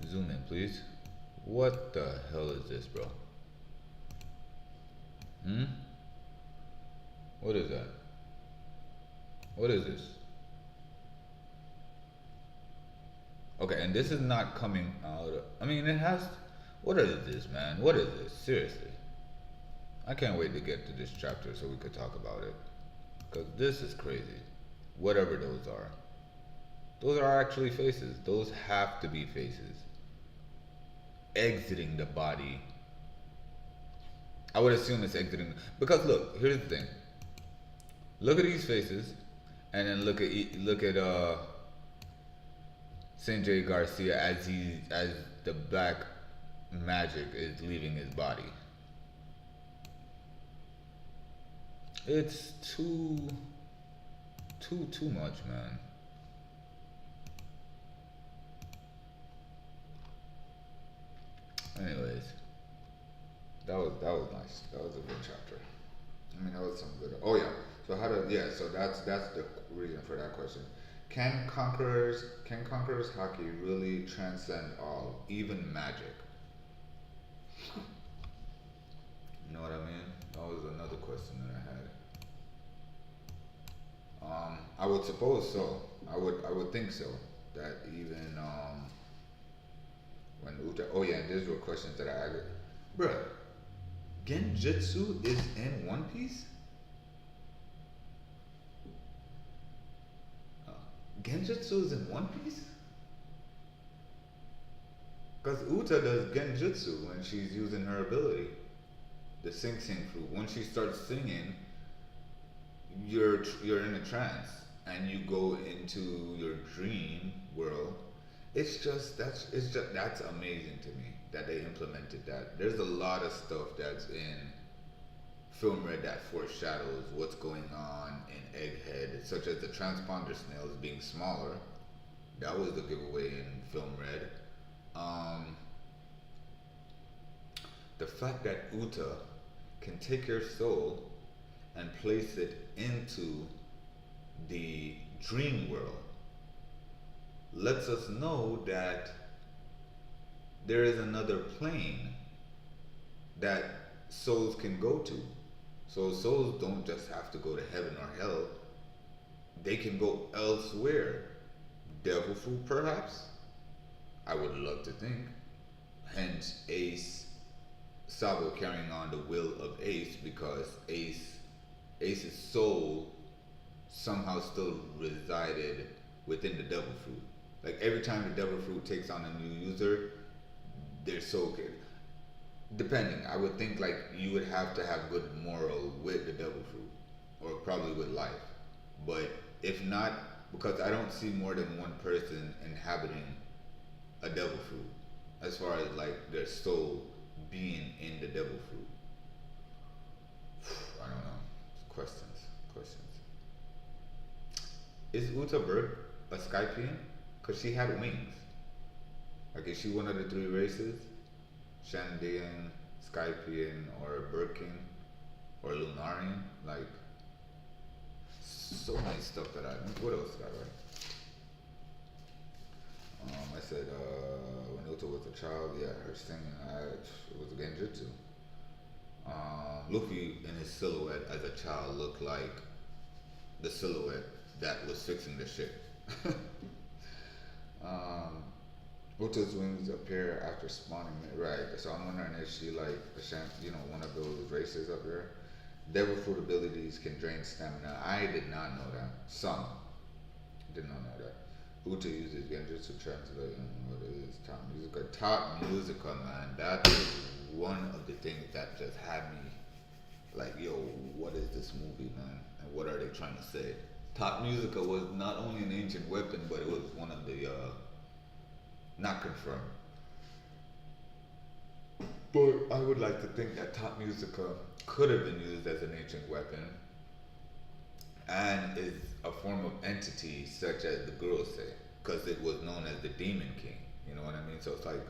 Zoom in, please. What the hell is this, bro? Hmm? What is that? What is this? Okay, and this is not coming out. I mean, it has. What is this, man? What is this? Seriously. I can't wait to get to this chapter so we could talk about it. Because this is crazy. Whatever those are. Those are actually faces. Those have to be faces. Exiting the body. I would assume it's exiting. Because look, here's the thing. Look at these faces, and then look at Sanjay Garcia as the black magic is leaving his body. It's too much, man. Anyways, that was nice. That was a good chapter. I mean, that was some good. Oh yeah. So how to yeah. So that's the reason for that question. Can conquerors hockey really transcend all, even magic? You know what I mean? That was another question that I had. I would suppose so. I would think so. That even when Uta. Oh yeah, and these were questions that I added. Bruh, Genjutsu is in One Piece. Uh, Genjutsu is in One Piece. Cause Uta does Genjutsu when she's using her ability, the Sing Sing flute. When she starts singing, you're in a trance and you go into your dream world. That's amazing to me that they implemented that. There's a lot of stuff that's in Film Red that foreshadows what's going on in Egghead, such as the transponder snails being smaller. That was the giveaway in Film Red. Um, the fact that Uta can take your soul and place it into the dream world lets us know that there is another plane that souls can go to. So souls don't just have to go to heaven or hell, they can go elsewhere. Devil fruit, perhaps? I would love to think. Hence, Sabo carrying on the will of Ace because Ace's soul somehow still resided within the devil fruit. Like every time the devil fruit takes on a new user, their soul can. Depending, I would think like you would have to have good moral with the devil fruit, or probably with life. But if not, because I don't see more than one person inhabiting a devil fruit, as far as like their soul being in the devil fruit. I don't know. Questions. Is Uta Berg a Skypian? Cause she had wings. Like is she one of the three races? Shandean, Skypian, or Birkin, or Lunarian? Like so many stuff that what else did I write? I said when Uta was a child, yeah, her singing, it was Genjutsu. Luffy in his silhouette as a child looked like the silhouette that was fixing the ship. Uta's wings appear after spawning, right? So I'm wondering if she like one of those races up there. Devil fruit abilities can drain stamina. I did not know that. Some did not know that. Uta uses Genjutsu translating what is top musica. Top musica, man. That is one of the things that just had me like, yo, what is this movie, man? And what are they trying to say? Top musica was not only an ancient weapon, but it was one of the not confirmed. But I would like to think that top musica could have been used as an ancient weapon and is a form of entity such as the girls say, because it was known as the Demon King. You know what I mean? So it's like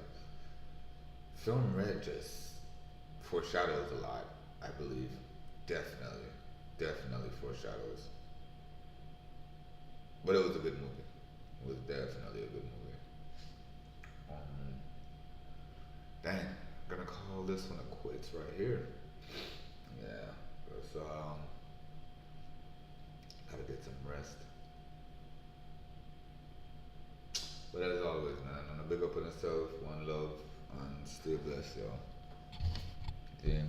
Film Red just foreshadows a lot, I believe. definitely, definitely foreshadows. But it was a good movie. It was definitely a good movie. Um, dang, I'm gonna call this one a quits right here. Yeah, because gotta get some rest. But as always, man, on a big up on yourself, one love, and stay blessed, y'all. Yeah.